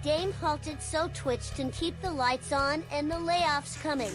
game halted, so Twitch can keep the lights on and the layoffs coming.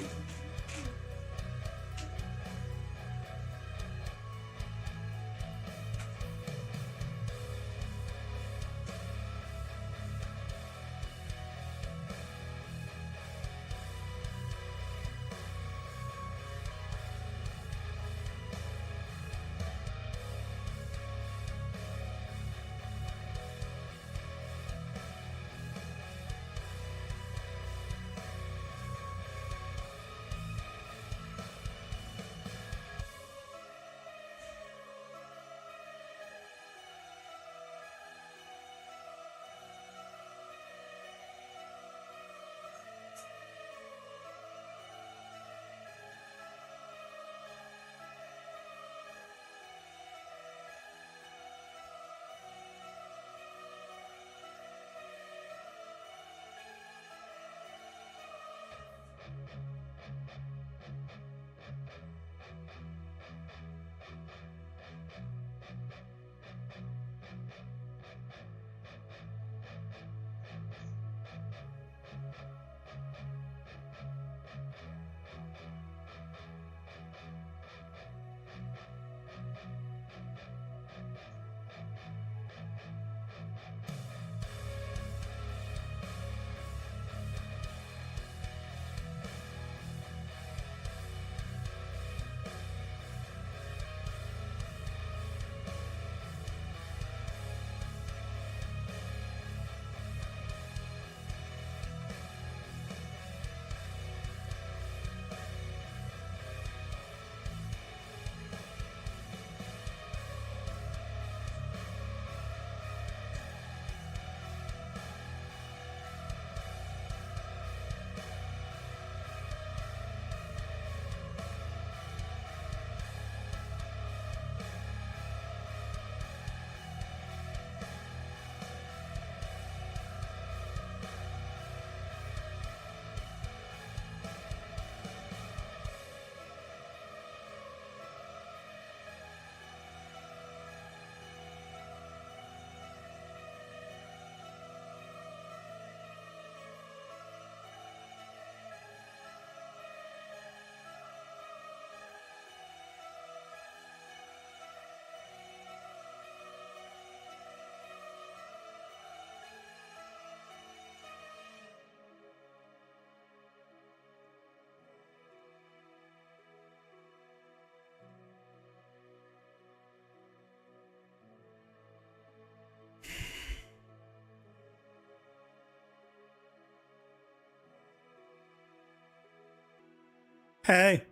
Hey,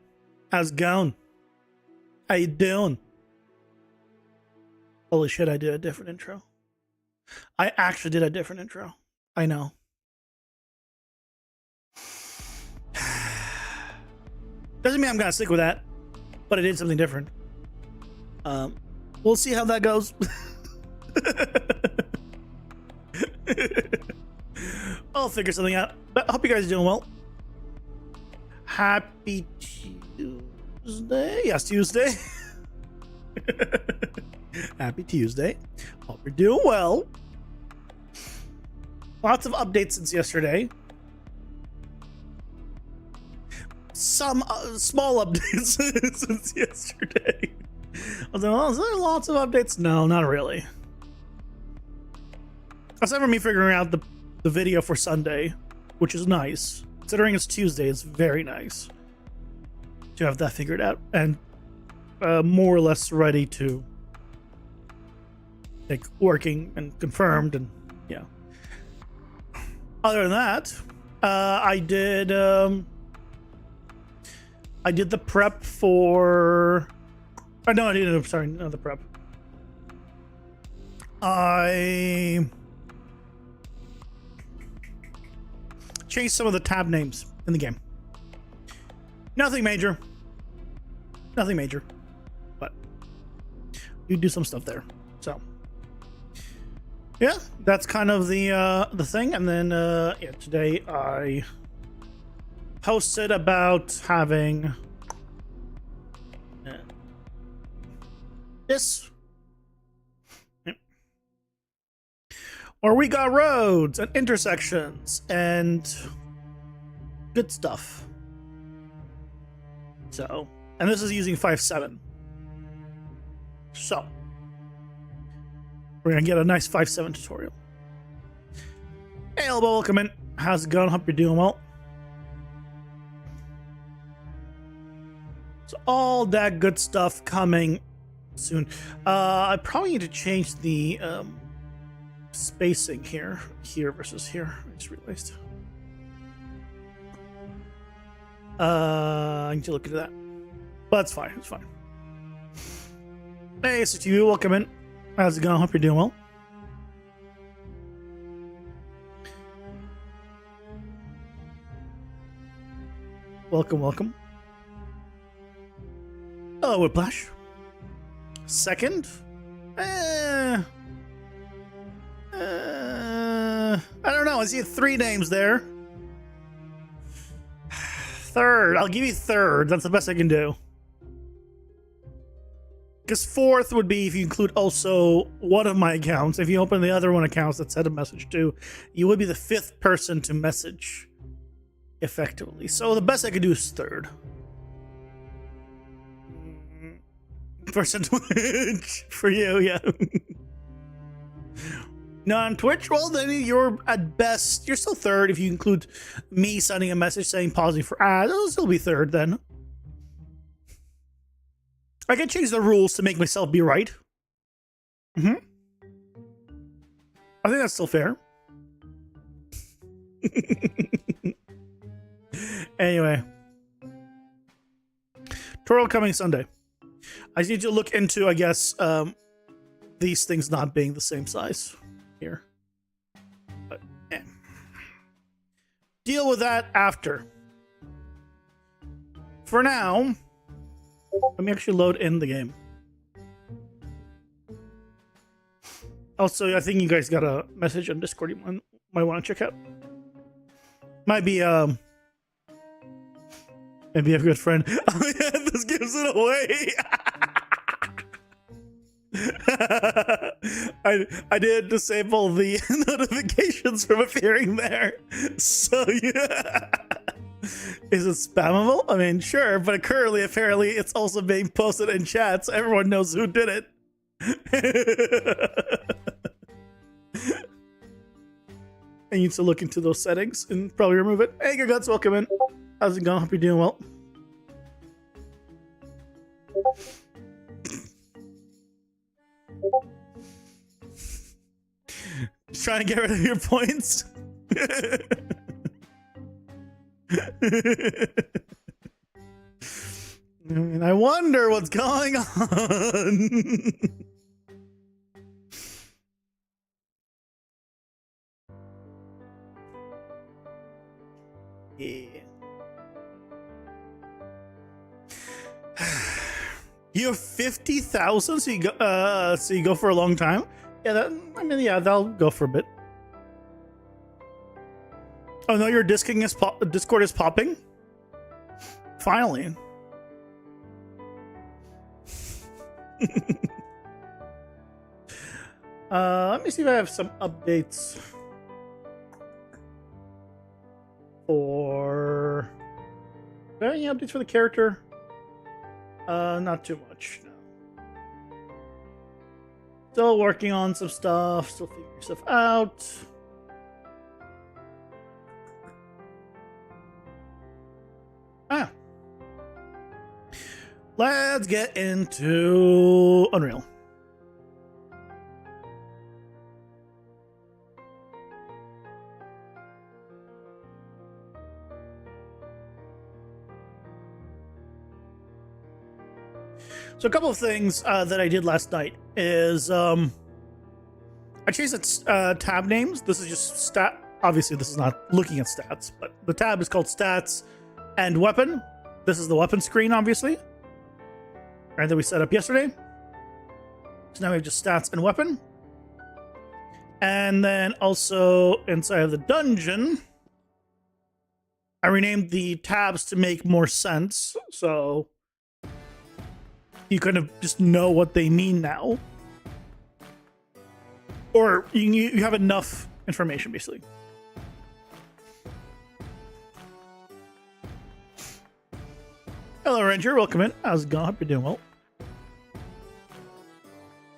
how's it going? How you doing? Holy shit, I did a different intro. I actually did a different intro. I know. Doesn't mean I'm gonna stick with that, but I did something different. We'll see how that goes. I'll figure something out. But I hope you guys are doing well. Happy Tuesday. Yes, Tuesday. Happy Tuesday. Hope you're doing well. Lots of updates since yesterday. Some small updates since yesterday. I was like, well, is there lots of updates? No, not really. Aside from me figuring out the video for Sunday, which is nice. Considering it's Tuesday, it's very nice to have that figured out and more or less ready to like working and confirmed, and yeah. Other than that, I did the prep for. Oh, no, I didn't. Sorry, not the prep. I changed some of the tab names in the game. Nothing major. Nothing major. But you do some stuff there. So yeah, that's kind of the thing. And then yeah, today I posted about having this. Or we got roads and intersections and good stuff. So, and this is using 5.7. So, we're gonna get a nice 5.7 tutorial. Hey, Elbow, welcome in. How's it going? Hope you're doing well. So, all that good stuff coming soon. I probably need to change the spacing here versus here. I just realized. I need to look into that, but that's fine. It's fine. Hey, STV, welcome in. How's it going? Hope you're doing well. Welcome, welcome. Hello, Whiplash. Second? I don't know. I see 3 names there. Third. I'll give you third. That's the best I can do. Because fourth would be if you include also one of my accounts. If you open the other one accounts that sent a message to, you would be the 5th person to message effectively. So the best I could do is third. First on Twitch for you, yeah. No, on Twitch, well, then you're at best, you're still third if you include me sending a message saying pausing for ads. It'll still be third then. I can change the rules to make myself be right. I think that's still fair. Anyway. Tutorial coming Sunday. I need to look into, I guess, these things not being the same size here. But, deal with that after. For now, let me actually load in the game. Also, I think you guys got a message on Discord you might want to check out. Might be, maybe a good friend. Oh yeah, this gives it away. I did disable the notifications from appearing there. So yeah. Is it spammable? I mean, sure, but currently apparently it's also being posted in chat, so everyone knows who did it. I need to look into those settings and probably remove it. Hey, good guts, welcome in. How's it going? Hope you're doing well. Just trying to get rid of your points. And I wonder what's going on. Yeah. You have 50,000, so you go for a long time. Yeah, that'll go for a bit. Oh no, your Discord is popping. Finally. Let me see if I have some updates for. Do I have any updates for the character? Not too much. No. Still working on some stuff. Still figuring stuff out. Let's get into Unreal. So a couple of things that I did last night is I changed tab names. This is just stat. Obviously, this is not looking at stats, but the tab is called Stats and Weapon. This is the weapon screen, obviously. Right, that we set up yesterday. So now we have just Stats and Weapon. And then also inside of the dungeon, I renamed the tabs to make more sense. So you kind of just know what they mean now. Or you have enough information, basically. Hello, Ranger. Welcome in. How's it going? Hope you're doing well.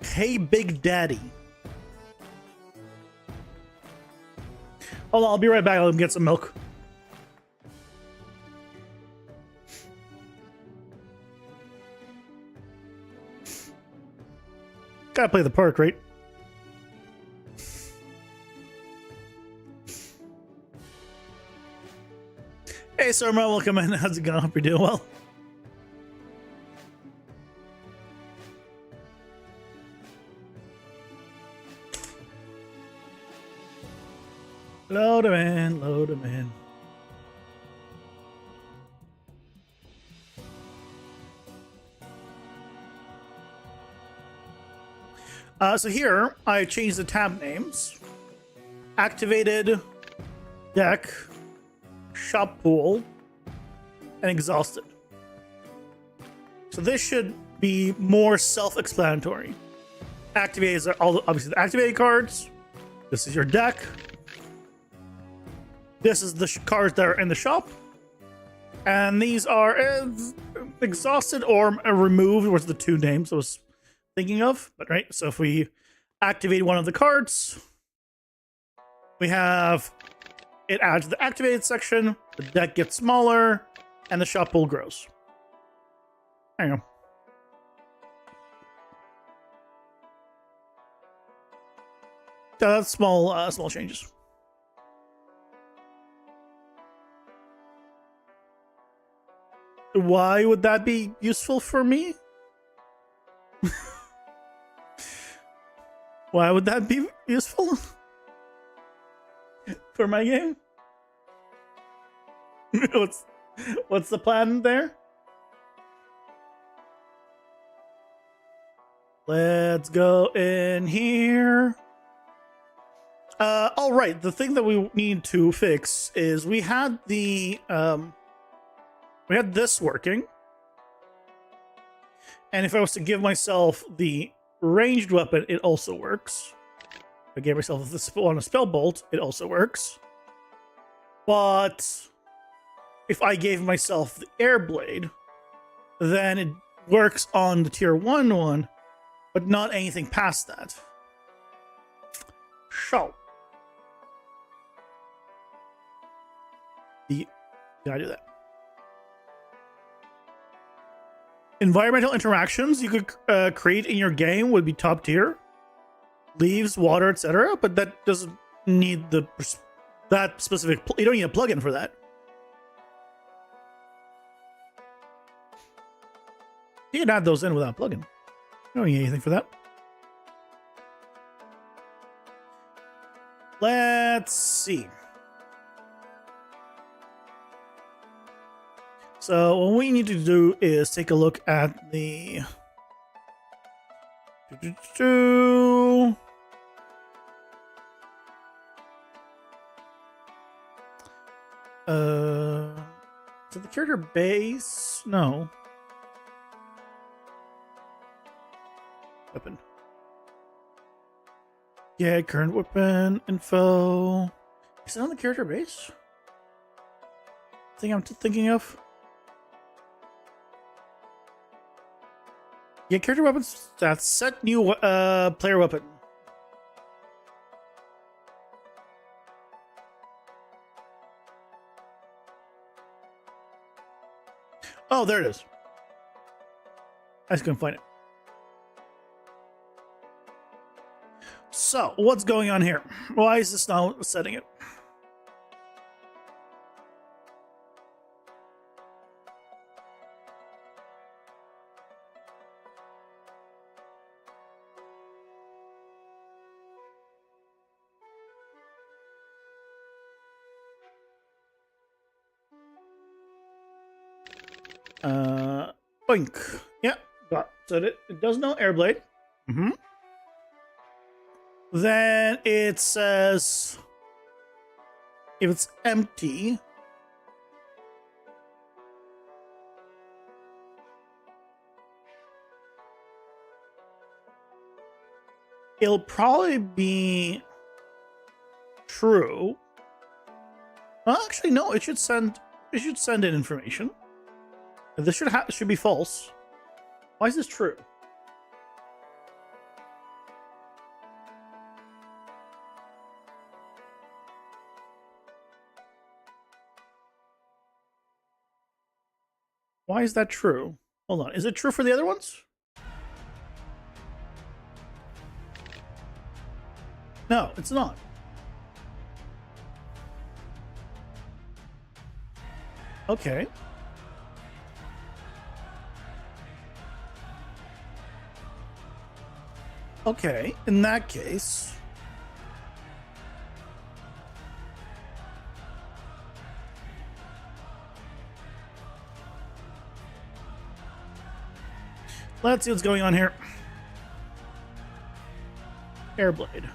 Hey, Big Daddy. Hold on, I'll be right back. I'll get some milk. Gotta play the part, right? Hey, Sarma, welcome in. How's it going? Hope you're doing well. Load him in, load him in. So here, I changed the tab names. Activated, deck, shop pool, and exhausted. So this should be more self-explanatory. Activated are all obviously the activated cards. This is your deck. This is the cards that are in the shop. And these are exhausted or removed, was the two names I was thinking of. But right, so if we activate one of the cards, we have it adds to the activated section, the deck gets smaller, and the shop pool grows. There you go. So that's small changes. Why would that be useful for me? Why would that be useful for my game? What's the plan there? Let's go in here. All right. The thing that we need to fix is we had the we had this working, and if I was to give myself the ranged weapon, it also works. If I gave myself this on a spell bolt, it also works. But if I gave myself the air blade, then it works on the tier 1 one, but not anything past that. So you gotta do that. Environmental interactions you could create in your game would be top tier. Leaves, water, etc. But that doesn't need that specific. You don't need a plugin for that. You can add those in without a plugin. You don't need anything for that. Let's see. So what we need to do is take a look at the so the character base, no. Weapon. Yeah, current weapon info. Is it on the character base? Thing I'm thinking of. Yeah, character weapons stats. Set new player weapon. Oh, there it is. I just couldn't find it. So, what's going on here? Why is this not setting it? Boink. Yeah, got so it does no airblade. Mm-hmm. Then it says if it's empty, it'll probably be true. Well, actually, no. It should send in information. This should be false. Why is this true? Why is that true? Hold on. Is it true for the other ones? No, it's not. Okay. Okay, in that case... Let's see what's going on here. Airblade.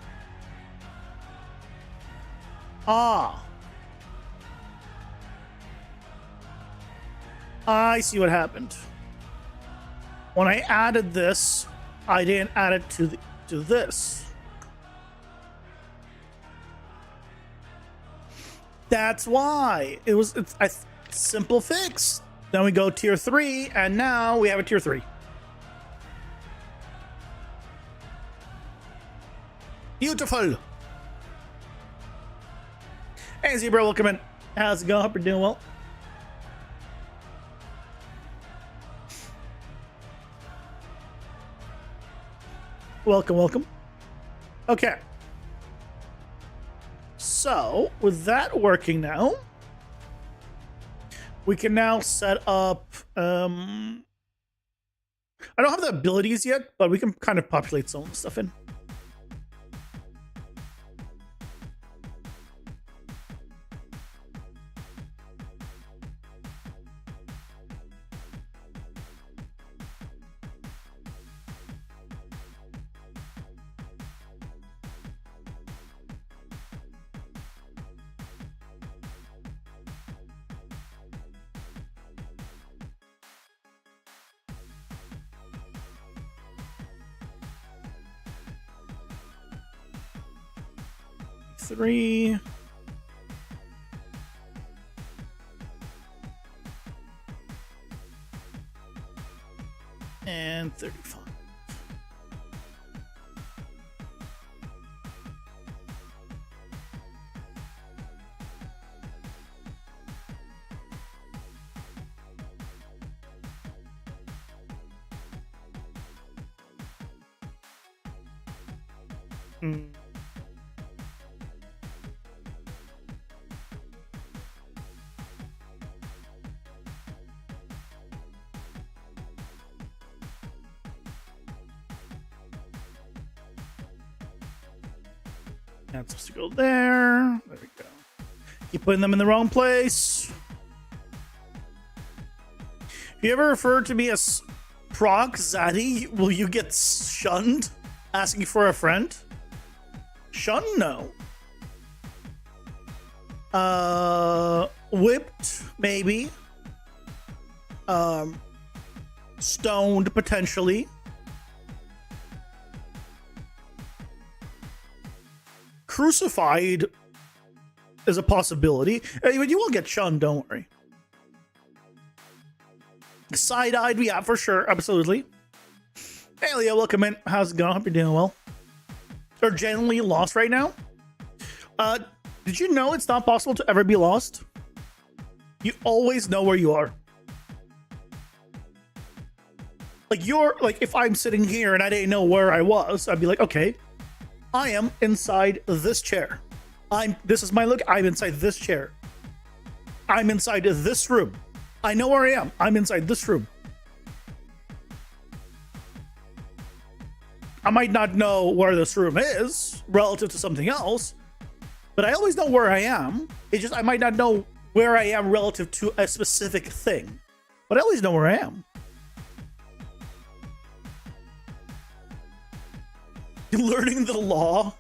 Ah. I see what happened. When I added this, I didn't add it to this. That's why. It's a simple fix. Then we go tier 3, and now we have a tier 3. Beautiful. Hey, Zebra, welcome in. How's it going? Hope you're doing well. Welcome, welcome. Okay. So, with that working now, we can now set up... I don't have the abilities yet, but we can kind of populate some of the stuff in. Three. And 35. That's supposed to go there. There we go. Keep putting them in the wrong place. If you ever refer to me as Proc Zaddy, will you get shunned? Asking for a friend? Shun? No. Whipped? Maybe. Stoned, potentially. Crucified is a possibility. But you will get shunned, don't worry. Side-eyed, yeah, for sure, absolutely. Hey, Leo, welcome in. How's it going? Hope you're doing well. Or genuinely lost right now? Did you know it's not possible to ever be lost? You always know where you are. Like, if I'm sitting here and I didn't know where I was, I'd be like, okay, I am inside this chair. This is my look. I'm inside this chair. I'm inside this room. I know where I am. I'm inside this room. I might not know where this room is relative to something else, but I always know where I am. It's just I might not know where I am relative to a specific thing, but I always know where I am. Learning the law.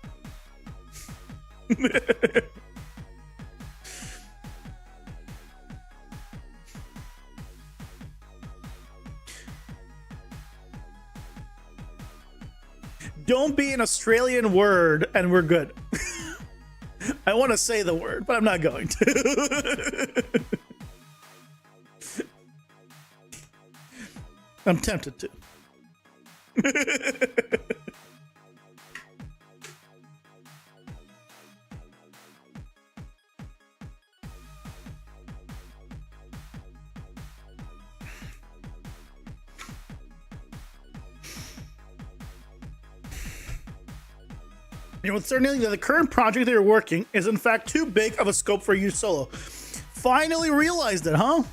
Don't be an Australian word and we're good. I want to say the word, but I'm not going to. I'm tempted to. You know, it's certainly that the current project that you're working is in fact too big of a scope for you solo. Finally realized it, huh?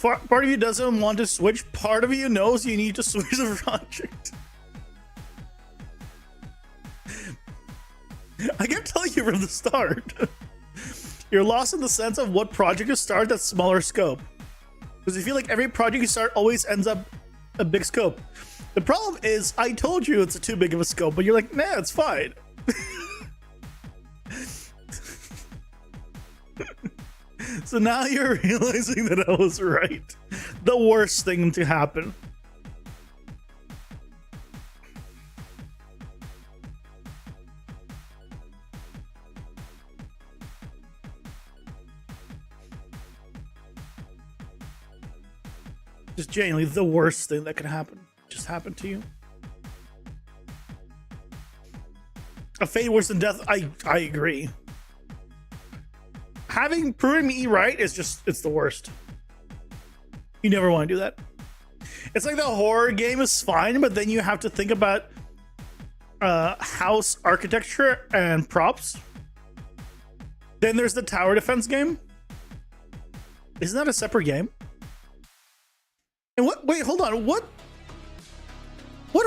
Part of you doesn't want to switch. Part of you knows you need to switch the project. I kept telling you from the start. You're lost in the sense of what project you start that's smaller scope. Because you feel like every project you start always ends up a big scope. The problem is, I told you it's too big of a scope, but you're like, nah, it's fine. So now you're realizing that I was right. The worst thing to happen. Just genuinely the worst thing that could happen just happened to you. A fate worse than death. I agree. Having proven me right is just, it's the worst. You never want to do that. It's like the horror game is fine, but then you have to think about house architecture and props. Then there's the tower defense game. Isn't that a separate game? And what? Wait, hold on. What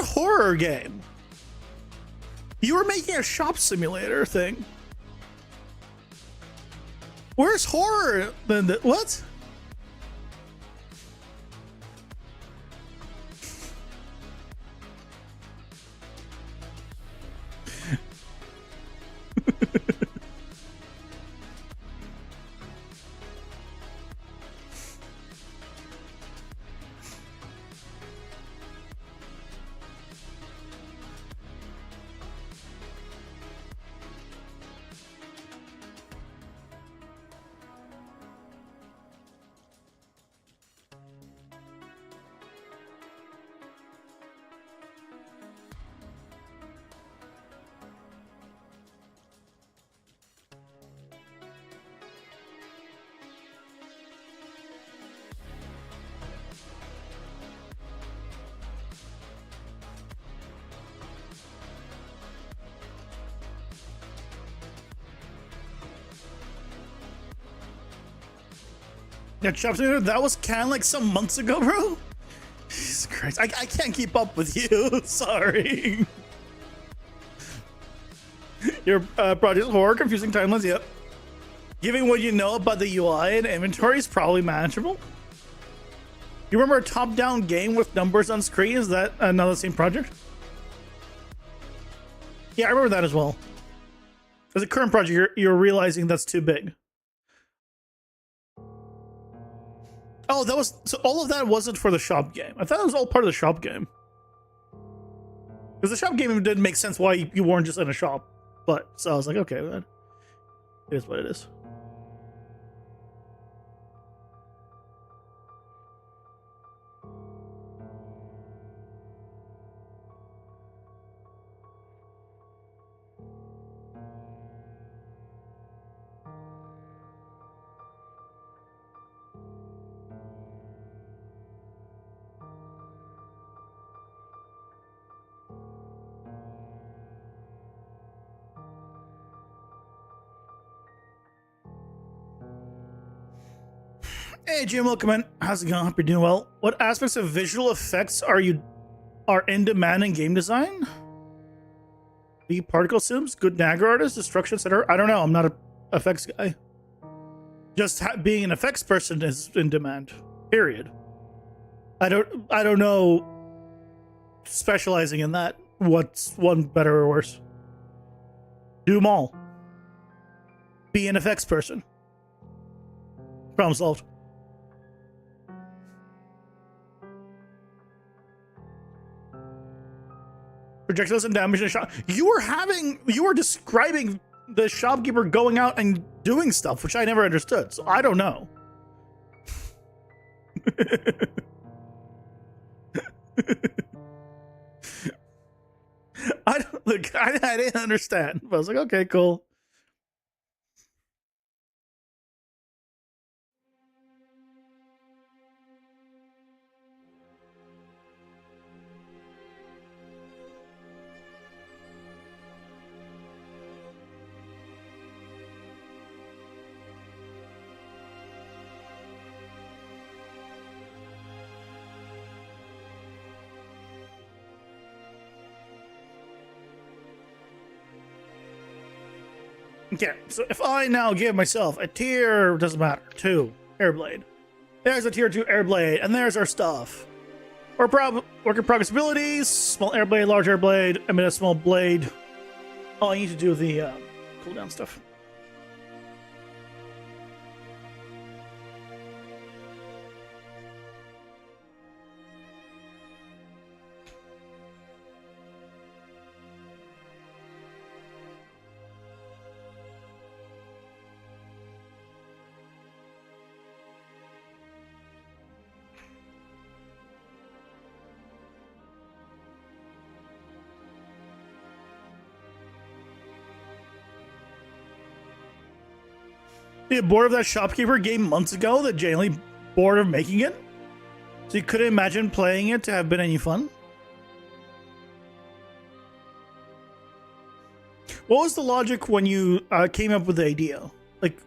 horror game? You were making a shop simulator thing. Where's horror? Then what? Yeah, shop simulator. That was kind of like some months ago, bro. Jesus Christ, I can't keep up with you. Sorry. Your project horror, confusing timelines. Yep. Given what you know about the UI and inventory is probably manageable. You remember a top-down game with numbers on screen? Is that another same project? Yeah, I remember that as well. As a current project, you're realizing that's too big. Oh, that was so. All of that wasn't for the shop game. I thought it was all part of the shop game. Because the shop game didn't make sense why you weren't just in a shop. But so I was like, okay, man, it is what it is. Hey Jim, welcome in. How's it going? Hope you're doing well. What aspects of visual effects are in demand in game design? Be particle sims, good dagger artist, destruction, etc. I don't know. I'm not a effects guy. Just being an effects person is in demand. Period. I don't know. Specializing in that, what's one better or worse? Do them all. Be an effects person. Problem solved. projectiles and damage in the shop. You were describing the shopkeeper going out and doing stuff, which I never understood. So I don't know. I didn't understand. But I was like, okay, cool. Okay, so if I now give myself a tier, doesn't matter, 2 Airblade. There's a tier 2 Airblade, and there's our stuff. Work in progress abilities, small Airblade, large Airblade, I mean a small blade. Oh, I need to do the cooldown stuff. You bored of that shopkeeper game months ago that genuinely bored of making it? So you couldn't imagine playing it to have been any fun? What was the logic when you came up with the idea? Like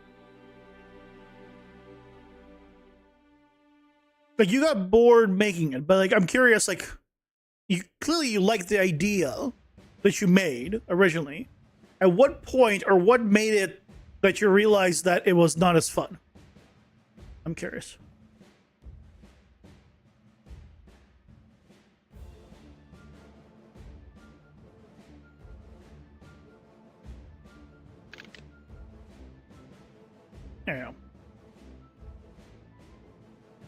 you got bored making it, but like I'm curious, like you liked the idea that you made originally. At what point or what made it that you realized that it was not as fun? I'm curious. There you go.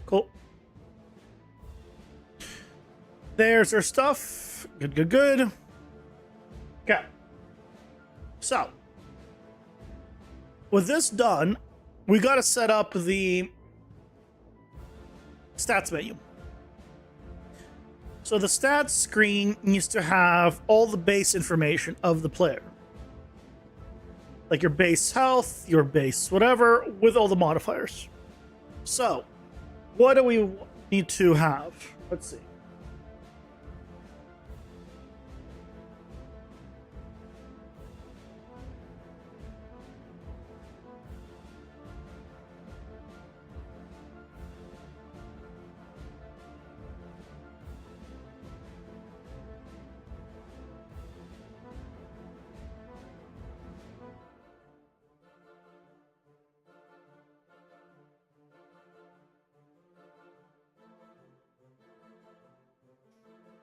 Cool. There's our stuff. Good. Okay. So, with this done, we got to set up the stats menu. So the stats screen needs to have all the base information of the player. Like your base health, your base whatever, with all the modifiers. So, what do we need to have? Let's see.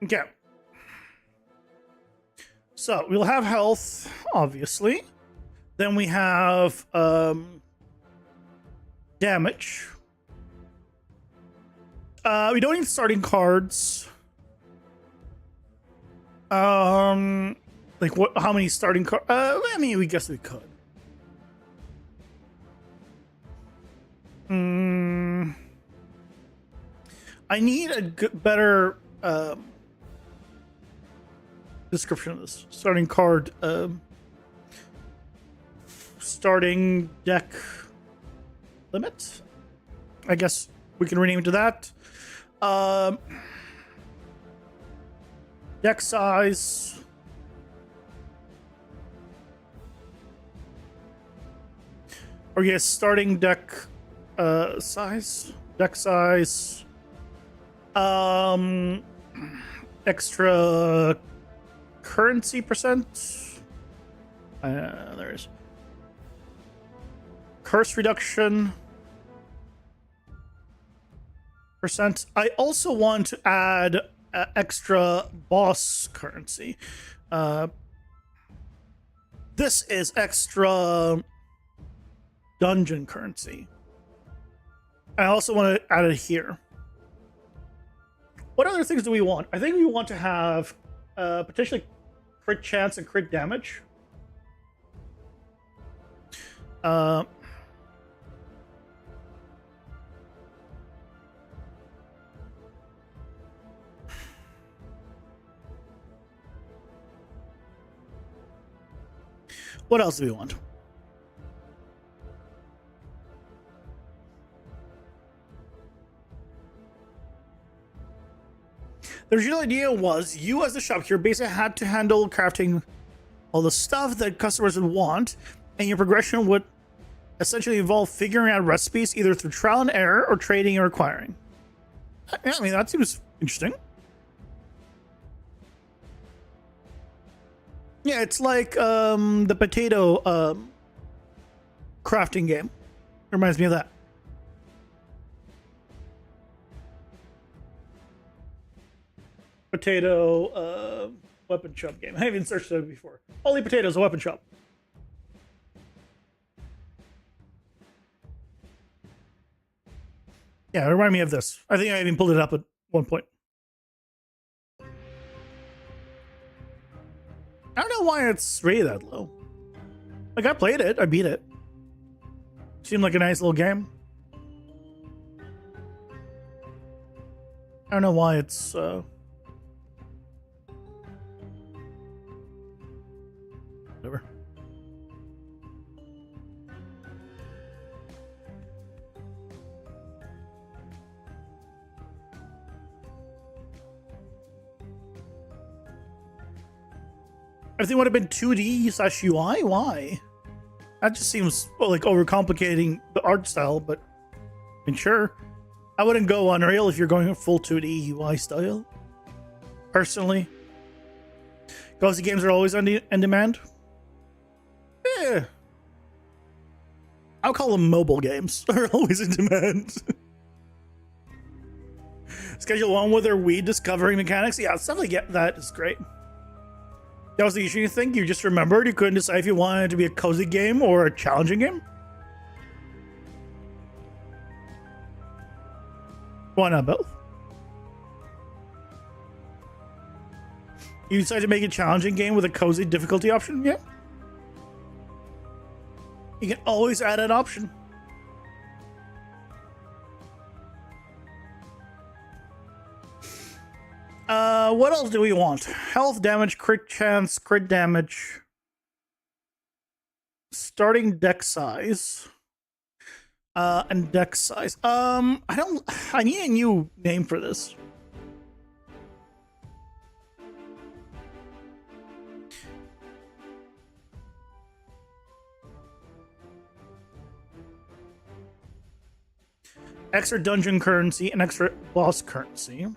Okay. So we'll have health, obviously. Then we have damage. We don't need starting cards. Like what? How many starting cards? I mean, we guess we could. I need a better description of this. Starting card. Starting deck limit. I guess we can rename it to that. Deck size. Or yes, starting deck size. Deck size. Extra currency percent. There is. Curse reduction percent. I also want to add extra boss currency. This is extra dungeon currency. I also want to add it here. What other things do we want? I think we want to have potentially crit chance and crit damage. What else do we want? The original idea was you as the shopkeeper basically had to handle crafting all the stuff that customers would want, and your progression would essentially involve figuring out recipes either through trial and error or trading or acquiring. I mean, that seems interesting. Yeah, it's like the potato crafting game. Reminds me of that. Potato weapon shop game. I haven't even searched it before. Holy Potatoes, a weapon shop. Yeah, remind me of this. I think I even pulled it up at one point. I don't know why it's rated that low. Like, I played it. I beat it. Seemed like a nice little game. I don't know why it's... Whatever. Everything would have been 2D / UI? Why? That just seems like overcomplicating the art style, but I mean, sure. I wouldn't go Unreal if you're going full 2D UI style. Personally. Cozy games are always on demand. Yeah. I'll call them mobile games. They're always in demand. Schedule 1 with their weed discovering mechanics. Yeah, stuff like that is great. That was the issue, you think? You just remembered you couldn't decide if you wanted it to be a cozy game or a challenging game? Why not both? You decide to make a challenging game with a cozy difficulty option? Yeah. You can always add an option. What else do we want? Health damage, crit chance, crit damage. Starting deck size. And deck size. I need a new name for this. Extra dungeon currency and extra boss currency.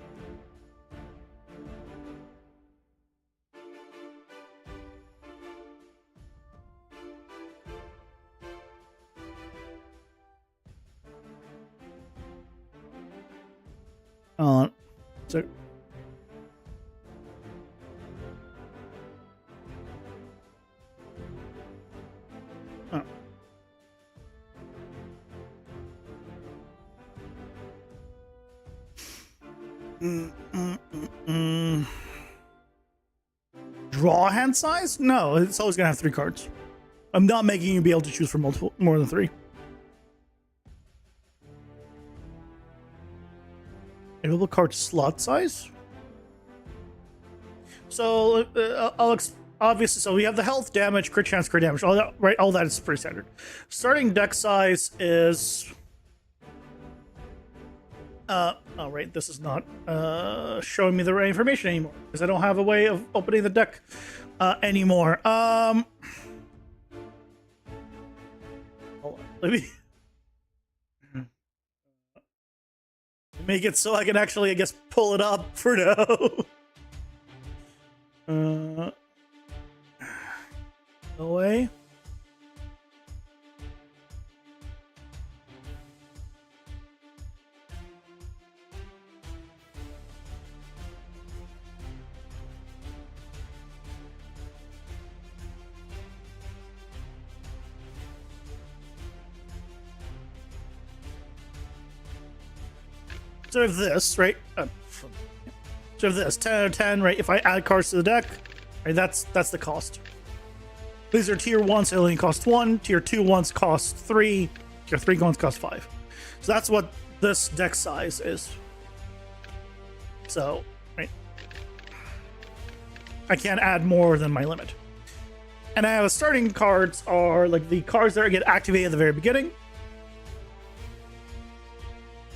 So oh. Draw hand size? No, it's always gonna have 3 cards. I'm not making you be able to choose from more than 3. Available card slot size. So obviously, so we have the health, damage, crit chance, crit damage. All that, right? All that is pretty standard. Starting deck size is. Oh, right. This is not showing me the right information anymore because I don't have a way of opening the deck anymore. Hold on. Let me make it so I can actually, I guess, pull it up for now. Away. So if this, right? So if this 10 out of 10, right? If I add cards to the deck, Right, that's the cost. These are tier 1, so they only cost 1. Tier 2 ones cost 3. Tier 3 ones cost 5. So that's what this deck size is. So, right. I can't add more than my limit. And I have a starting cards are like the cards that get activated at the very beginning.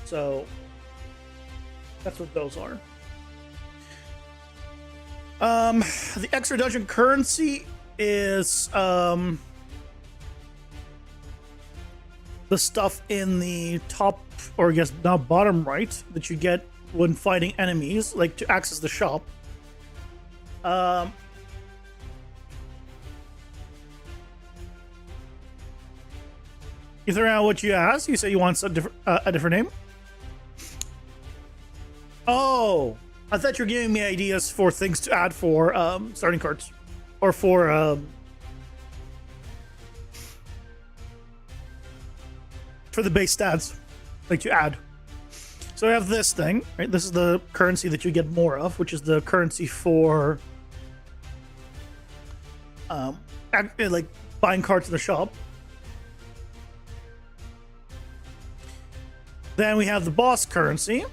So that's what those are. The extra dungeon currency is the stuff in the top, or I guess now bottom right, that you get when fighting enemies, like to access the shop. You throw out what you asked. You say you want a different name. Oh, I thought you were giving me ideas for things to add for starting cards, or for the base stats, like to add. So I have this thing, right? This is the currency that you get more of, which is the currency for like buying cards in the shop. Then we have the boss currency.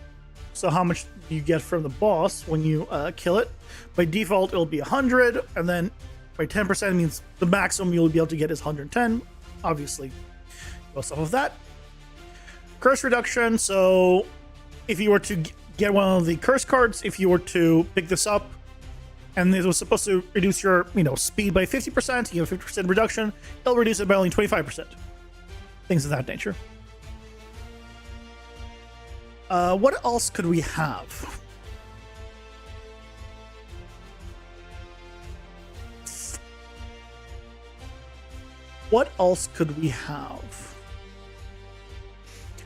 So how much you get from the boss when you kill it. By default, it'll be 100, and then by 10% means the maximum you'll be able to get is 110. Obviously, goes off of that. Curse reduction. So if you were to get one of the curse cards, if you were to pick this up, and it was supposed to reduce your speed by 50%, you have 50% reduction, it'll reduce it by only 25%. Things of that nature. What else could we have? What else could we have?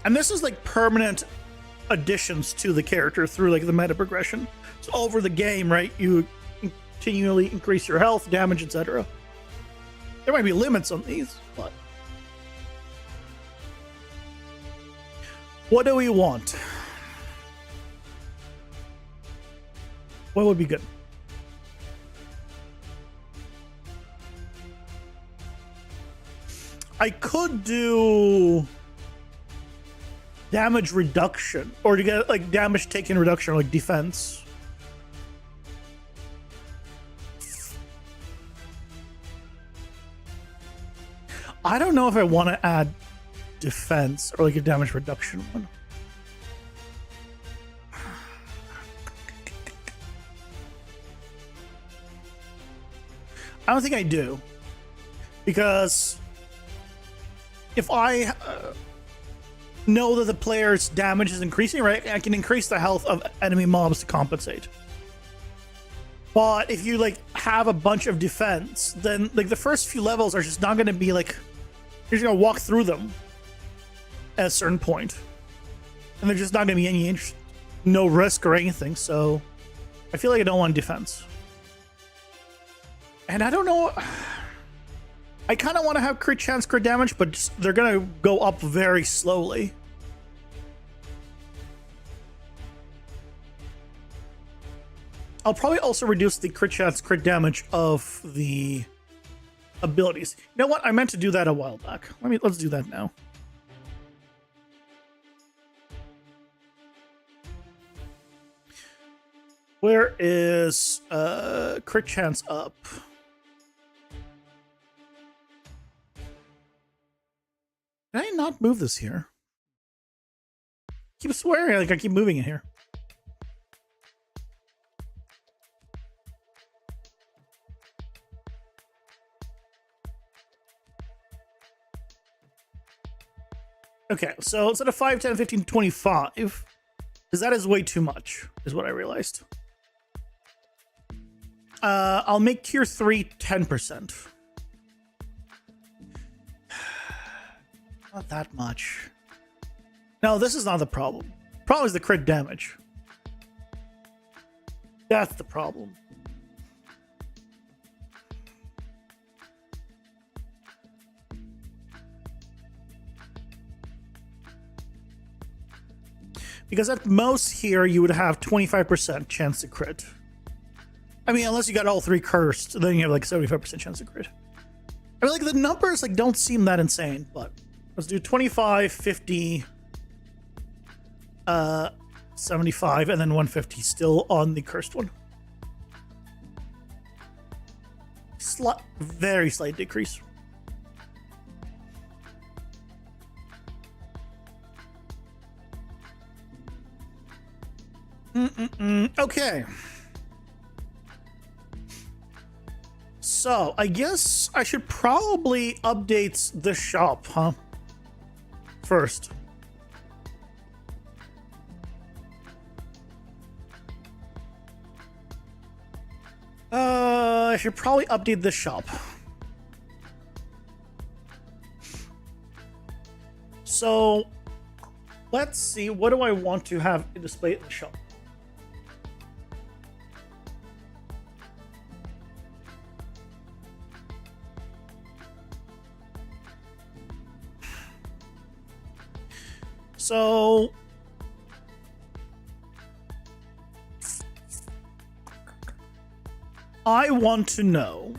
And this is like permanent additions to the character through like the meta progression. So over the game, right, you continually increase your health, damage, etc. There might be limits on these, but what do we want? What would be good? I could do damage reduction, or to get like damage taken reduction, or like defense. I don't know if I want to add defense or like a damage reduction one. I don't think I do, because if I know that the player's damage is increasing, right, I can increase the health of enemy mobs to compensate. But if you like have a bunch of defense, then like the first few levels are just not going to be like, you're just going to walk through them at a certain point, and there's just not going to be any no risk or anything. So I feel like I don't want defense. And I don't know, I kind of want to have crit chance, crit damage, but just, they're going to go up very slowly. I'll probably also reduce the crit chance, crit damage of the abilities. You know what? I meant to do that a while back. Let's do that now. Where is crit chance up? Did I not move this here? I keep swearing like I keep moving it here. Okay, so instead of 5, 10, 15, 25, because that is way too much, is what I realized. I'll make tier 3 10%. Not that much. No, this is not the problem. Problem is the crit damage. That's the problem. Because at most here, you would have 25% chance to crit. I mean, unless you got all 3 cursed, then you have like a 75% chance of crit. I mean, like the numbers like don't seem that insane, but let's do 25, 50, 75, and then 150 still on the cursed one. Very slight decrease. Okay. So, I guess I should probably update the shop, huh? First. I should probably update the shop. So, let's see. What do I want to have displayed in the shop? So, I want to know,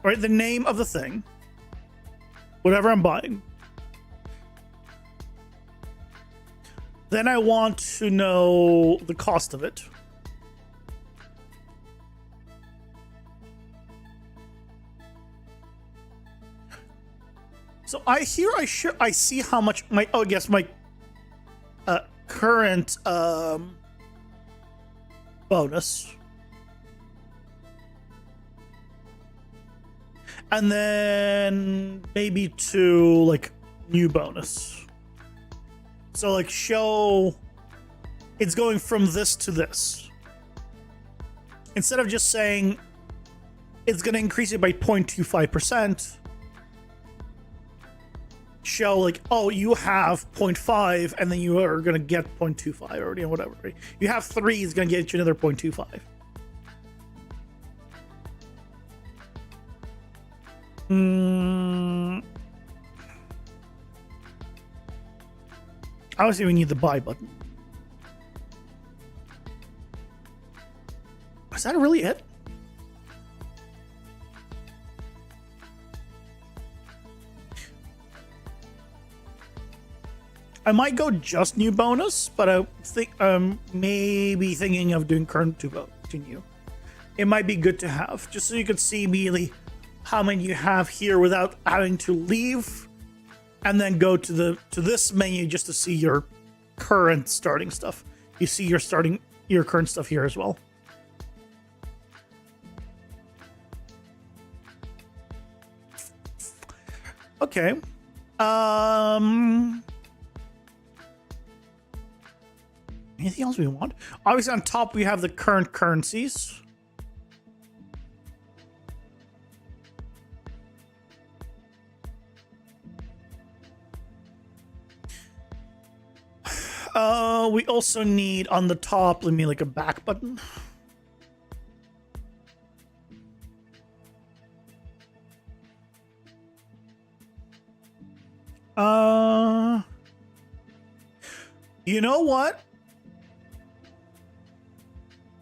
right, the name of the thing, whatever I'm buying. Then I want to know the cost of it. So I see how much my my current bonus. And then maybe 2 like new bonus. So like show it's going from this to this. Instead of just saying it's going to increase it by 0.25%, show like, oh, you have 0.5 and then you are going to get 0.25 or whatever. Right? You have 3, it's going to get you another 0.25. Obviously, we need the buy button. Is that really it? I might go just new bonus, but I think maybe thinking of doing current to new. It might be good to have, just so you can see immediately how many you have here without having to leave and then go to this menu just to see your current starting stuff. You see your current stuff here as well. Okay. Anything else we want? Obviously on top we have the current currencies. We also need on the top, let me like a back button. You know what?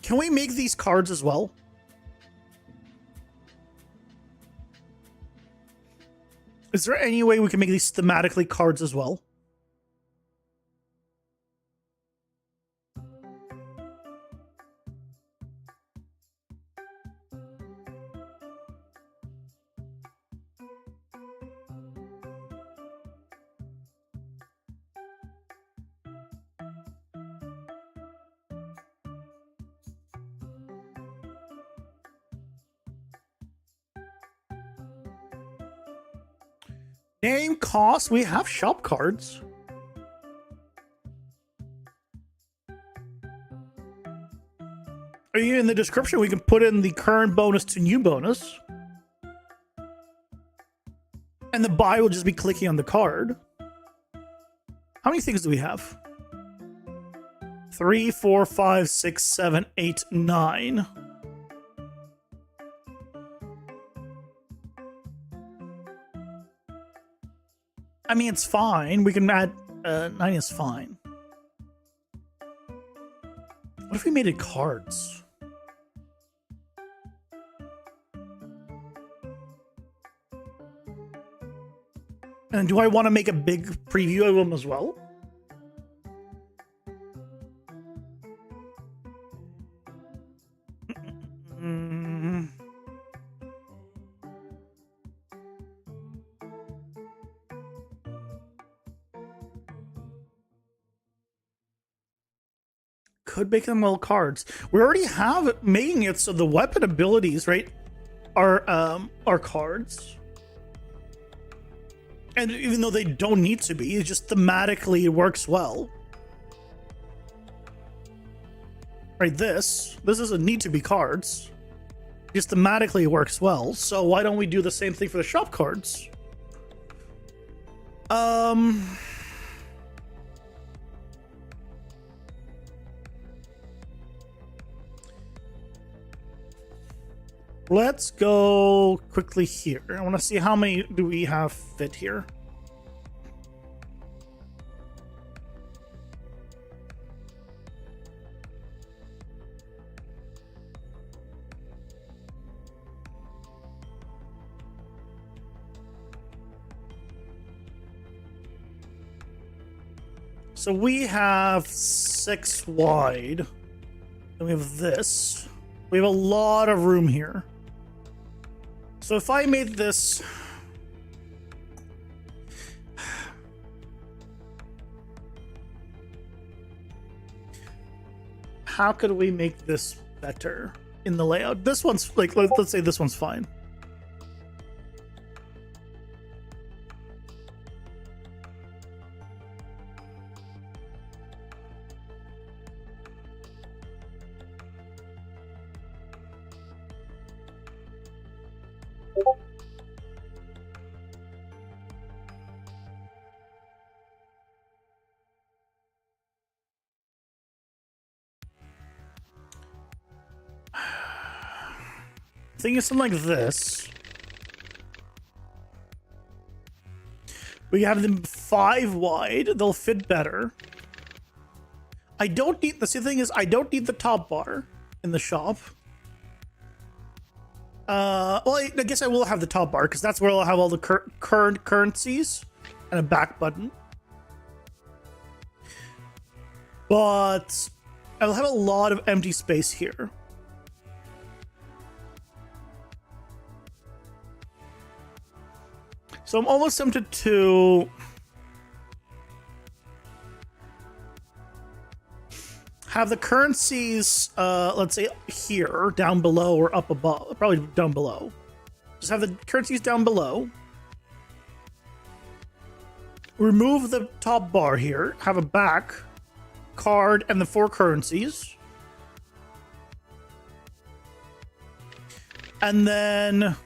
Can we make these cards as well? Is there any way we can make these thematically cards as well? Name, cost, we have shop cards. Are you in the description? We can put in the current bonus to new bonus. And the buy will just be clicking on the card. How many things do we have? 3, 4, 5, 6, 7, 8, 9. I mean, it's fine. We can add 9 is fine. What if we made it cards? And do I want to make a big preview of them as well? Could make them all cards. We already have it making it so the weapon abilities, right, are cards. And even though they don't need to be, it just thematically it works well. Right, this doesn't need to be cards. Just thematically it works well. So why don't we do the same thing for the shop cards? Let's go quickly here. I want to see how many do we have fit here. So we have 6 wide. Then we have this. We have a lot of room here. So if I made this... How could we make this better in the layout? This one's, like, let's say this one's fine. Thing is something like this. We have them 5 wide. They'll fit better. I don't need... The thing is, I don't need the top bar in the shop. Well, I guess I will have the top bar because that's where I'll have all the current currencies and a back button. But I'll have a lot of empty space here. So I'm almost tempted to have the currencies, let's say here, down below or up above, probably down below. Just have the currencies down below. Remove the top bar here, have a back card and the 4 currencies. And then...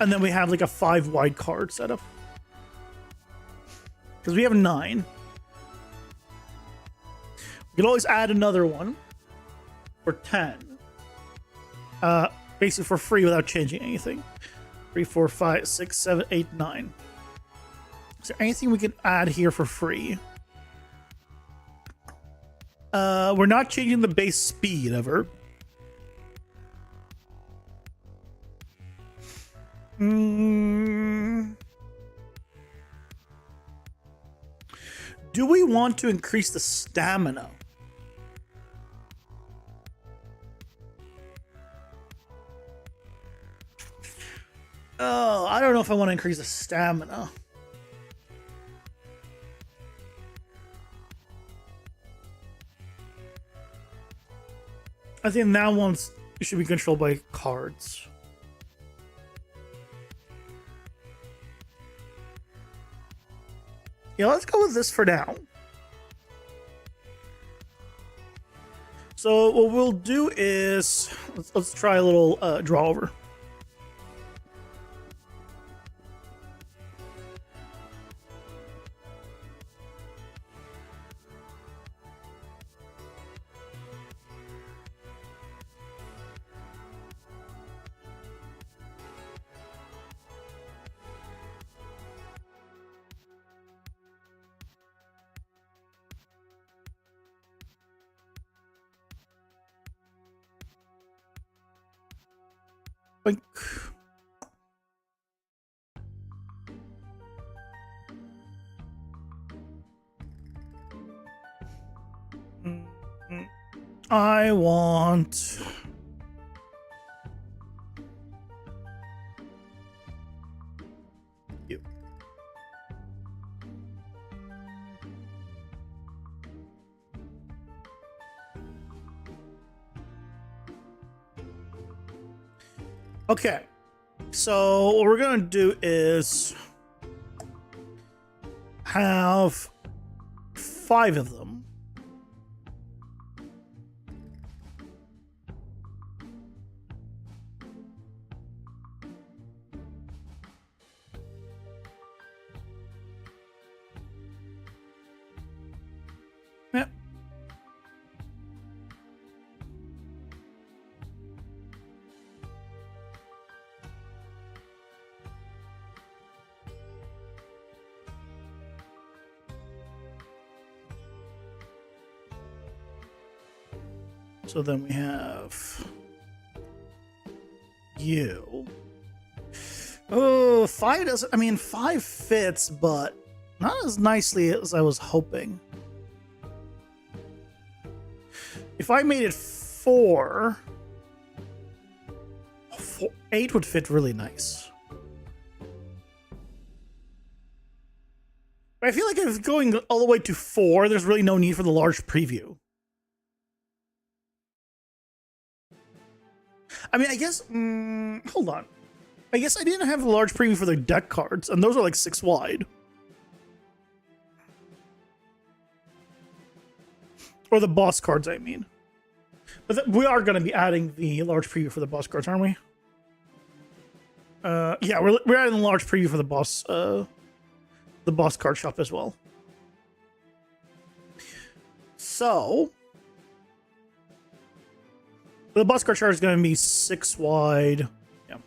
And then we have like a 5 wide card setup. Because we have 9. We can always add another one for 10. Basically for free without changing anything. 3, 4, 5, 6, 7, 8, 9. Is there anything we can add here for free? We're not changing the base speed ever. Do we want to increase the stamina? Oh, I don't know if I want to increase the stamina. I think that one should be controlled by cards. Yeah, let's go with this for now. So what we'll do is let's try a little draw over. Boink. I want you. Okay, so what we're gonna do is have 5 of them. Yep. So then we have you. Oh, 5 doesn't. I mean, 5 fits, but not as nicely as I was hoping. If I made it 4, 8 would fit really nice. But I feel like if going all the way to 4, there's really no need for the large preview. I mean, I guess, hold on. I guess I didn't have a large preview for the deck cards, and those are like 6 wide. Or the boss cards, I mean. But we are going to be adding the large preview for the boss cards, aren't we? Yeah, we're adding the large preview for the boss card shop as well. So the boss card shop is going to be 6 wide. Yeah.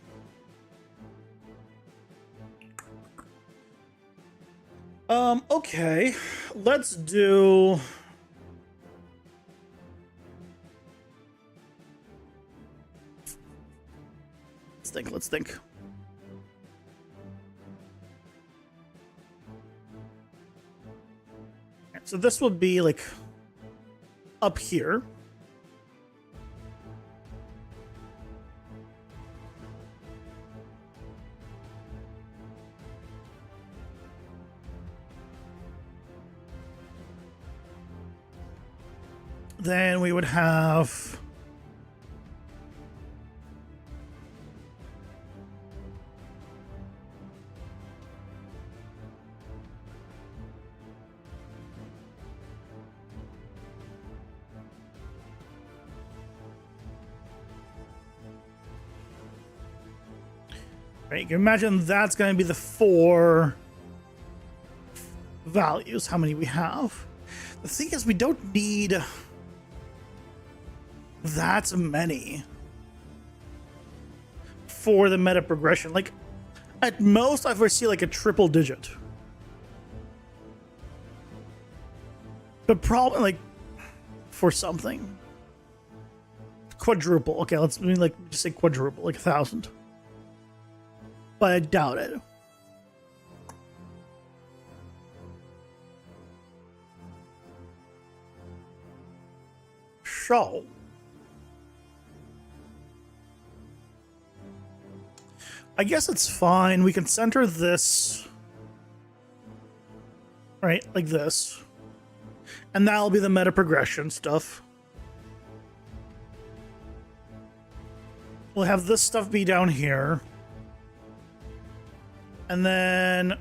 Okay. Let's do. Let's think. So this would be like up here. Then we would have right, you can imagine that's going to be the 4 values, how many we have. The thing is, we don't need that many for the meta progression. Like, at most, I foresee like a triple digit. But probably like for something quadruple. Okay, let's like just say quadruple, like 1,000. But I doubt it. So I guess it's fine. We can center this right like this, and that'll be the meta progression stuff. We'll have this stuff be down here. And then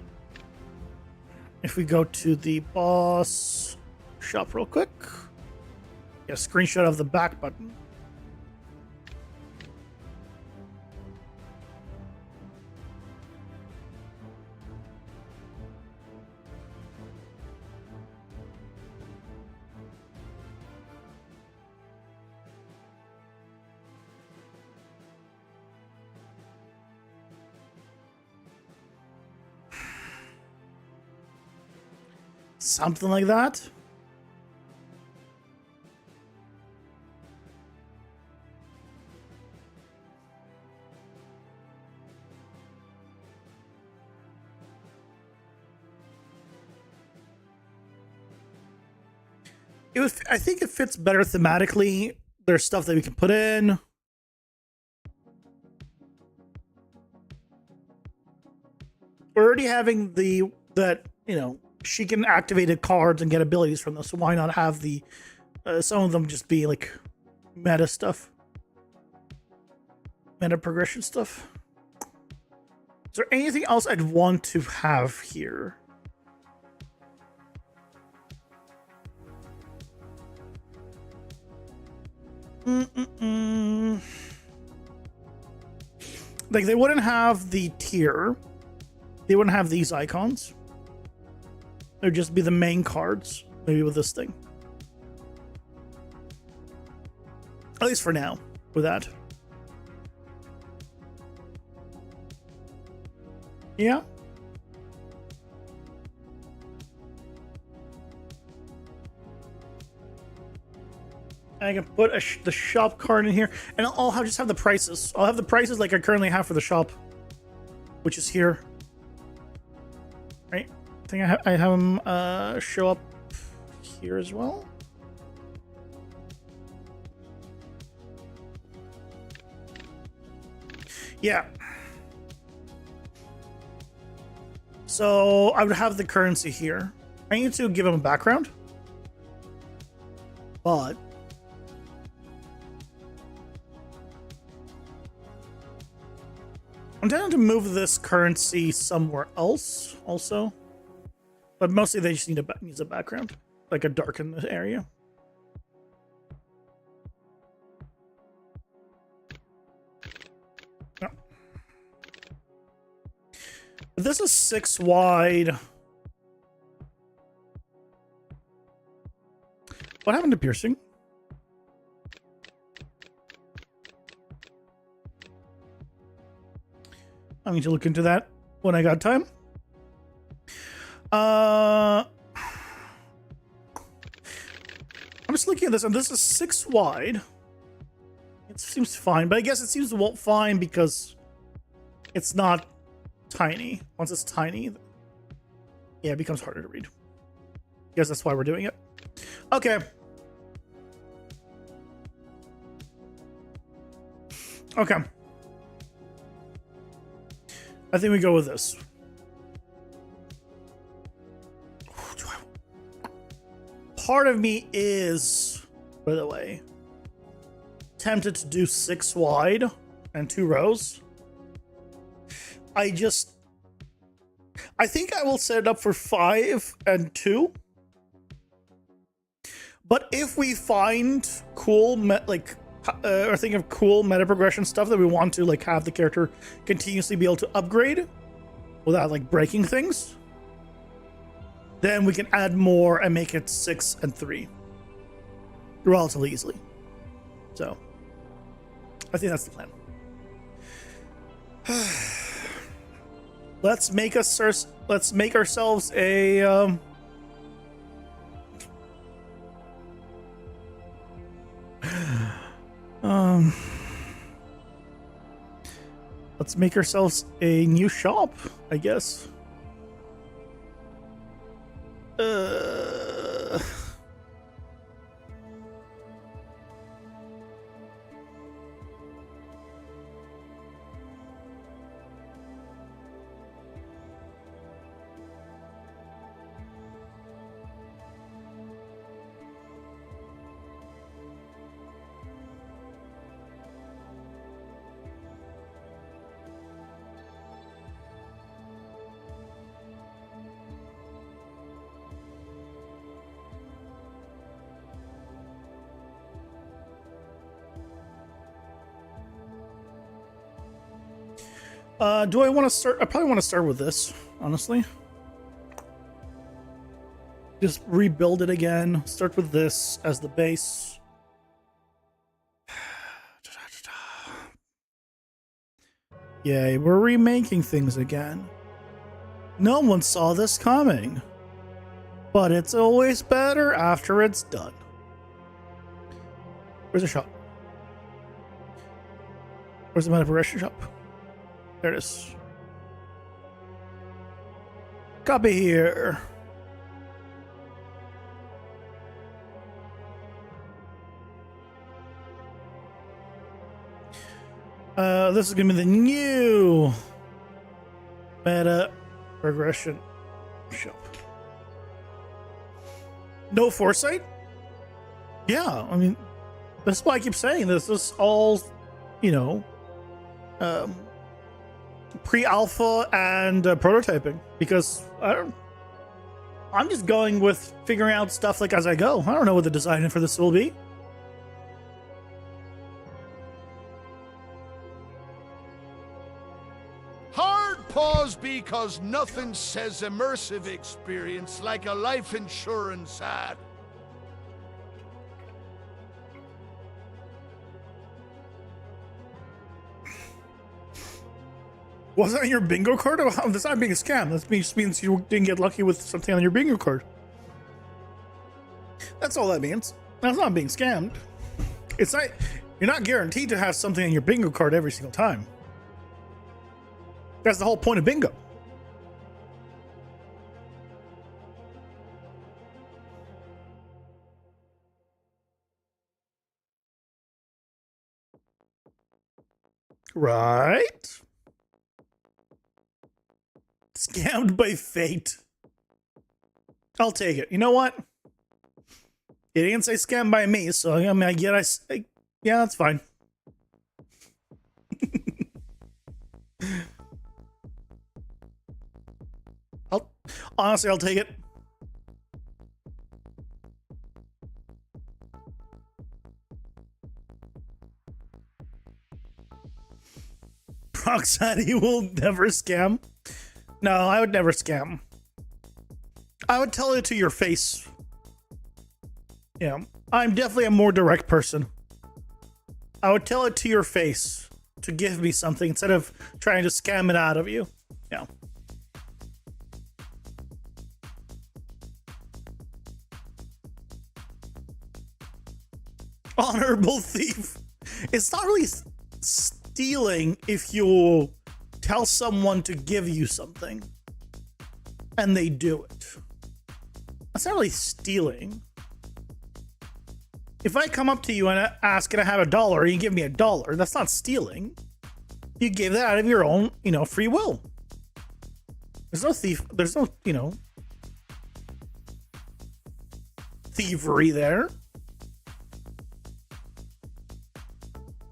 if we go to the boss shop real quick. Yeah, screenshot of the back button. Something like that. I think it fits better thematically. There's stuff that we can put in. We're already having that she can activate cards and get abilities from them. So why not have the some of them just be like meta stuff, meta progression stuff. Is there anything else I'd want to have here? Like, they wouldn't have the tier. They wouldn't have these icons. It would just be the main cards, maybe with this thing. At least for now, with that. Yeah. I can put the shop card in here, and I'll just have the prices. I'll have the prices like I currently have for the shop, which is here. Right? I think I have them show up here as well. Yeah. So I would have the currency here. I need to give them a background, but I'm trying to move this currency somewhere else also, but mostly they just needs a background, like a darkened area. No. But this is 6 wide. What happened to piercing? I need to look into that when I got time. I'm just looking at this, and this is 6 wide. It seems fine, but I guess it seems fine because it's not tiny. Once it's tiny, yeah, it becomes harder to read. I guess that's why we're doing it. Okay. Okay. I think we go with this. Part of me is, by the way, tempted to do 6 wide and 2 rows. I think I will set it up for 5 and 2. But if we find cool, or think of cool meta progression stuff that we want to like have the character continuously be able to upgrade without like breaking things, then we can add more and make it 6 and 3 relatively easily. So I think that's the plan. Let's make ourselves a let's make ourselves a new shop, I guess. Do I want to start? I probably want to start with this, honestly. Just rebuild it again. Start with this as the base. Yay, we're remaking things again. No one saw this coming. But it's always better after it's done. Where's the shop? Where's the meta progression shop? There it is. Copy here. This is gonna be the new meta progression shop. No foresight? Yeah, I mean, that's why I keep saying this. This is all, you know, pre-alpha and prototyping, because I'm just going with figuring out stuff like as I go. I don't know what the design for this will be. Hard pause, because nothing says immersive experience like a life insurance ad. Was that on your bingo card? Oh, that's not being a scam. That just means you didn't get lucky with something on your bingo card. That's all that means. That's not being scammed. It's not. You're not guaranteed to have something on your bingo card every single time. That's the whole point of bingo. Right? Scammed by fate. I'll take it. You know what? It didn't say scammed by me, so I mean, yeah, that's fine. Honestly, I'll take it. Proxati will never scam. No, I would never scam. I would tell it to your face. Yeah, I'm definitely a more direct person. I would tell it to your face to give me something instead of trying to scam it out of you. Yeah. Honorable thief. It's not really stealing if you tell someone to give you something and they do it. That's not really stealing. If I come up to you and ask, can I have $1, and you give me $1, that's not stealing. You gave that out of your own, free will. There's no thief. There's no, thievery there.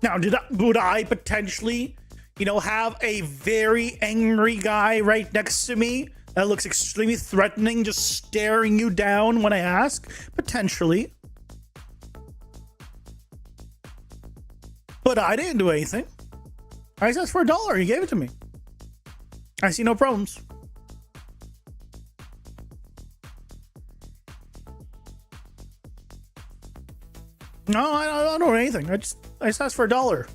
Now, would I potentially, have a very angry guy right next to me that looks extremely threatening, just staring you down when I ask? Potentially. But I didn't do anything. I just asked for $1. You gave it to me. I see no problems. No, I don't know anything. I just asked for $1.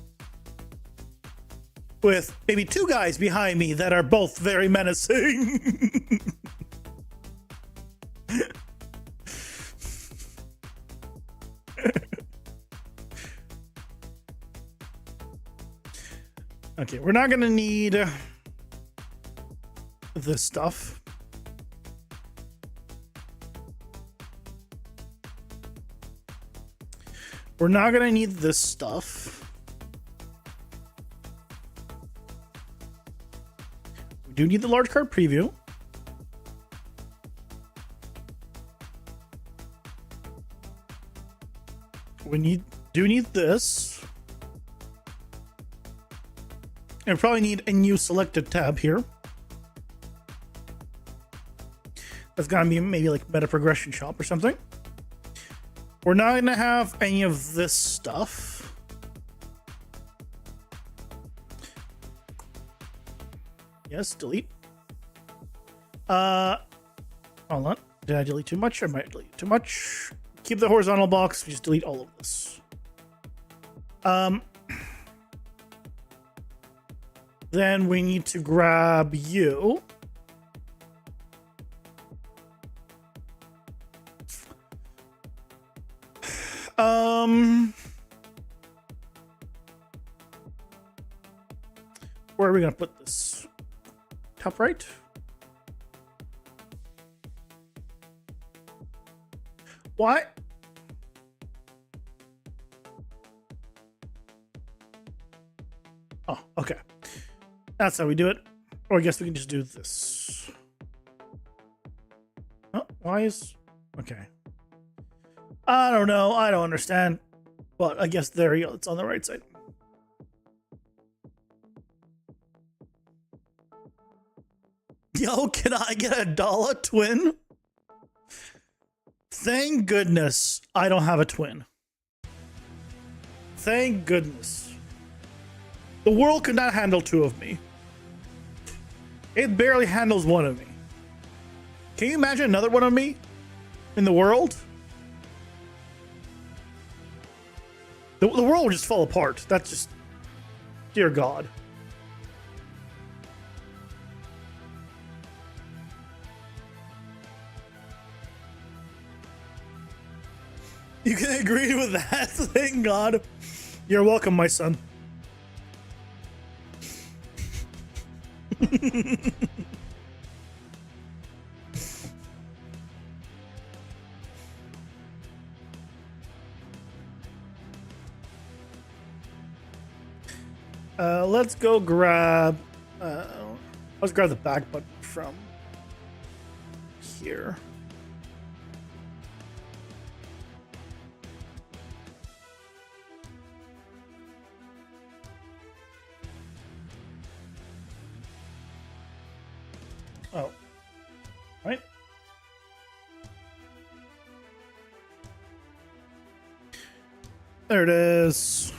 With maybe 2 guys behind me that are both very menacing. Okay, we're not gonna need this stuff. We're not gonna need this stuff. We do need the large card preview. We do need this. And probably need a new selected tab here. That's gonna be maybe like meta progression shop or something. We're not gonna have any of this stuff. Yes, delete. Hold on. Did I delete too much? I might delete too much. Keep the horizontal box. Just delete all of this. Then we need to grab you. Where are we gonna put this? Top right? Why? Oh, okay. That's how we do it. Or I guess we can just do this. Oh, why is... Okay. I don't know. I don't understand. But I guess there you go. It's on the right side. Yo, can I get a dollar twin? Thank goodness I don't have a twin. Thank goodness. The world could not handle two of me. It barely handles one of me. Can you imagine another one of me in the world? The world would just fall apart. That's just... Dear God. You can agree with that? Thank God. You're welcome, my son. Let's go grab... let's grab the back button from here. Oh. Right. There it is.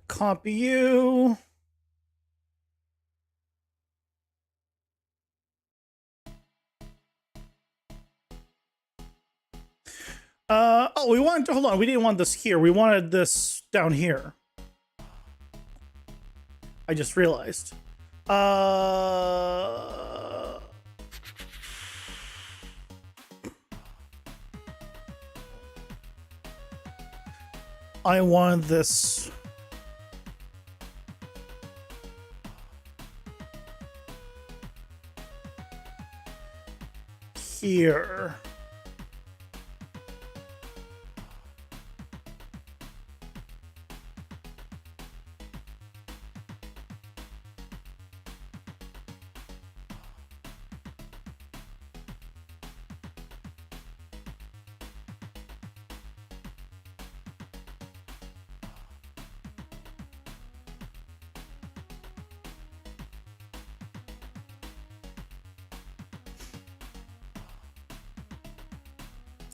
Copy you. Oh, we wanted to, hold on, we didn't want this here. We wanted this down here. I just realized. I want this here.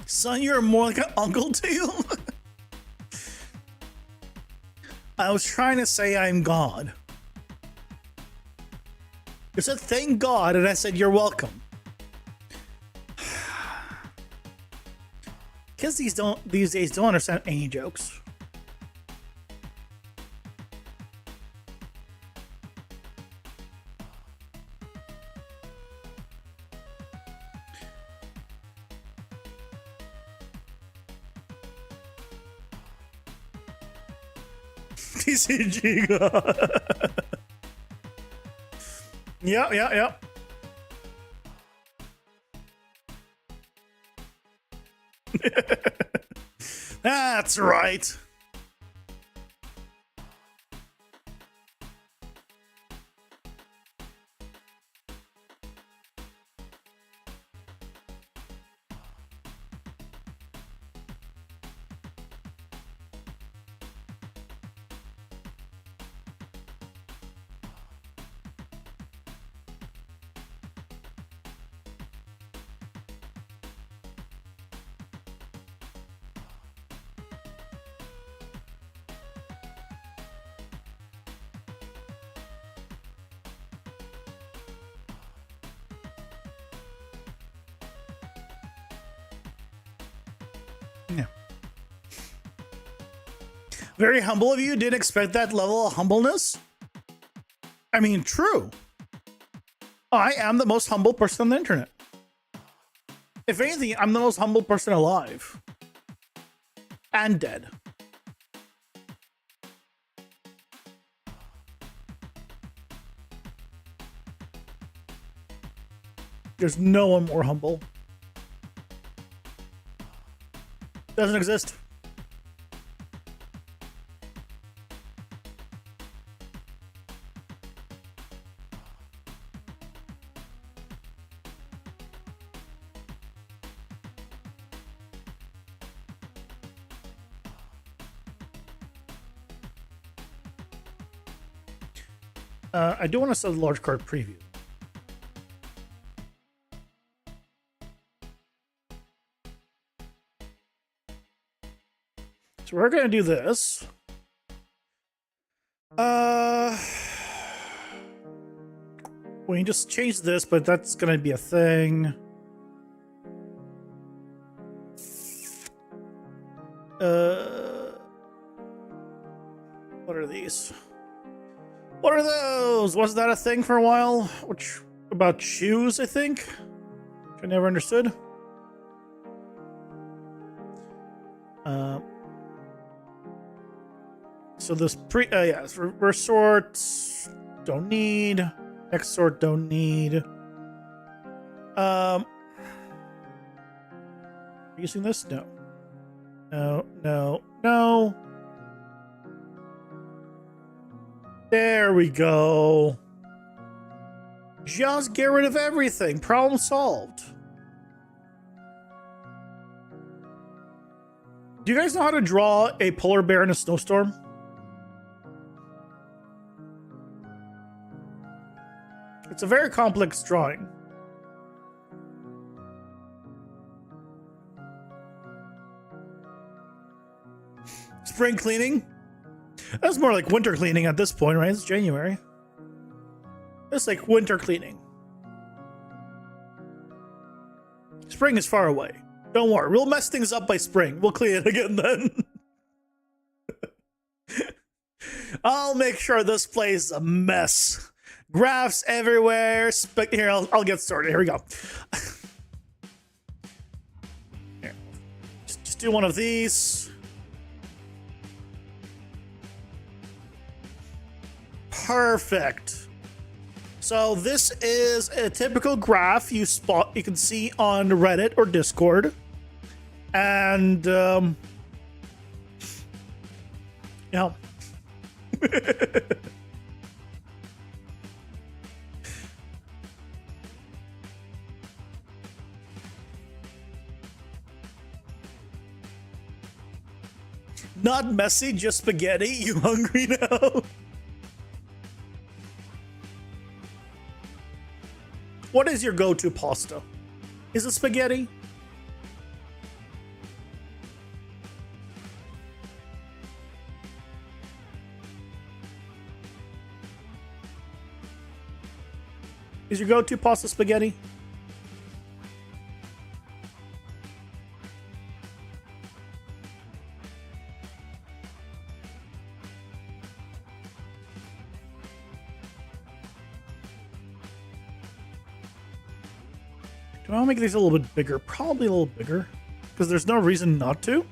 Son, you're more like an uncle to you? I was trying to say I'm God. You said thank God, and I said you're welcome. Kids these days don't understand any jokes. TCG God. Yeah. That's right. Yeah. Very humble of you. Didn't expect that level of humbleness. I mean, true. I am the most humble person on the internet. If anything, I'm the most humble person alive. And dead. There's no one more humble. Doesn't exist. I do want to set a large card preview. So we're going to do this. We can just change this, but that's going to be a thing. What are these? What are those? Wasn't that a thing for a while? Which about shoes, I think? Which I never understood. So this reverse sorts don't need. X sort don't need. Using this? No. No. There we go. Just get rid of everything. Problem solved. Do you guys know how to draw a polar bear in a snowstorm? It's a very complex drawing. Spring cleaning? That's more like winter cleaning at this point, right? It's January. It's like winter cleaning. Spring is far away. Don't worry. We'll mess things up by spring. We'll clean it again then. I'll make sure this place is a mess. Graphs everywhere. Here, I'll get started. Here we go. Here. Just do one of these. Perfect. So this is a typical graph you can see on Reddit or Discord, and you know. Not messy, just spaghetti. You hungry now? What is your go-to pasta? Is it spaghetti? Is your go-to pasta spaghetti? Do I want to make these a little bit bigger? Probably a little bigger, because there's no reason not to.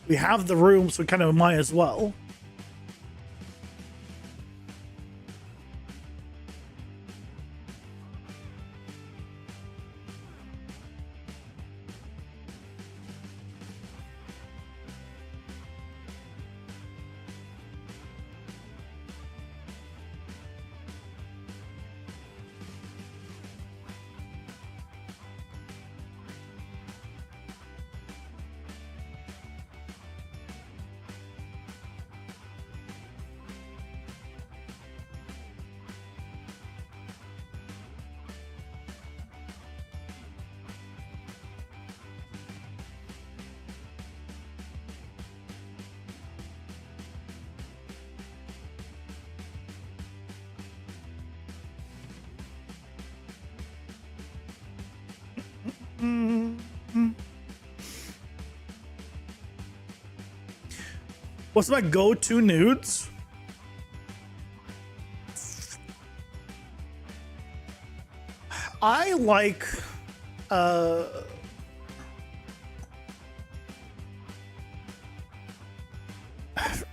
We have the room, so we kind of might as well. What's my go-to nudes? I like Uh,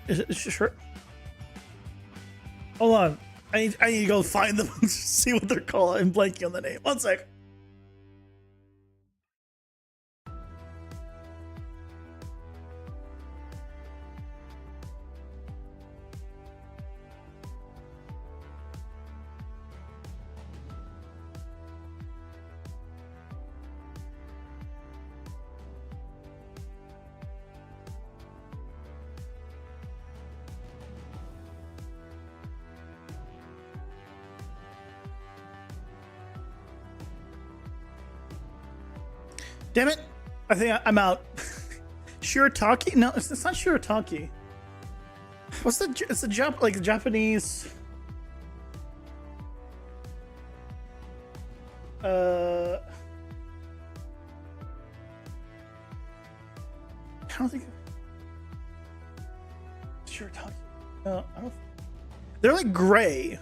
is it sure? Hold on. I need to go find them and see what they're called. I'm blanking on the name. One sec. Damn it! I think I'm out. Shirataki? No, it's not Shirataki. What's the? It's the Japanese. I don't think. Shirataki. No, I don't. They're like gray.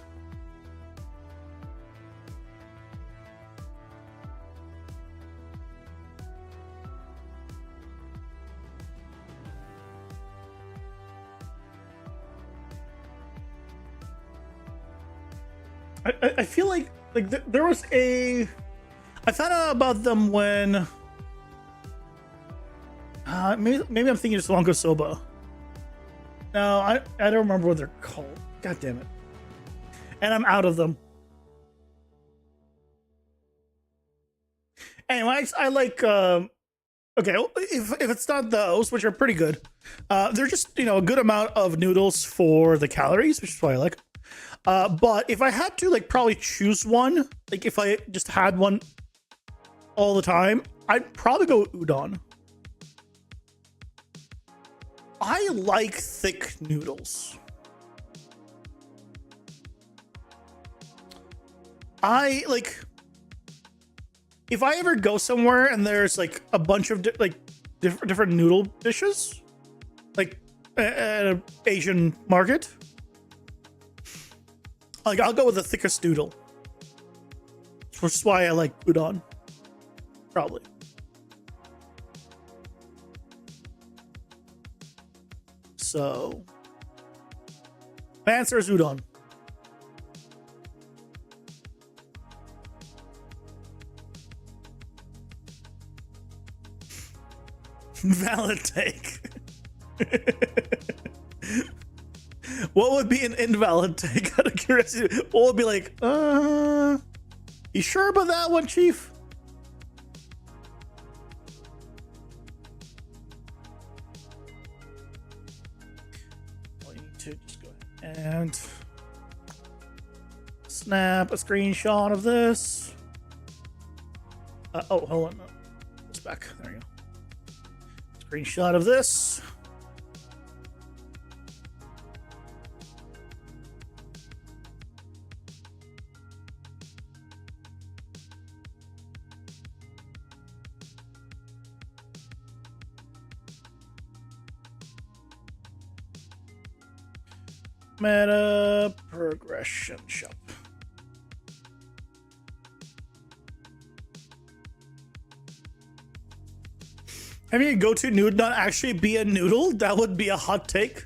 I feel like there was a. I found out about them when. Maybe I'm thinking just Wonka Soba. No, I don't remember what they're called. God damn it. And I'm out of them. Anyway, I like. Okay, if it's not those, which are pretty good, they're just a good amount of noodles for the calories, which is why I like. But if I had to probably choose one, if I just had one all the time, I'd probably go udon. I like thick noodles. If I ever go somewhere and there's a bunch of different noodle dishes, at an Asian market, I'll go with the thickest noodle, which is why I like udon. Probably. So, my answer is udon. Valid take. What would be an invalid take out of curiosity? What would be you sure about that one, Chief? Well, you need to just go ahead and snap a screenshot of this. Oh, hold on. No. It's back. There you go. Screenshot of this. Meta progression shop. Having a go-to noodle not actually be a noodle? That would be a hot take.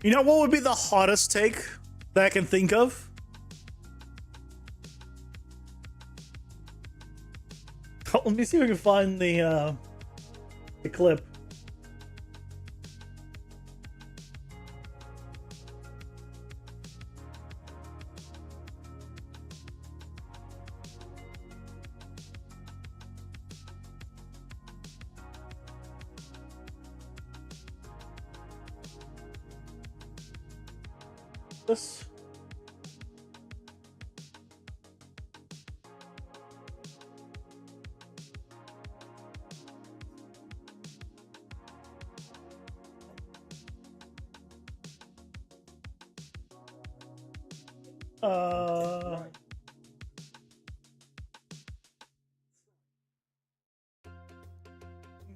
You know what would be the hottest take that I can think of? Let me see if I can find the clip. This.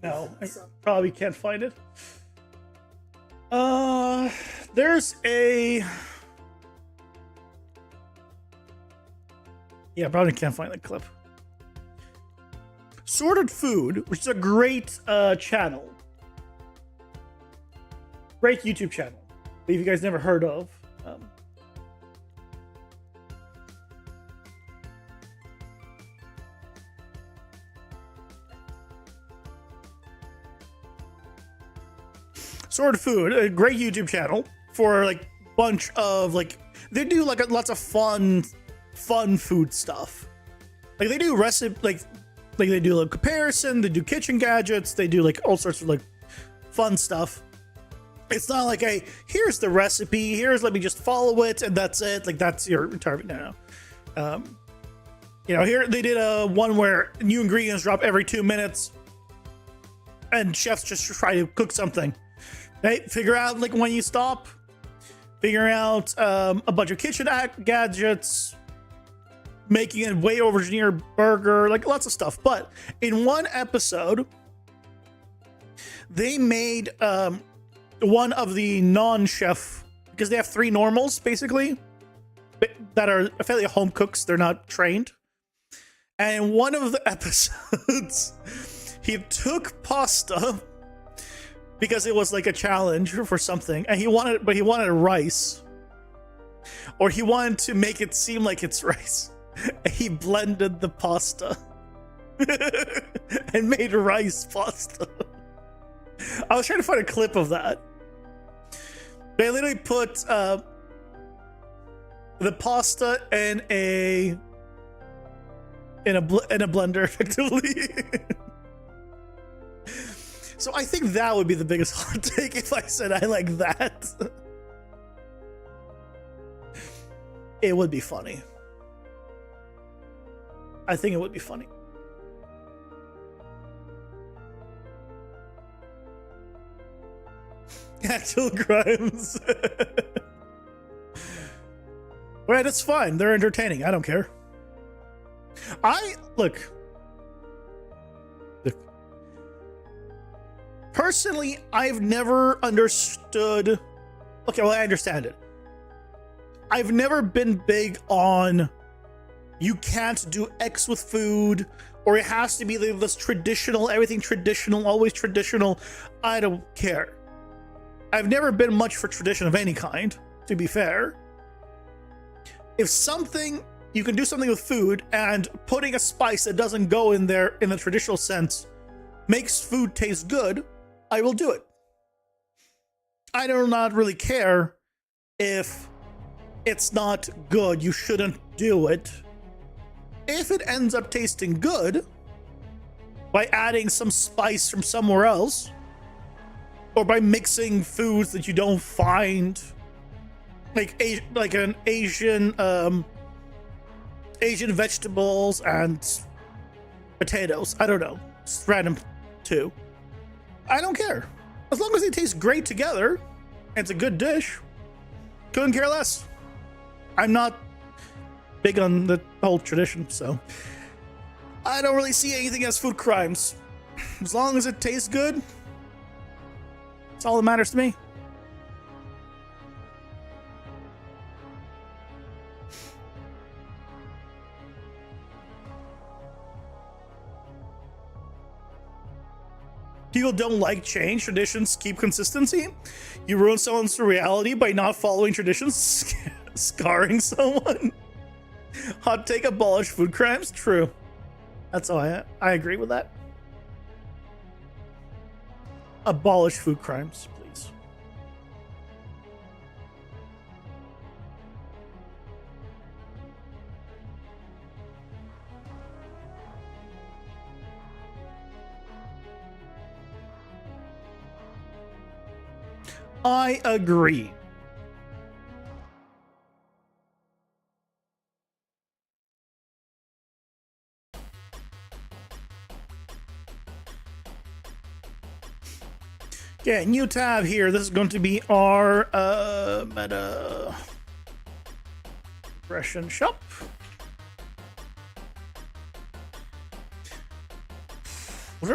No, I probably can't find it. There's a Yeah, probably can't find the clip. Sorted Food, which is a great channel. Great YouTube channel. If you guys never heard of. Sorted Food, a great YouTube channel for like bunch of like they do like lots of fun food stuff. Like they do recipe like they do like comparison, they do kitchen gadgets, they do like all sorts of like fun stuff. It's not like a here's the recipe, here's let me just follow it and that's it. Like that's your target. No. You know, here they did a one where new ingredients drop every 2 minutes and chefs just try to cook something. Right? Figure out like when you stop, figure out a bunch of kitchen gadgets, making a way over engineered burger, like lots of stuff. But in one episode, they made one of the non-chef, because they have 3 normals basically that are fairly home cooks, they're not trained. And in one of the episodes, he took pasta because it was like a challenge for something, and he wanted rice, or he wanted to make it seem like it's rice. And he blended the pasta and made rice pasta. I was trying to find a clip of that. They literally put the pasta in a blender, effectively. So I think that would be the biggest hot take if I said I like that. It would be funny. I think it would be funny. Actual crimes. Right, it's fine. They're entertaining. I don't care. Look. Personally, I've never understood. Okay, well, I understand it. I've never been big on you can't do X with food, or it has to be this traditional, everything traditional, always traditional. I don't care. I've never been much for tradition of any kind, to be fair. If you can do something with food, and putting a spice that doesn't go in there in the traditional sense makes food taste good, I will do it. I do not really care if it's not good. You shouldn't do it. If it ends up tasting good by adding some spice from somewhere else, or by mixing foods that you don't find, like an Asian vegetables and potatoes. I don't know. It's random too. I don't care. As long as they taste great together, and it's a good dish, couldn't care less. I'm not big on the whole tradition, so I don't really see anything as food crimes. As long as it tastes good, that's all that matters to me. People don't like change. Traditions keep consistency. You ruin someone's reality by not following traditions, scarring someone. Hot take: abolish food crimes. True. That's all I agree with that. Abolish food crimes, please. I agree. Okay, new tab here. This is going to be our meta impression shop.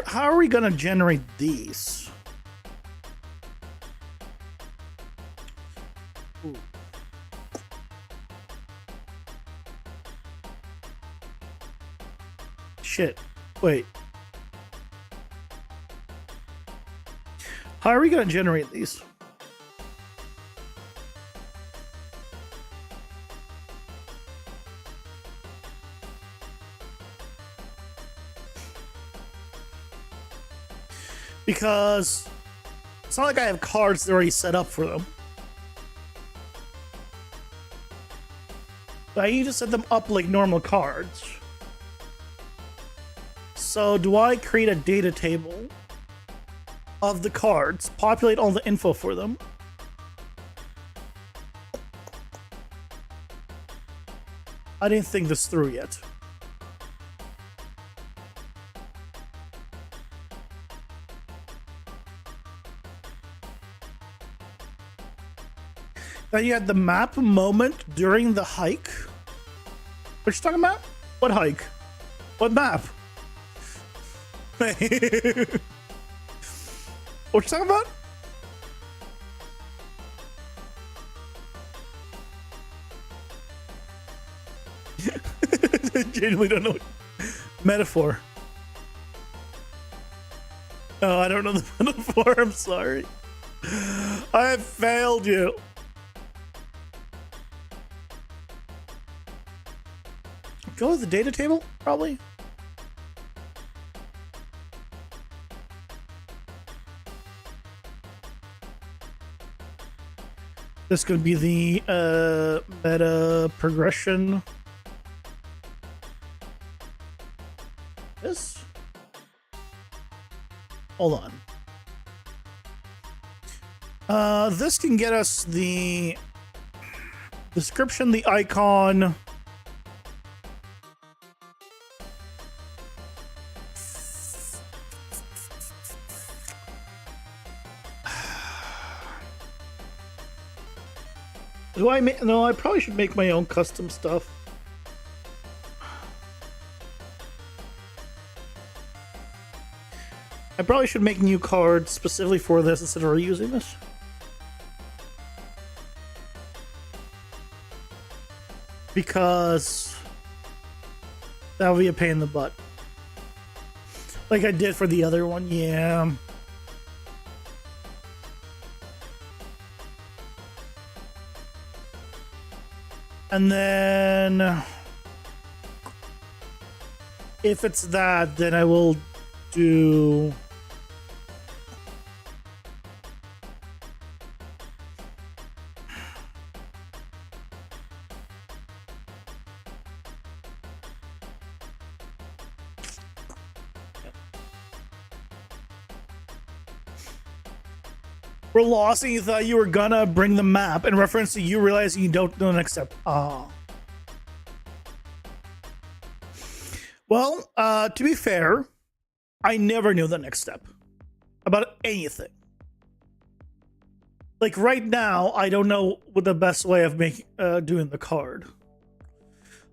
How are we gonna generate these? Ooh. shit. Wait. How are we gonna generate these? Because it's not like I have cards already set up for them. I need to set them up like normal cards. So do I create a data table of the cards, populate all the info for them? I didn't think this through yet. Then you had the map moment during the hike. What you talking about? What hike? What map? What you talking about? I genuinely don't know what metaphor. Oh, I don't know the metaphor. I'm sorry. I have failed you. Go with the data table, probably. This could be the meta progression. This? Hold on. This can get us the description, the icon. Do I make? No, I probably should make my own custom stuff. I probably should make new cards specifically for this instead of reusing this. Because that would be a pain in the butt. Like I did for the other one, yeah. And then if it's that, then I will do we're lost and you thought you were gonna bring the map in reference to you realizing you don't know the next step. Ah. Well, to be fair, I never knew the next step about anything. Like right now, I don't know what the best way of making doing the card.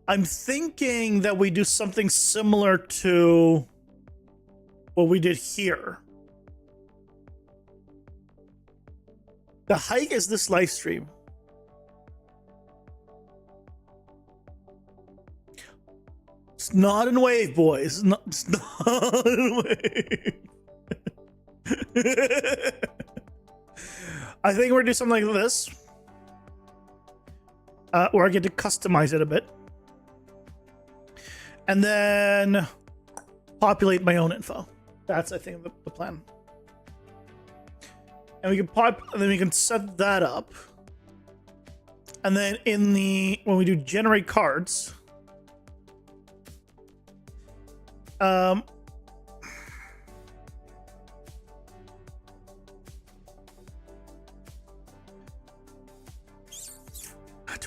I'm thinking that we do something similar to what we did here. The hike is this live stream. It's not in Wave, boys. It's not in Wave. I think we're gonna do something like this. Where I get to customize it a bit. And then populate my own info. That's, I think, the plan. And we can and then we can set that up. And then when we do generate cards, do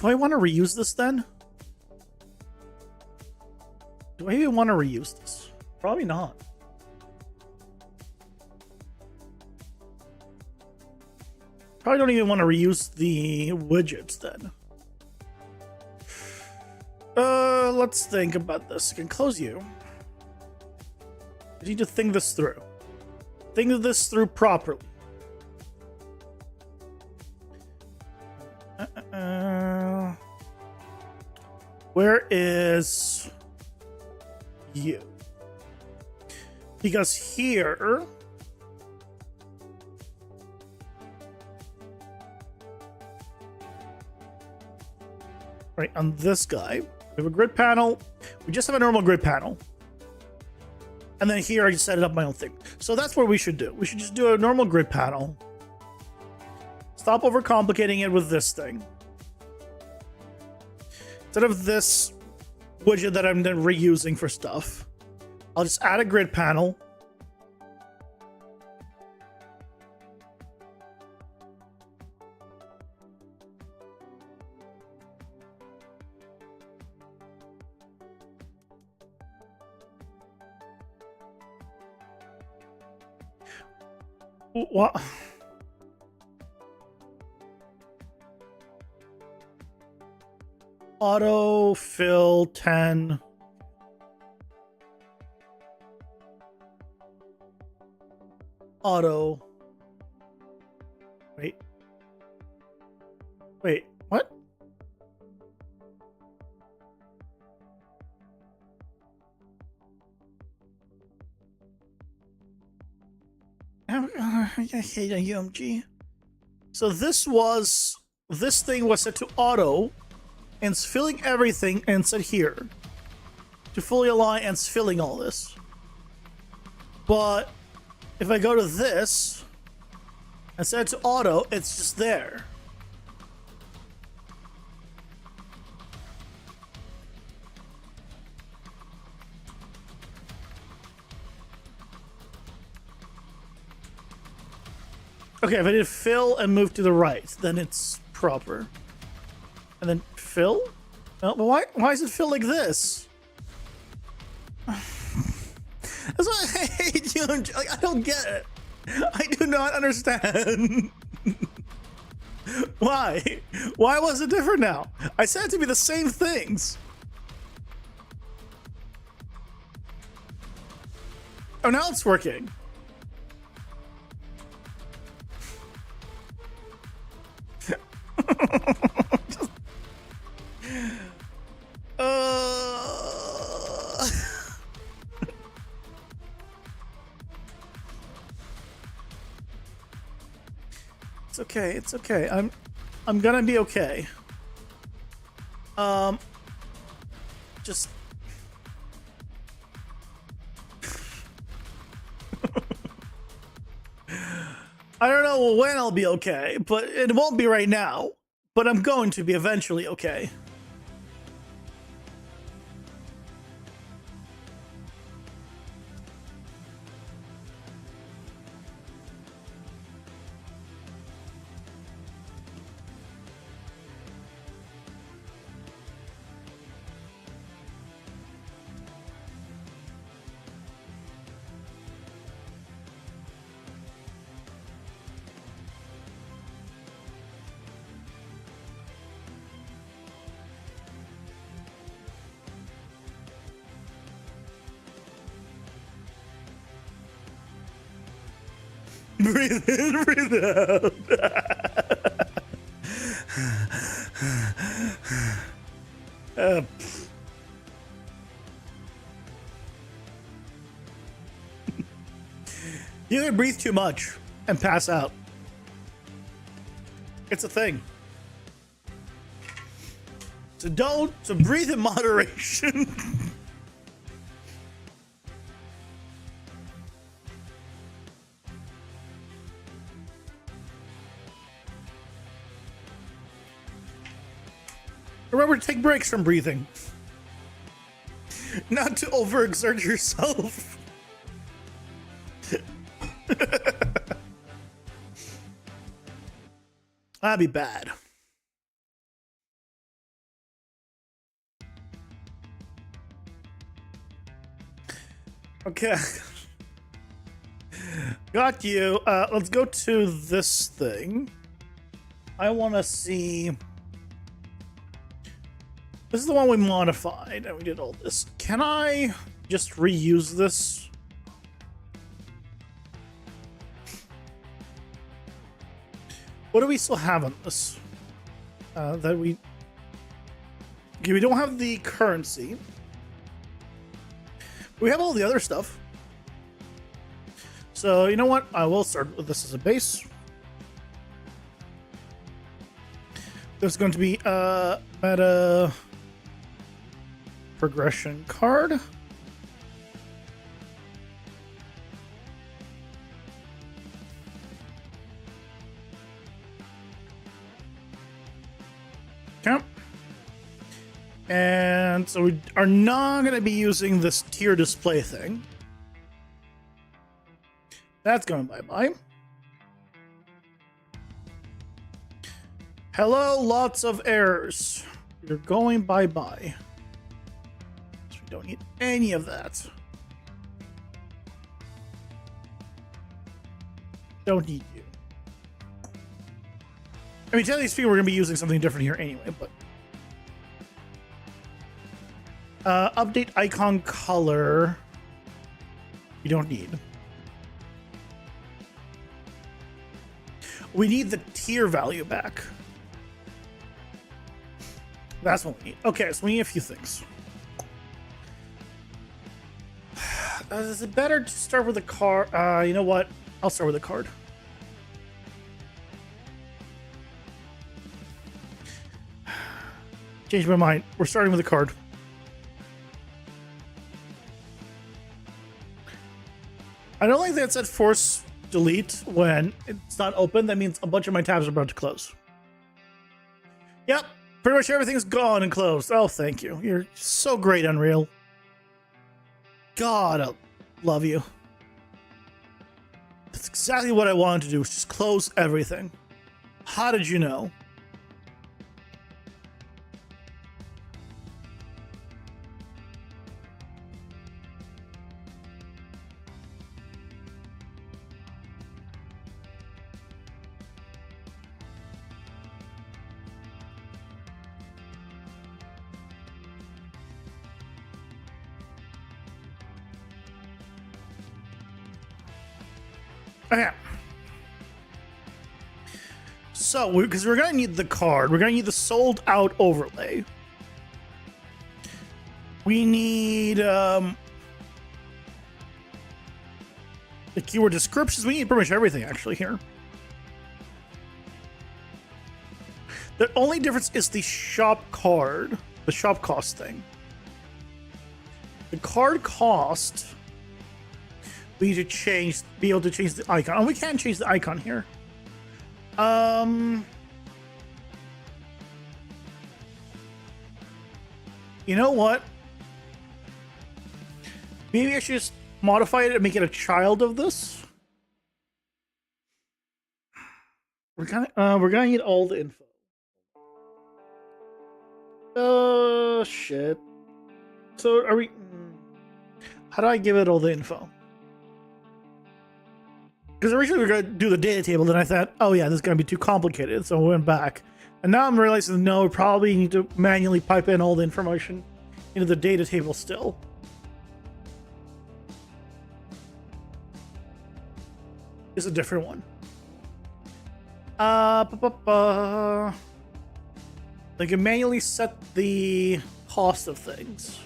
I want to reuse this then? Do I even want to reuse this? Probably not. Probably don't even want to reuse the widgets then. Let's think about this. I can close you. I need to think this through. Think this through properly. Where is you? Because here, right, on this guy, we have a grid panel. We just have a normal grid panel. And then here I just set it up my own thing. So that's what we should do. We should just do a normal grid panel. Stop overcomplicating it with this thing. Instead of this widget that I'm then reusing for stuff, I'll just add a grid panel. What? Auto fill 10. Auto. Wait. Wait, what? I hate a UMG. So this thing was set to auto, and it's filling everything, and set here to fully align, and it's filling all this. But if I go to this and set it to auto, it's just there. Okay, if I did fill and move to the right, then it's proper. And then fill? No, but why is it fill like this? That's why I hate you. Like, I don't get it. I do not understand. Why? Why was it different now? I said it to be the same things. Oh, now it's working. It's okay. It's okay. I'm gonna be okay. Just I don't know when I'll be okay, but it won't be right now. But I'm going to be eventually okay. Breathe in, breathe out. You can breathe too much and pass out. It's a thing. So breathe in moderation. Remember to take breaks from breathing. Not to overexert yourself. That'd be bad. Okay. Got you. Let's go to this thing. I want to see... This is the one we modified, and we did all this. Can I just reuse this? What do we still have on this? That we... Okay, we don't have the currency. We have all the other stuff. So you know what? I will start with this as a base. There's going to be a meta progression card. Okay. And so we are not going to be using this tier display thing. That's going bye-bye. Hello, lots of errors. You're going bye-bye. So we don't need any of that. Don't need you. I mean, generally speaking, we're going to be using something different here anyway, but... update icon color. You don't need. We need the tier value back. That's what we need. Okay, so we need a few things. Is it better to start with a card? You know what? I'll start with a card. Changed my mind. We're starting with a card. I don't like that it said force delete when it's not open. That means a bunch of my tabs are about to close. Yep, pretty much everything's gone and closed. Oh, thank you. You're so great, Unreal. God, I love you. That's exactly what I wanted to do, was just close everything. How did you know? Okay. So, because we're going to need the card, we're going to need the sold out overlay. We need the keyword descriptions. We need pretty much everything actually here. The only difference is the shop card, the shop cost thing. The card cost, we need to change, be able to change the icon. Oh, we can change the icon here. You know what? Maybe I should just modify it and make it a child of this. We're gonna need all the info. Oh shit. So are we? How do I give it all the info? Because originally we were going to do the data table, then I thought, oh yeah, this is going to be too complicated, so we went back. And now I'm realizing, no, we probably need to manually pipe in all the information into the data table still. It's a different one. I can manually set the cost of things.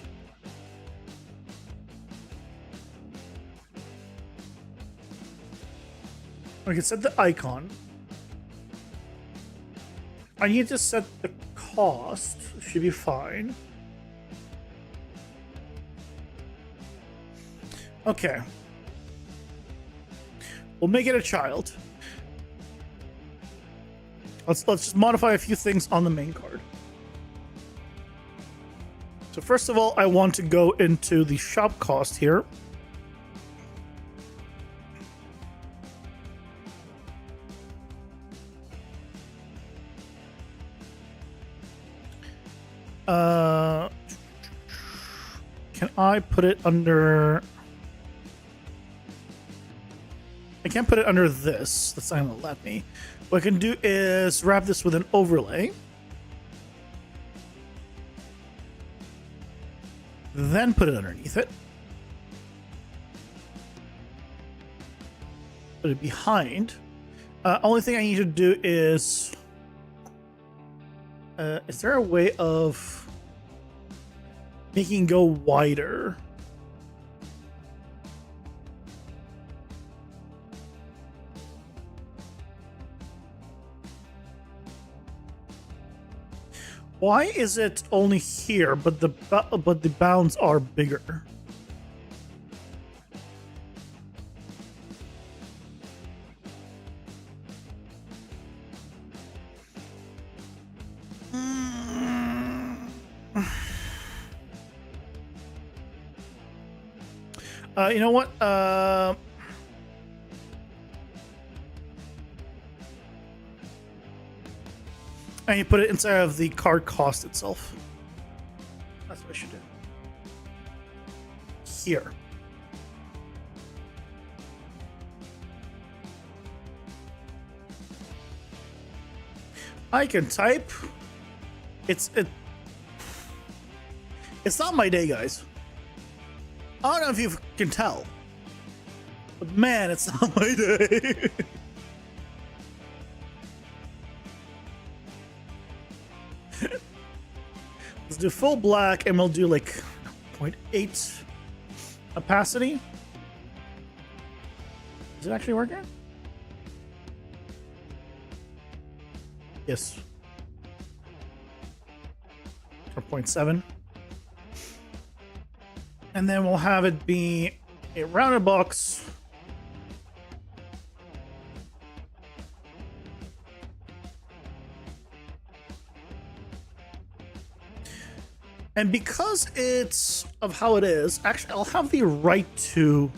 I can set the icon. I need to set the cost. Should be fine. Okay. We'll make it a child. Let's just modify a few things on the main card. So first of all, I want to go into the shop cost here. Can I put it under... I can't put it under this. That's not going to let me. What I can do is wrap this with an overlay. Then put it underneath it. Put it behind. Only thing I need to do is there a way of making it go wider? Why is it only here, but the bounds are bigger? You know what? And you put it inside of the card cost itself. That's what I should do. Here. I can type. It's not my day, guys. I don't know if you can tell, but man, it's not my day. Let's do full black, and we'll do like 0.8 opacity. Is it actually working? Yes. Or 0.7. And then we'll have it be a rounded box. And because it's of how it is, actually, I'll have the right to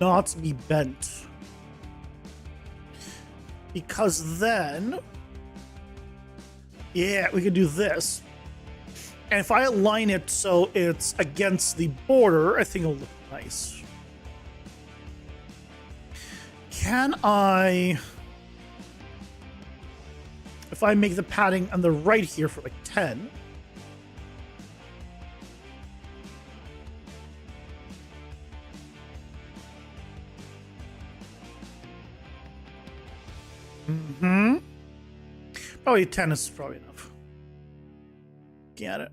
not be bent. Because then, yeah, we could do this. And if I align it so it's against the border, I think it'll look nice. Can I... If I make the padding on the right here for like 10... Probably 10 is probably enough. Get it.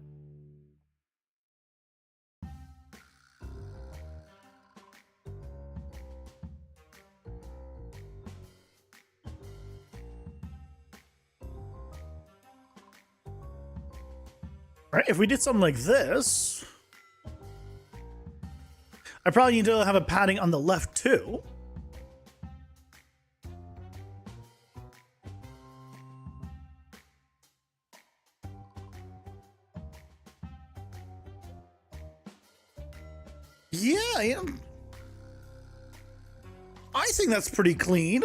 Right, if we did something like this, I probably need to have a padding on the left too. Yeah, I think that's pretty clean.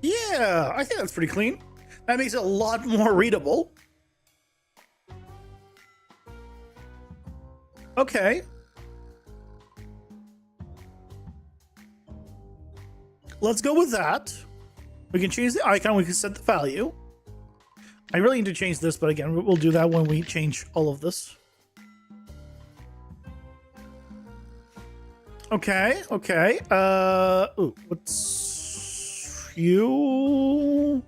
Yeah, I think that's pretty clean. That makes it a lot more readable. Okay. Let's go with that. We can change the icon, we can set the value. I really need to change this, but again, we'll do that when we change all of this. Okay, okay. Ooh, what's you?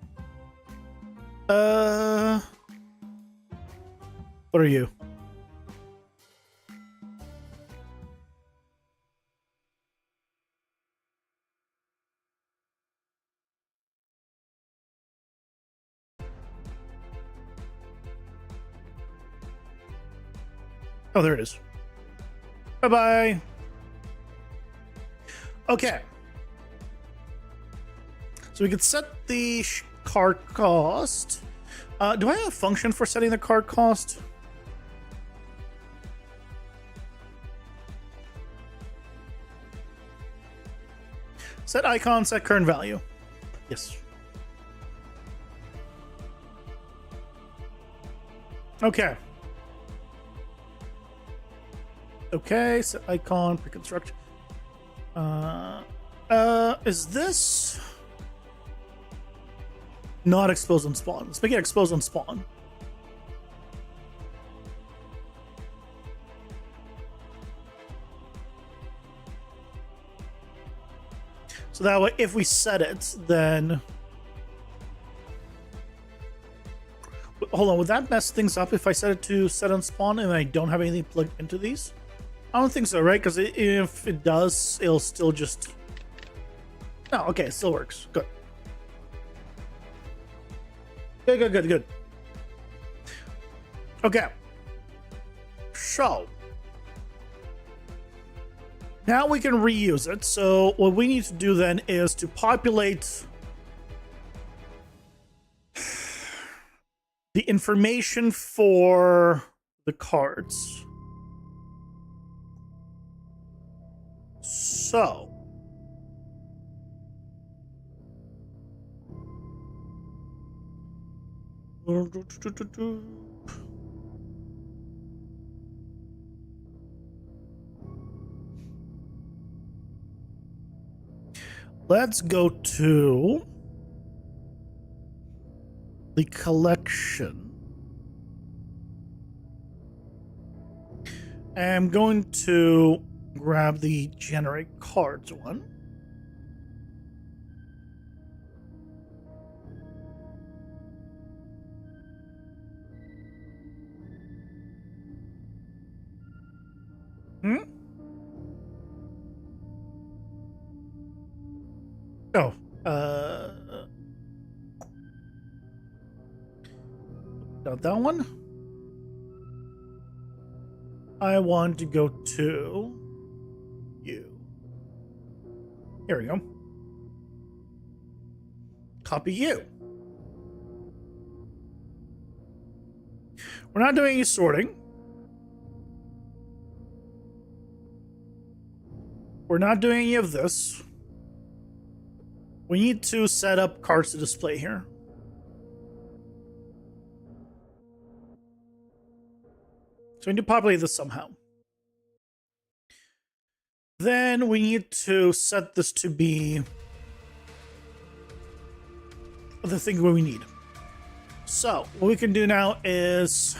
What are you? Oh, there it is. Bye-bye. Okay. So we could set the card cost. Do I have a function for setting the card cost? Set icon, set current value. Yes. Okay. Okay, set icon, pre-construct. Is this not exposed on spawn? Let's make it exposed on spawn. So that way, if we set it, then... Hold on, would that mess things up if I set it to set on spawn and I don't have anything plugged into these? I don't think so, right? Because if it does, it'll still just... No, okay, it still works. Good. Good. Okay. So... now we can reuse it. So what we need to do then is to populate the information for the cards. So let's go to the collection. I'm going to grab the generate cards one. Oh, not that one. I want to go to you. Here we go. Copy you. We're not doing any sorting. We're not doing any of this. We need to set up cards to display here. So we need to populate this somehow. Then we need to set this to be the thing where we need. So what we can do now is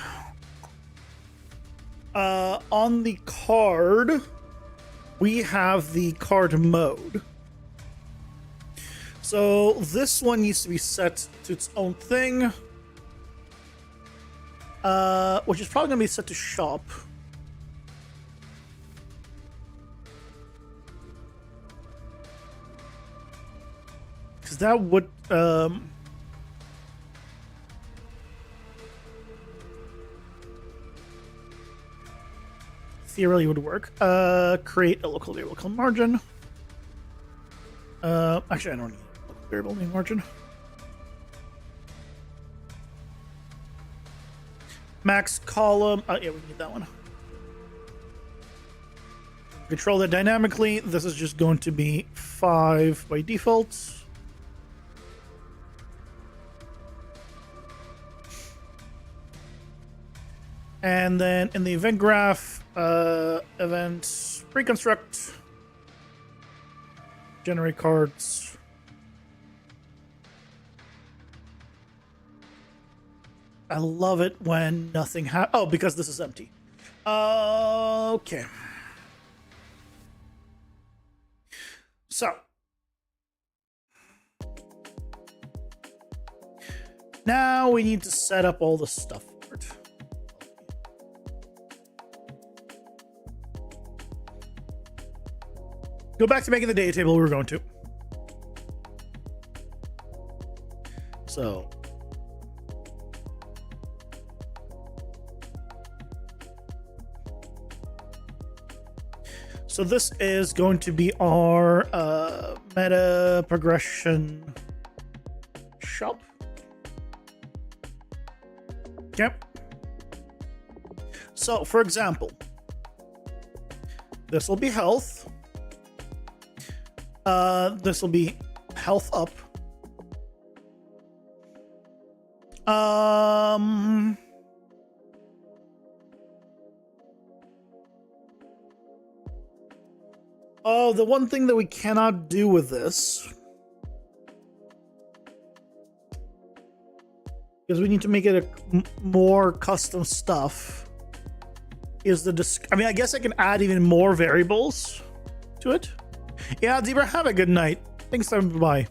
on the card, we have the card mode. So this one needs to be set to its own thing, which is probably going to be set to shop. Because that would... theoretically would work. Create a local variable margin. Actually, I don't need a variable name margin. Max column. Oh, yeah, we need that one. Control that dynamically. This is just going to be 5 by default. And then in the event graph, event reconstruct, generate cards. I love it when nothing happens. Oh, because this is empty. Okay. So. Now we need to set up all the stuff for it. Go back to making the data table we were going to. So this is going to be our meta progression shop. Yep. So, for example, this will be health. This will be health up. Oh, the one thing that we cannot do with this, because we need to make it a more custom stuff, is the I mean, I guess I can add even more variables to it. Yeah, Zebra, have a good night. Thanks, bye.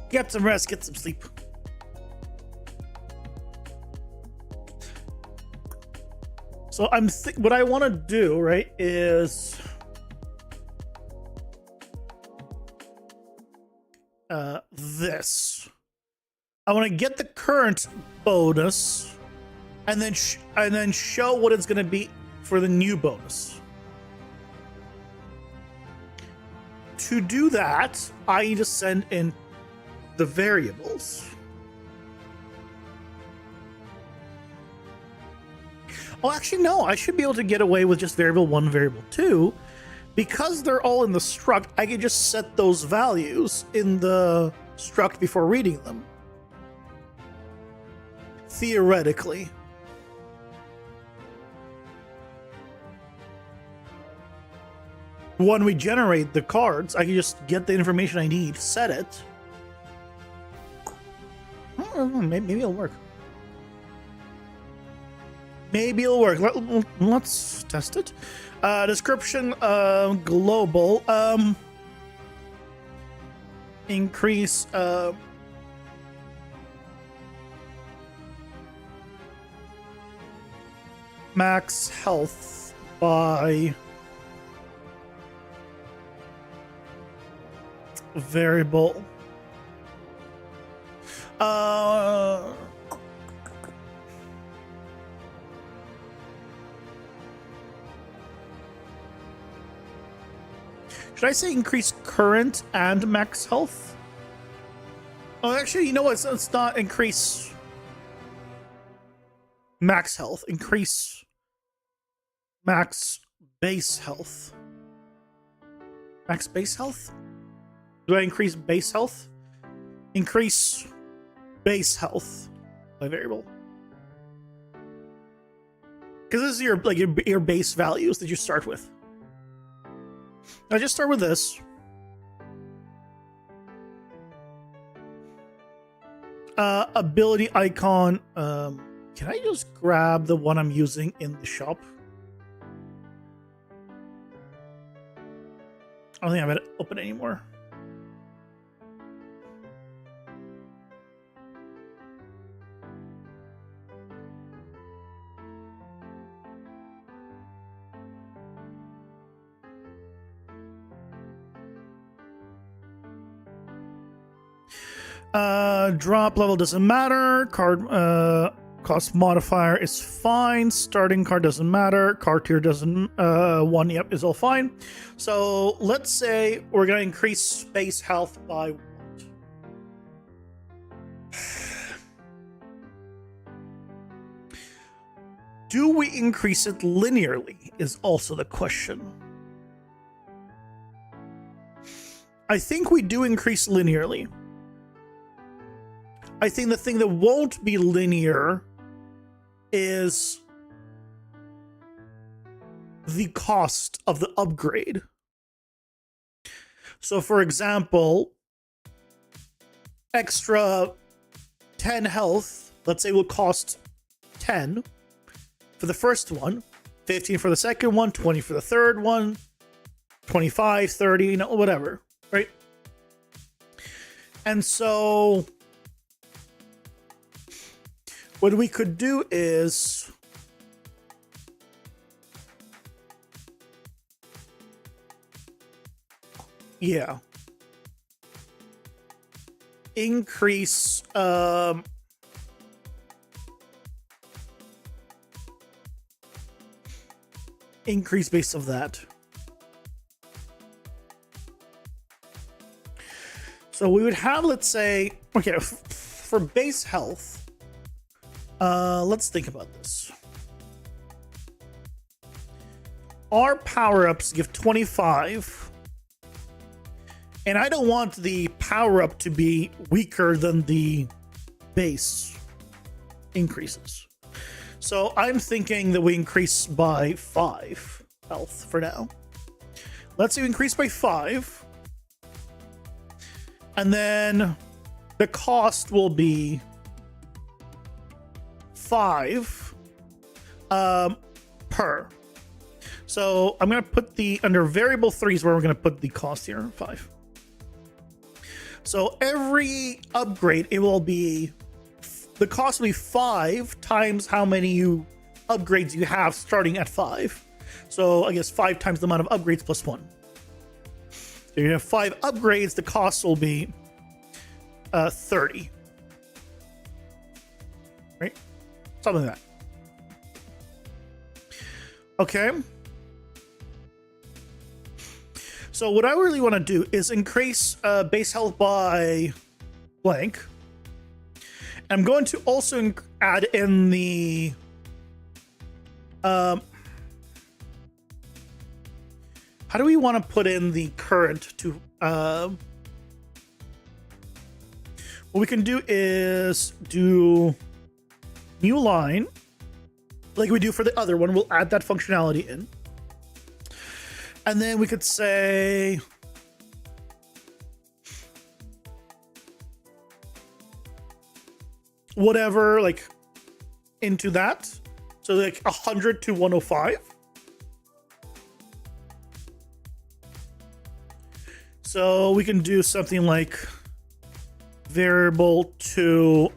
Get some rest, get some sleep. So what I want to do, right, is this. I want to get the current bonus, and then show what it's going to be for the new bonus. To do that, I need to send in the variables. Oh, actually, no. I should be able to get away with just variable 1, variable 2. Because they're all in the struct, I can just set those values in the struct before reading them. Theoretically. When we generate the cards, I can just get the information I need, set it. Maybe it'll work. Maybe it'll work. Let's test it. Description, global. Increase, max health by variable. Should I say increase current and max health? Oh, actually, you know what? Let's not increase max health. Increase max base health. Max base health? Do I increase base health? Increase base health by variable. Because this is your base values that you start with. I just start with this. Ability icon. Can I just grab the one I'm using in the shop? I don't think I have it open anymore. Drop level doesn't matter. Card cost modifier is fine. Starting card doesn't matter. Card tier doesn't. One, yep, is all fine. So let's say we're gonna increase space health by what? Do we increase it linearly? Is also the question. I think we do increase linearly. I think the thing that won't be linear is the cost of the upgrade. So, for example, extra 10 health, let's say, will cost 10 for the first one, 15 for the second one, 20 for the third one, 25, 30, you know, whatever, right? And so what we could do is increase increase base of that. So we would have, let's say, okay, for base health, let's think about this. Our power-ups give 25, and I don't want the power-up to be weaker than the base increases. So I'm thinking that we increase by 5 health for now. Let's say we increase by 5. And then the cost will be 5 per. So I'm going to put the under variable 3 is where we're going to put the cost here, 5. So every upgrade, it will be, the cost will be 5 times how many upgrades you have starting at 5. So I guess 5 times the amount of upgrades plus 1. So you have 5 upgrades, the cost will be 30. Right? Something like that. Okay. So what I really want to do is increase base health by blank. I'm going to also add in the how do we want to put in the current to what we can do is do new line like we do for the other one. We'll add that functionality in. And then we could say whatever, like into that. So like 100 to 105. So we can do something like variable to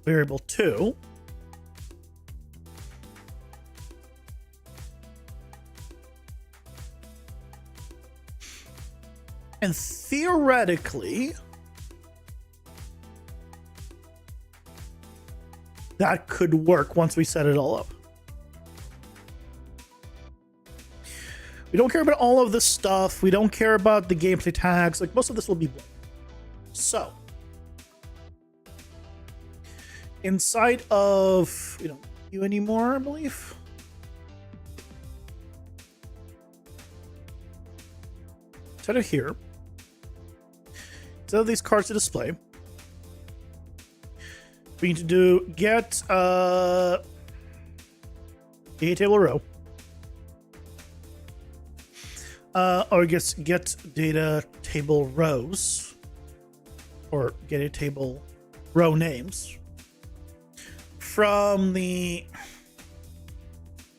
variable 2. And theoretically, that could work once we set it all up. We don't care about all of this stuff. We don't care about the gameplay tags. Like, most of this will be blank. So, inside of, we don't do anymore, I believe. Instead of here, instead of these cards to display, we need to do get data table row, or I guess get data table rows, or get a table row names from the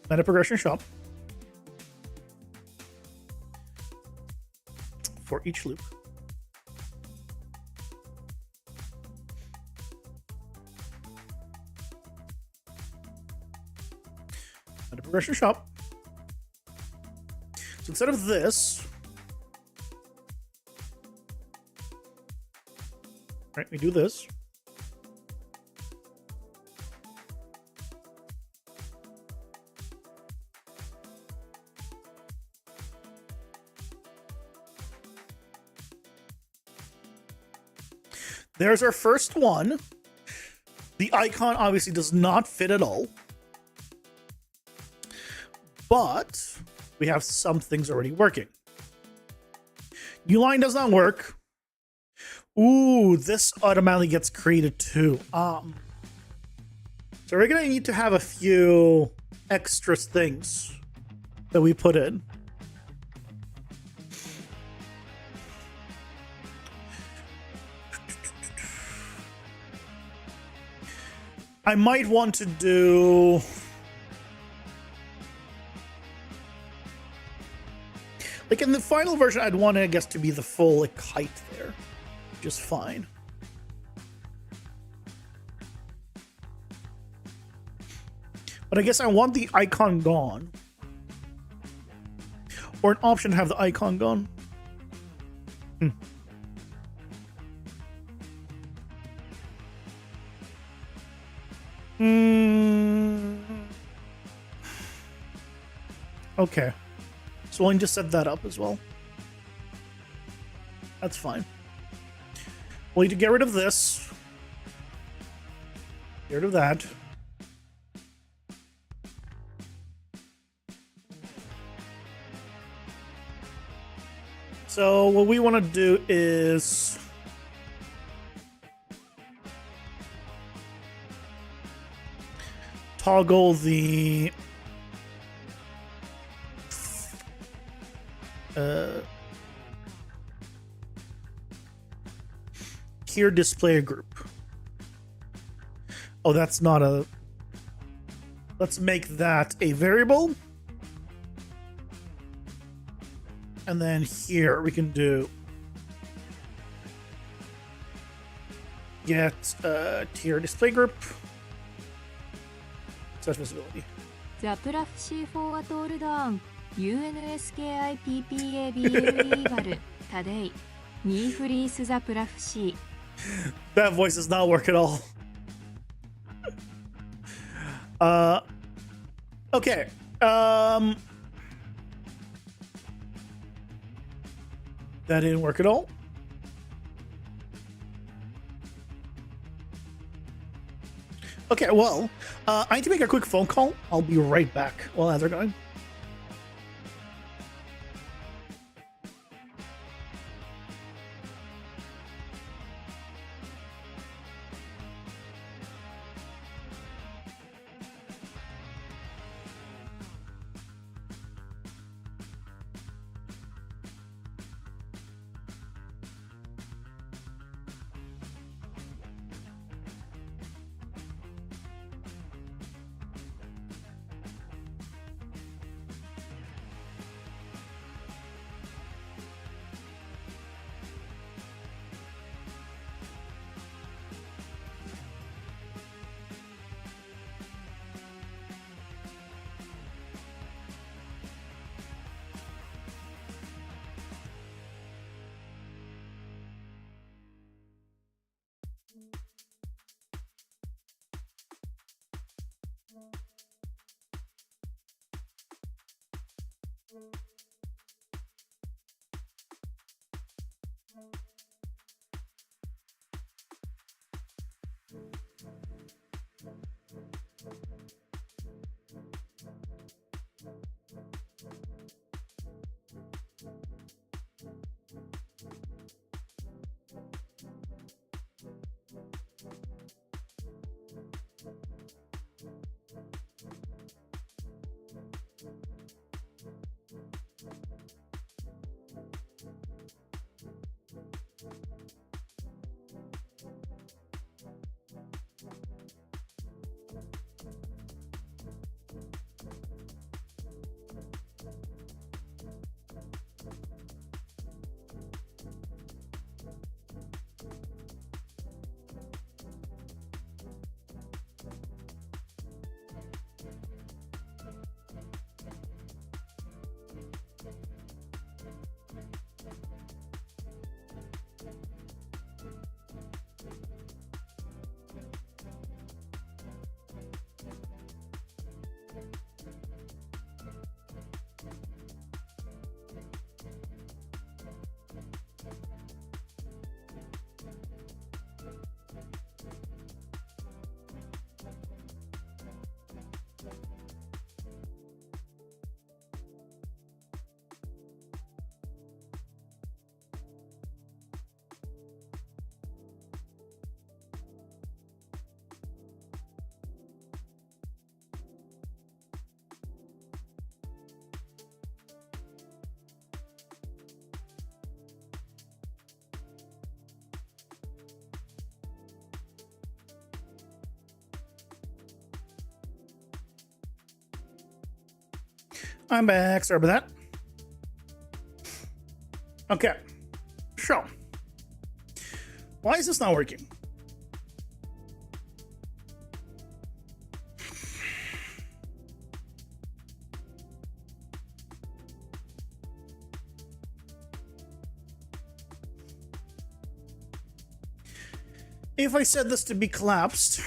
meta progression shop for each loop. And a progression shop. So instead of this, right, we do this. There's our first one. The icon obviously does not fit at all. But we have some things already working. New line does not work. Ooh, this automatically gets created too. So we're gonna need to have a few extra things that we put in. I might want to do like in the final version, I'd want it, I guess, to be the full like height there, which is fine. But I guess I want the icon gone, or an option to have the icon gone. Okay. So we'll just set that up as well. That's fine. We'll need to get rid of this. Get rid of that. So what we want to do is toggle the here display a group. Oh, that's not a Let's make that a variable. And then here we can do get tier display group. Search visibility. The Procedural for all down UNSKIPPABL today. Ni freeze the Procedural. That voice does not work at all. Okay. That didn't work at all. Okay, well, I need to make a quick phone call. I'll be right back while ads are going. I'm back. Sorry about that. Okay. So, why is this not working? If I set this to be collapsed.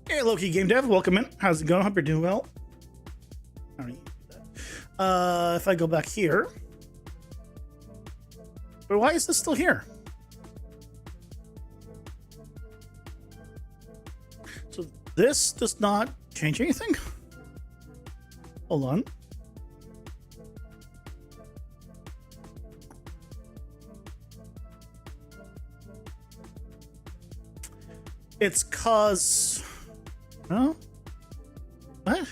Hey, Loki Game Dev, welcome in. How's it going? Hope you're doing well. I don't need to do that. If I go back here. But why is this still here? So this does not change anything? Hold on. It's cause... No? What?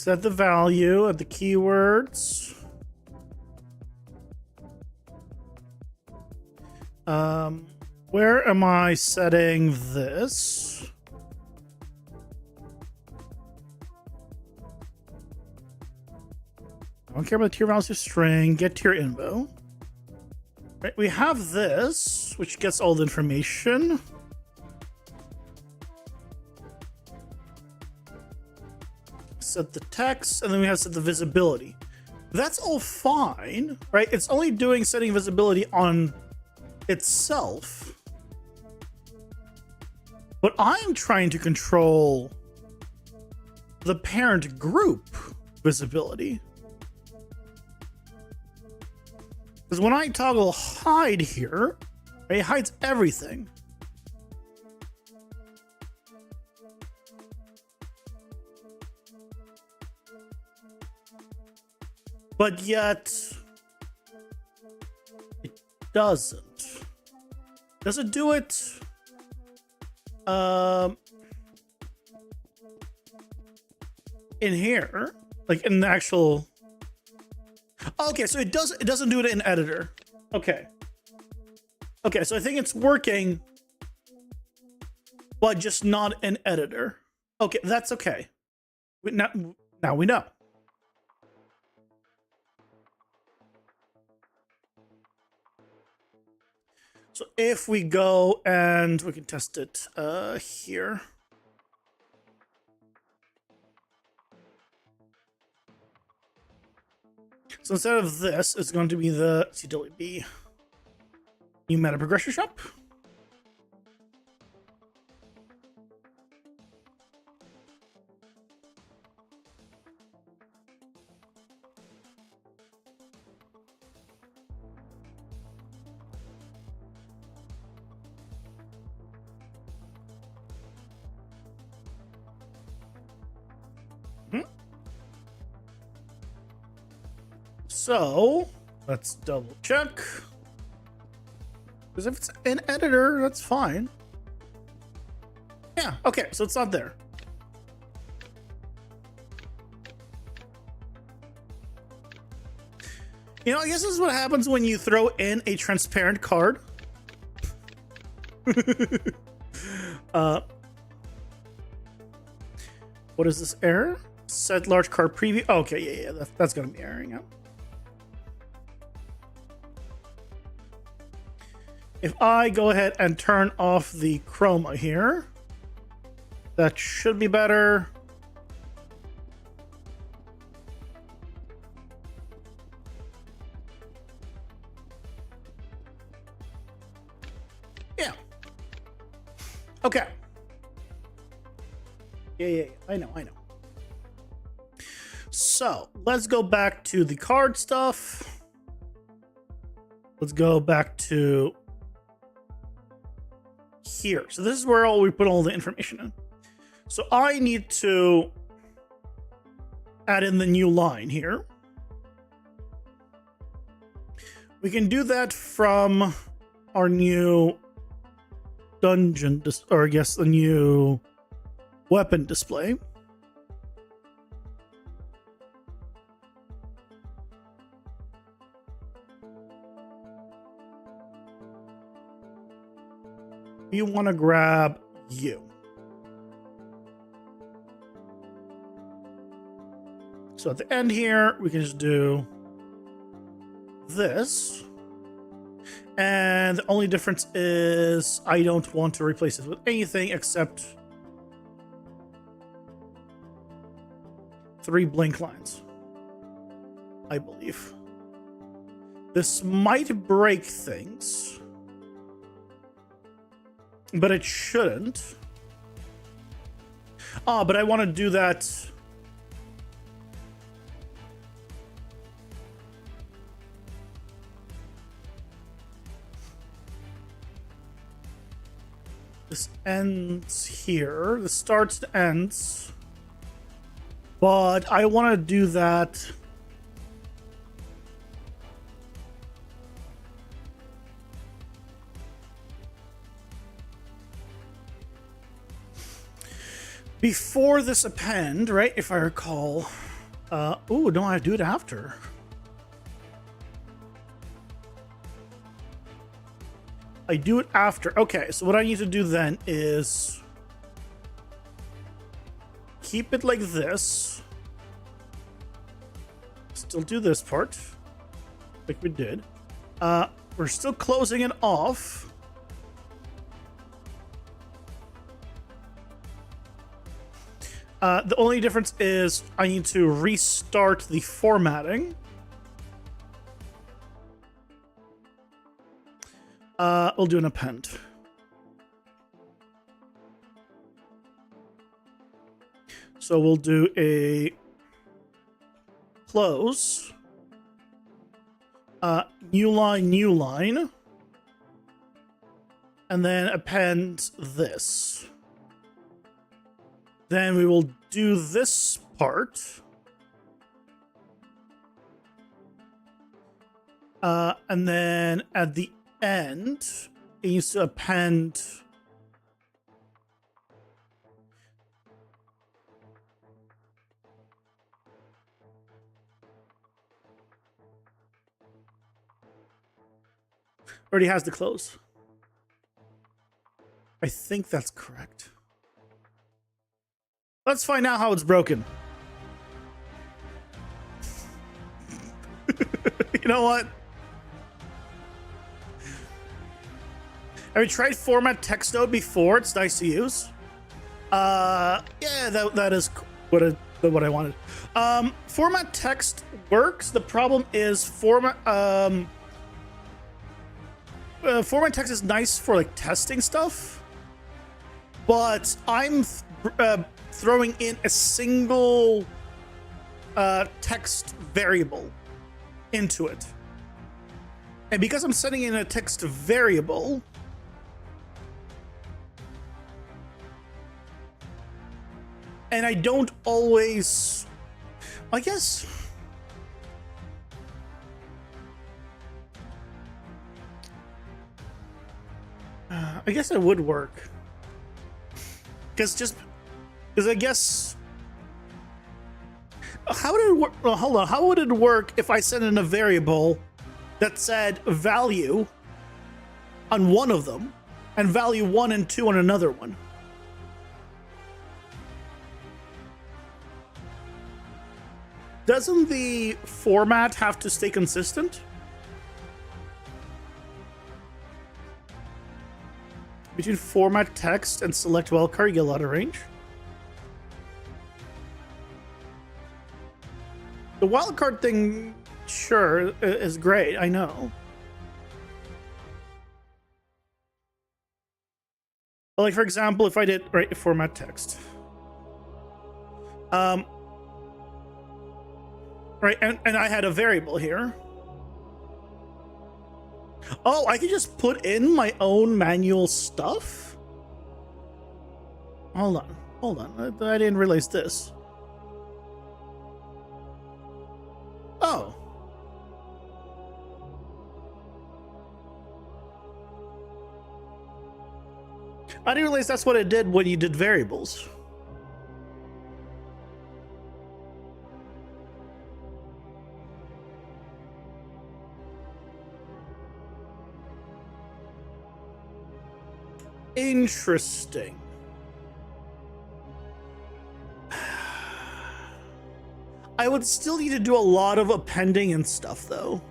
Set the value of the keywords. Where am I setting this? I don't care about the tier values of string. Get tier info. Right, we have this, which gets all the information. Set the text, and then we have set the visibility. That's all fine, right? It's only doing setting visibility on itself. But I'm trying to control the parent group visibility. Because when I toggle hide here, it hides everything. But yet, it doesn't. Does it do it? In here, like in the actual. Okay, so it doesn't do it in editor. Okay. Okay, so I think it's working, but just not in editor. Okay, that's okay. Now we know. So if we go and we can test it here. So instead of this, it's going to be the CWB new meta progression shop. So let's double check. Because if it's an editor, that's fine. Yeah, okay, so it's not there. You know, I guess this is what happens when you throw in a transparent card. What is this error? Set large card preview. Oh, okay, yeah, that's gonna be erroring out. If I go ahead and turn off the chroma here, that should be better. Yeah. Okay. Yeah, I know. So let's go back to the card stuff. Let's go back to here. So this is where we put all the information in. So I need to add in the new line here. We can do that from our new dungeon, or I guess the new weapon display. You want to grab you. So at the end here, we can just do this. And the only difference is I don't want to replace it with anything except 3 blink lines, I believe. This might break things, but it shouldn't. But I want to do that. This ends here. This starts and ends. But I want to do that. Before this append, right? If I recall. Oh, no, I do it after. I do it after. Okay, so what I need to do then is keep it like this. Still do this part like we did. We're still closing it off. The only difference is I need to restart the formatting. We'll do an append. So we'll do a close, new line, and then append this. Then we will do this part. And then at the end, it needs to append already has the close. I think that's correct. Let's find out how it's broken. You know what? Have you tried format text node before? It's nice to use. Yeah, that is what I wanted. Format text works. The problem is format text is nice for like testing stuff, but I'm throwing in a single text variable into it, and because I'm setting in a text variable, and I don't always, I guess, it would work. Because I guess, how would it work? Well, hold on. How would it work if I sent in a variable that said value on one of them and value 1 and 2 on another one? Doesn't the format have to stay consistent? Between format text and select wildcard, you get a lot of range. The wildcard thing, sure, is great, I know. But like, for example, if I did, right, format text. Right, and I had a variable here. Oh, I can just put in my own manual stuff? Hold on. I didn't realize this. Oh. I didn't realize that's what it did when you did variables. Interesting. I would still need to do a lot of appending and stuff, though.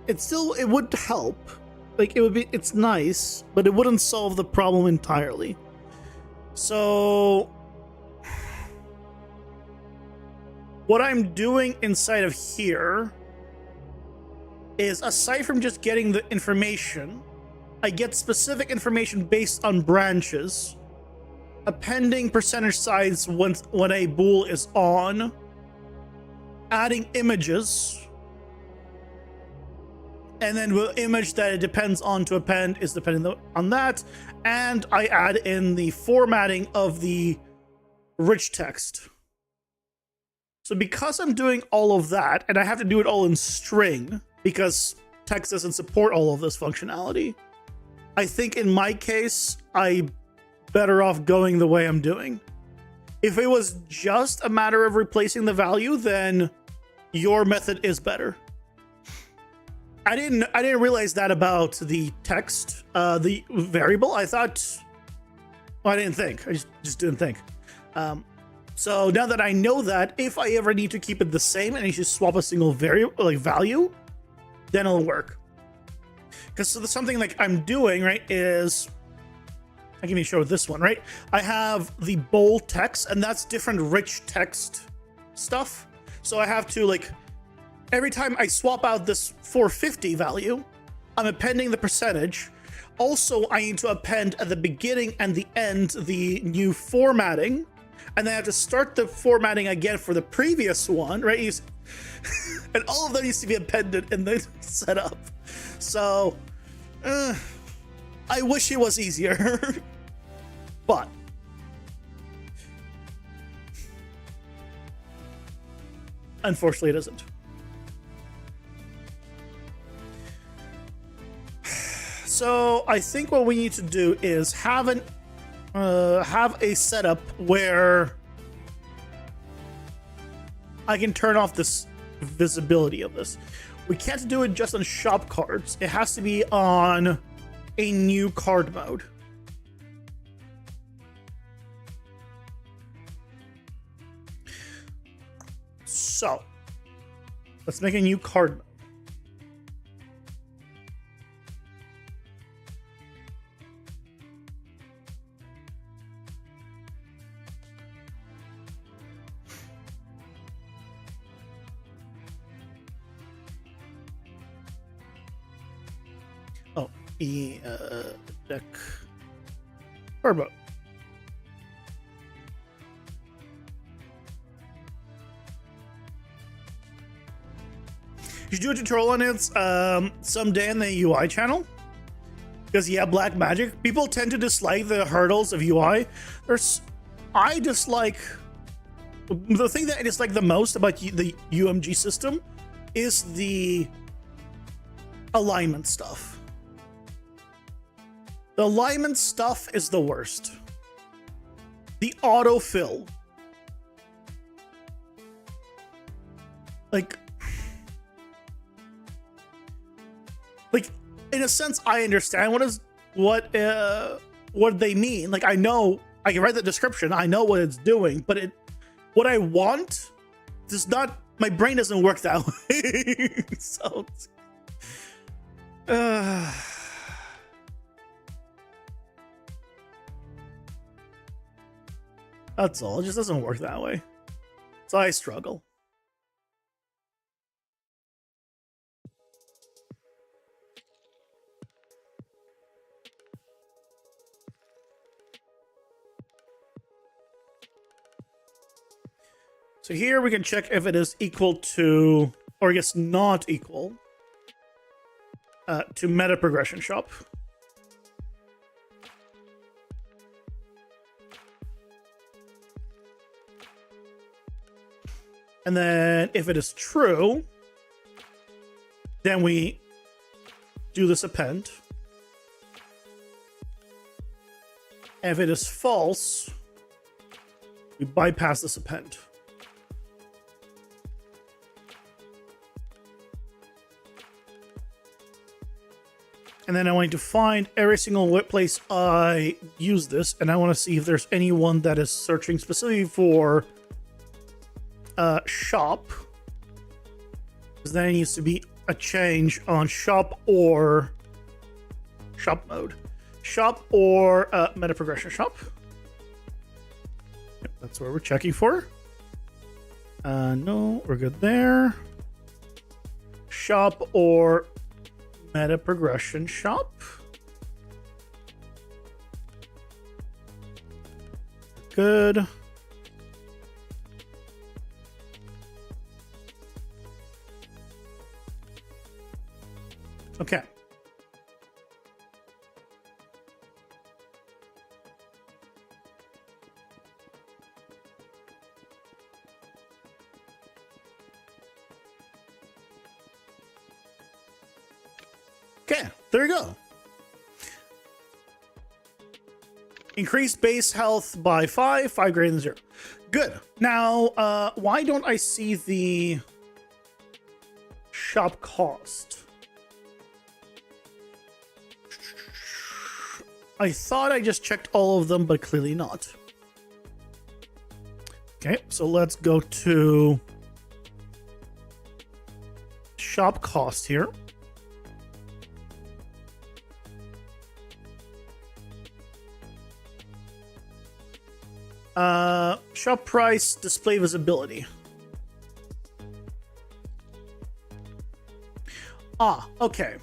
It would help. Like, it's nice, but it wouldn't solve the problem entirely. So what I'm doing inside of here is, aside from just getting the information, I get specific information based on branches, appending percentage size when a bool is on, adding images, and then the image that it depends on to append is depending on that, and I add in the formatting of the rich text. So because I'm doing all of that, and I have to do it all in string, because text doesn't support all of this functionality, I think in my case, I'm better off going the way I'm doing. If it was just a matter of replacing the value, then your method is better. I didn't realize that about the text, the variable. I thought, well, I didn't think. I just didn't think. So now that I know that, if I ever need to keep it the same and I just swap a single variable, like value, then it'll work. Because so something like I'm doing, right, is, I can even show this one, right? I have the bold text, and that's different rich text stuff. So I have to, like, every time I swap out this 450 value, I'm appending the percentage. Also, I need to append at the beginning and the end the new formatting. And then I have to start the formatting again for the previous one, right? And all of that needs to be appended and then set up. So, I wish it was easier. But unfortunately, it isn't. So I think what we need to do is have a setup where I can turn off this visibility of this. We can't do it just on shop cards. It has to be on a new card mode. So let's make a new card mode. Oh, deck card mode. You should do a tutorial on it someday in the UI channel. Because, yeah, black magic. People tend to dislike the hurdles of UI. I dislike... The thing that I dislike the most about the UMG system is the alignment stuff. The alignment stuff is the worst. The autofill. Like, in a sense, I understand what they mean. Like, I know, I can write the description, I know what it's doing, but what I want does not, my brain doesn't work that way. So, that's all. It just doesn't work that way. So I struggle. So here we can check if it is equal to, or I guess not equal, to meta progression shop. And then if it is true, then we do this append. And if it is false, we bypass this append. And then I want to find every single place I use this, and I want to see if there's anyone that is searching specifically for shop. Because then it needs to be a change on shop or shop mode. Shop or meta progression shop. Yep, that's what we're checking for. No, we're good there. Shop or meta progression shop. Good. Okay. Okay, there you go. Increase base health by 5 greater than 0. Good. Now, why don't I see the shop cost? I thought I just checked all of them, but clearly not. Okay, so let's go to shop cost here. Shop price, display visibility. Ah, okay.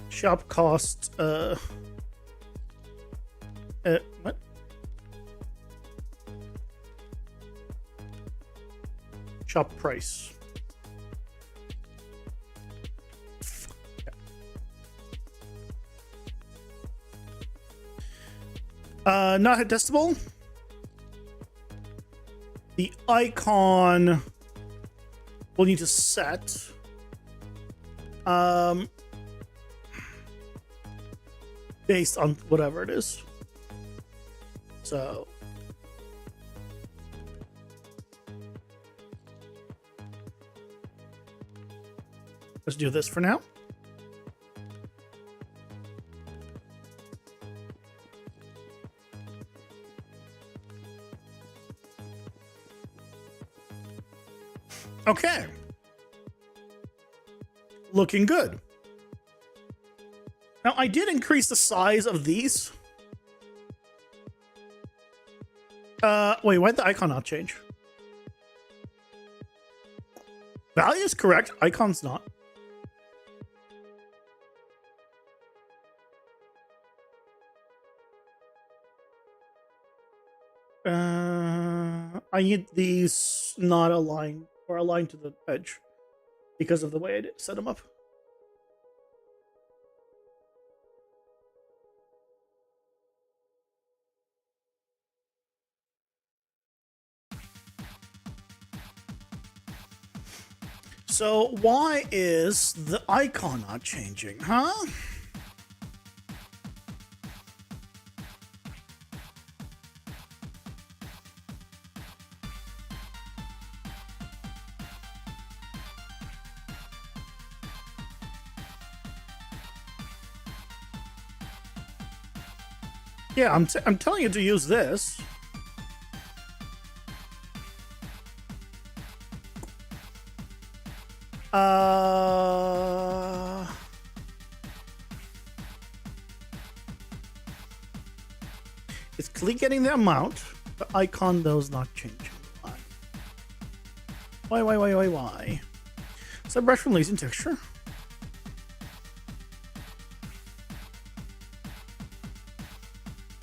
Shop cost, what? Shop price. Not adjustable. The icon we'll need to set. Based on whatever it is. So let's do this for now. Okay. Looking good. Now, I did increase the size of these. Wait, why'd the icon not change? Value is correct. Icon's not. I need these not aligned or aligned to the edge because of the way I set them up. So why is the icon not changing, huh? Yeah, I'm telling you to use this. It's clearly getting the amount. The icon though is not changing. Why? Subbrush releasing texture.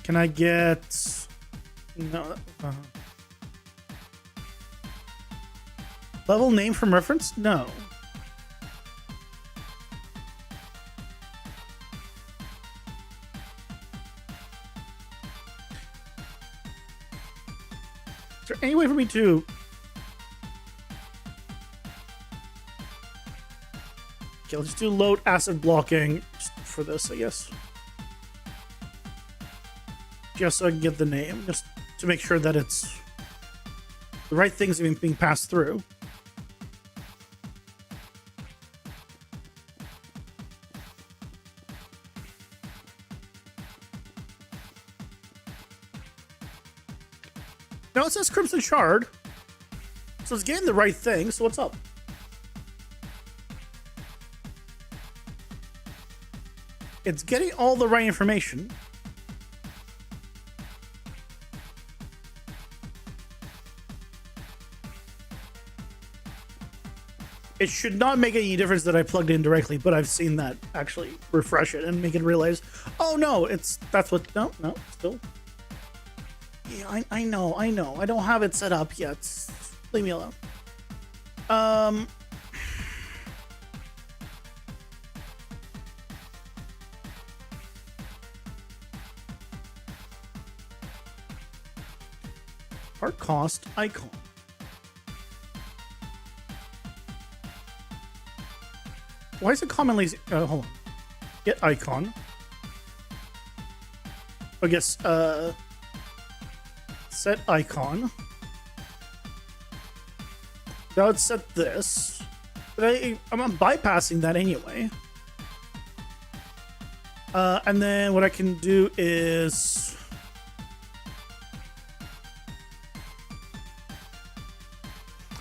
Can I get no? Level name from reference? No. Is there any way for me to? Okay, let's do load acid blocking just for this, I guess. Just so I can get the name, just to make sure that it's the right things being passed through. Now it says Crimson Shard, so it's getting the right thing, so what's up? It's getting all the right information. It should not make any difference that I plugged in directly, but I've seen that actually refresh it and make it realize, oh no, that's what, no, still. Yeah, I know. I don't have it set up yet. Leave me alone. Part cost icon. Why is it commonly... hold on. Get icon. I guess, set icon. That would set this. But I'm bypassing that anyway. And then what I can do is...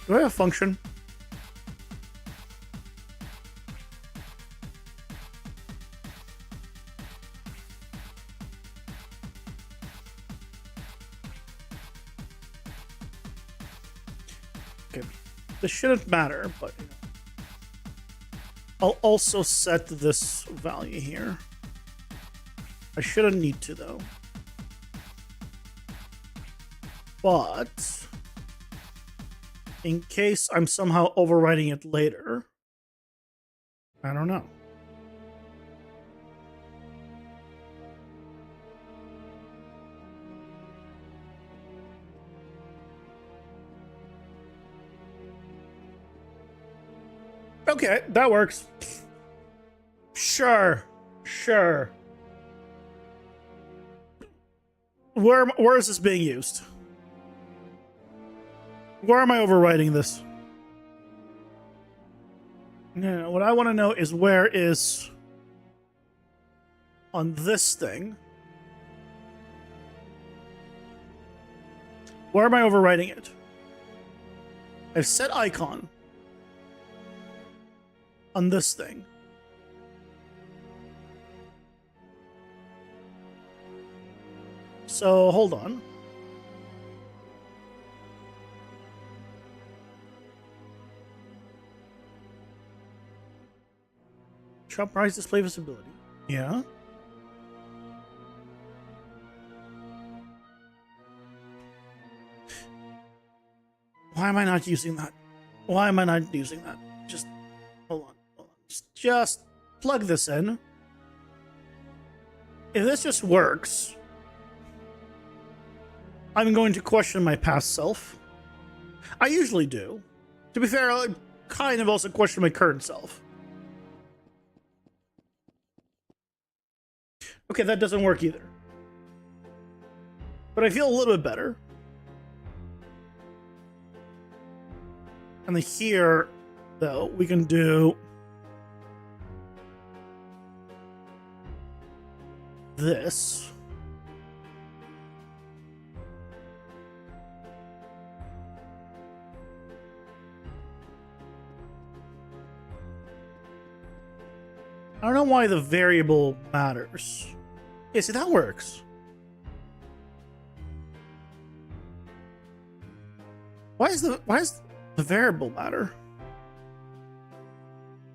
Do I have a function? Okay, this shouldn't matter, but you know. I'll also set this value here. I shouldn't need to though. But in case I'm somehow overriding it later, I don't know. Okay, that works. Sure. Where is this being used? Where am I overriding this? No, what I want to know is where is on this thing. Where am I overriding it? I've set icon on this thing. So hold on. Shop price display visibility. Yeah. Why am I not using that? Why am I not using that? Just hold on. Just plug this in. If this just works, I'm going to question my past self. I usually do. To be fair, I kind of also question my current self. Okay, that doesn't work either. But I feel a little bit better. And then here, though, we can do this. I don't know why the variable matters. Yeah, see, that works. Why is the variable matter?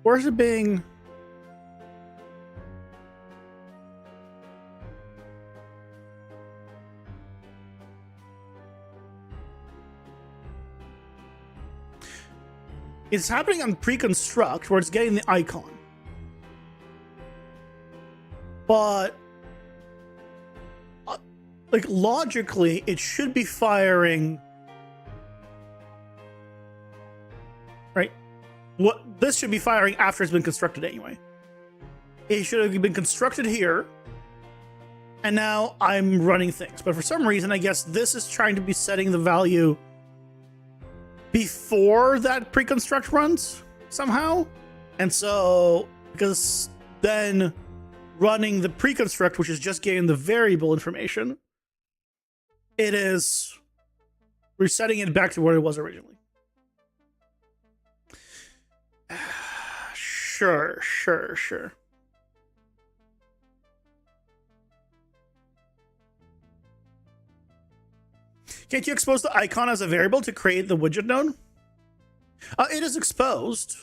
Where's it being? It's happening on pre-construct where it's getting the icon. But like logically, it should be firing, right? What this should be firing after it's been constructed anyway. It should have been constructed here, and now I'm running things. But for some reason, I guess this is trying to be setting the value before that pre-construct runs somehow, and so because then running the pre-construct, which is just getting the variable information, it is resetting it back to where it was originally. Sure. Can't you expose the icon as a variable to create the widget node? It is exposed.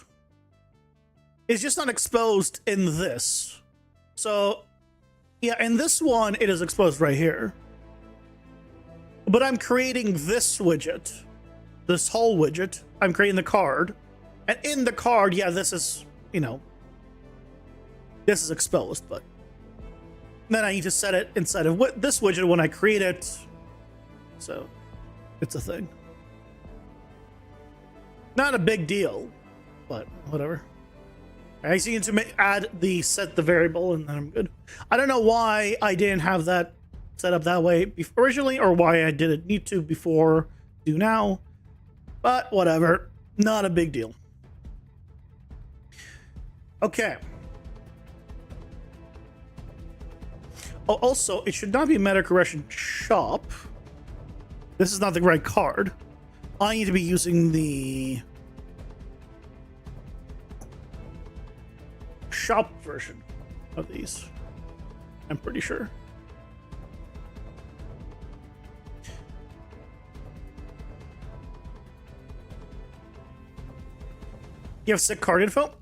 It's just not exposed in this. So, yeah, in this one, it is exposed right here. But I'm creating this widget, this whole widget. I'm creating the card. And in the card, yeah, this is, you know, this is exposed. But then I need to set it inside of this widget when I create it. So, it's a thing. Not a big deal, but whatever. I just need to add the set the variable, and then I'm good. I don't know why I didn't have that set up that way originally, or why I didn't need to before do now, but whatever. Not a big deal. Okay. Oh, also, it should not be meta correction shop. This is not the right card. I need to be using the shop version of these. I'm pretty sure. You have set card info?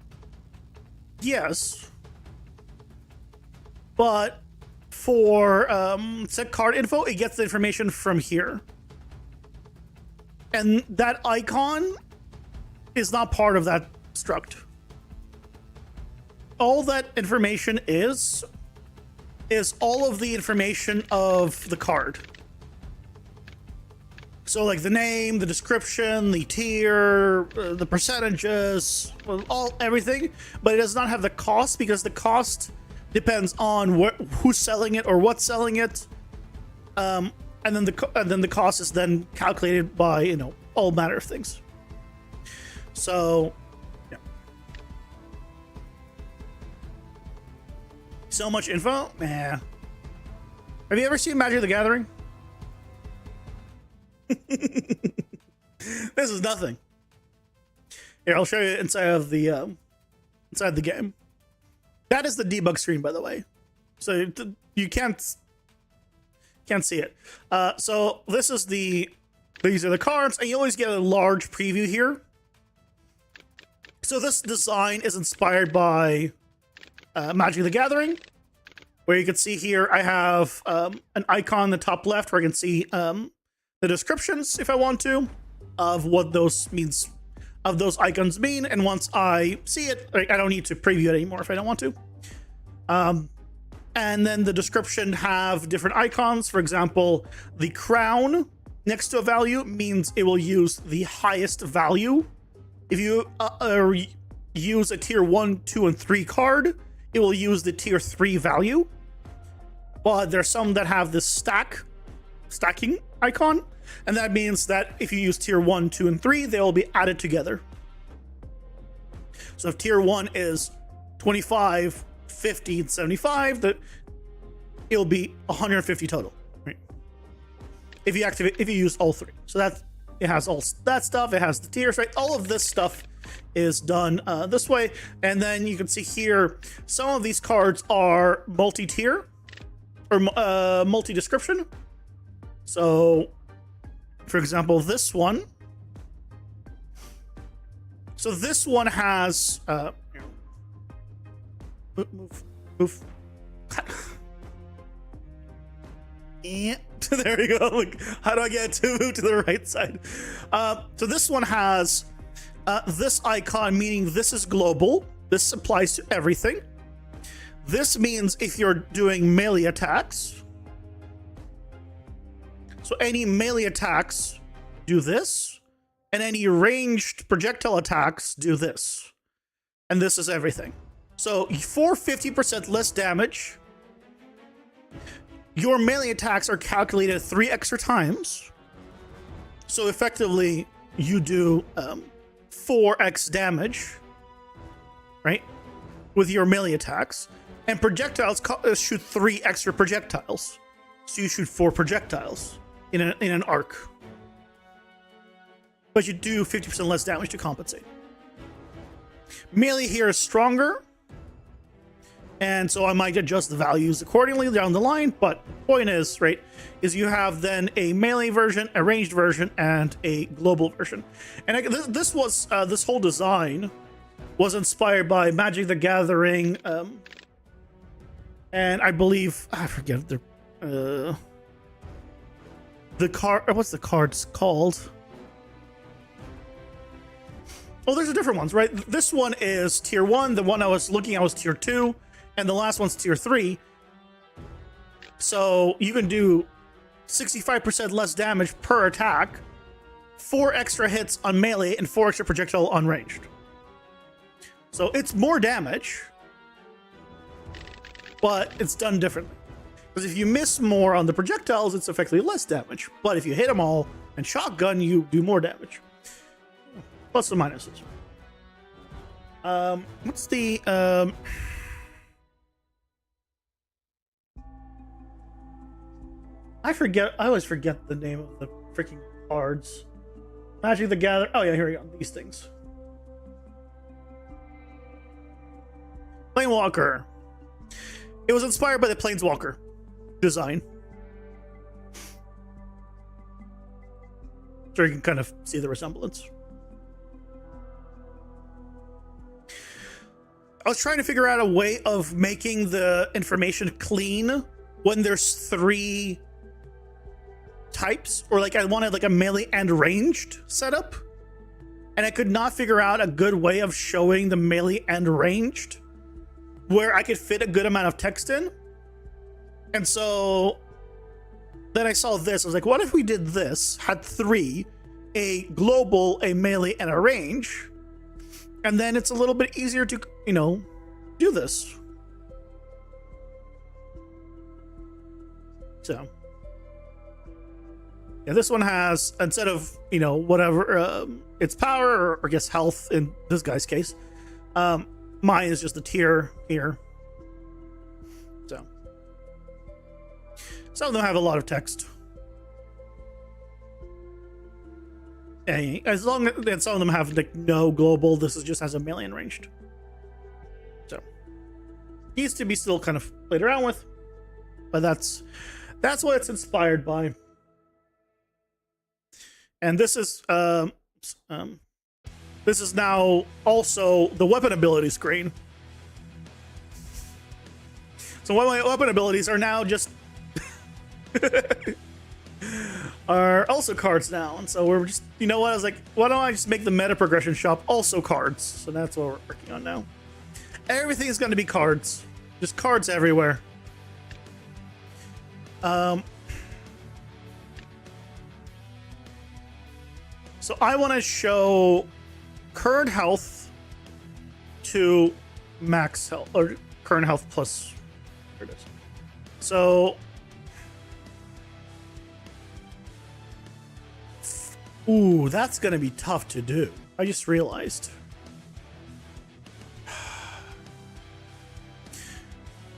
Yes. But for set card info, it gets the information from here. And that icon is not part of that struct. All that information is all of the information of the card. So like the name, the description, the tier, the percentages, everything, but it does not have the cost because the cost depends on who's selling it or what's selling it. And then the cost is then calculated by, you know, all manner of things. So, yeah. So much info? Nah. Have you ever seen Magic the Gathering? This is nothing. Here, I'll show you inside of the game. That is the debug screen, by the way. So you can't see it. So this is these are the cards, and you always get a large preview here. So this design is inspired by Magic the Gathering, where you can see here I have an icon in the top left where I can see the descriptions, if I want to, of what those icons mean. And once I see it, I don't need to preview it anymore if I don't want to. And then the description have different icons. For example, the crown next to a value means it will use the highest value. If you use a tier 1, 2, and 3 card, it will use the tier 3 value. But there's some that have this stacking icon, and that means that if you use tier 1, 2, and 3, they will be added together. So if tier 1 is 25, 50, and 75, it'll be 150 total, right? If you use all 3. So it has all that stuff, it has the tiers, right? All of this stuff is done this way. And then you can see here, some of these cards are multi-tier or multi-description. So, for example, this one. So this one has move. And there we go. Like, how do I get to move to the right side? So this one has this icon, meaning this is global. This applies to everything. This means if you're doing melee attacks, so any melee attacks do this, and any ranged projectile attacks do this. And this is everything. So for 50% less damage, your melee attacks are calculated 3 extra times. So effectively, you do 4x damage, right? With your melee attacks. And projectiles shoot 3 extra projectiles. So you shoot 4 projectiles in an arc. But you do 50% less damage to compensate. Melee here is stronger. And so I might adjust the values accordingly down the line. But the point is, right, is you have then a melee version, a ranged version, and a global version. And this whole design was inspired by Magic the Gathering, and I believe I forget the card. What's the cards called? Oh, there's a different ones, right? This one is tier 1. The one I was looking at was tier 2. And the last one's tier 3. So you can do 65% less damage per attack 4 extra hits on melee and 4 extra projectile on ranged. So it's more damage, but it's done differently. Because if you miss more on the projectiles, it's effectively less damage. But if you hit them all and shotgun, you do more damage. Plus and minuses. What's the I always forget the name of the freaking cards. Magic the Gather. Oh yeah, here we go. These things. Planewalker. It was inspired by the Planeswalker design. So you can kind of see the resemblance. I was trying to figure out a way of making the information clean when there's 3 types, or like I wanted like a melee and ranged setup, and I could not figure out a good way of showing the melee and ranged where I could fit a good amount of text in. And so then I saw this. I was like, what if we did this, had 3, a global, a melee, and a range, and then it's a little bit easier to, you know, do this. So yeah, this one has, instead of, you know, whatever, its power, or I guess health in this guy's case, mine is just a tier here. So some of them have a lot of text. And as long as some of them have like no global, this is just has a melee and ranged. So needs to be still kind of played around with, but that's what it's inspired by. And this is now also the weapon ability screen. So my weapon abilities are now just are also cards now, and so we're just, you know what, I was like, why don't I just make the meta progression shop also cards? So that's what we're working on now. Everything is going to be cards, just cards everywhere. So I want to show current health to max health, or current health plus. There it is. So, ooh, that's going to be tough to do. I just realized.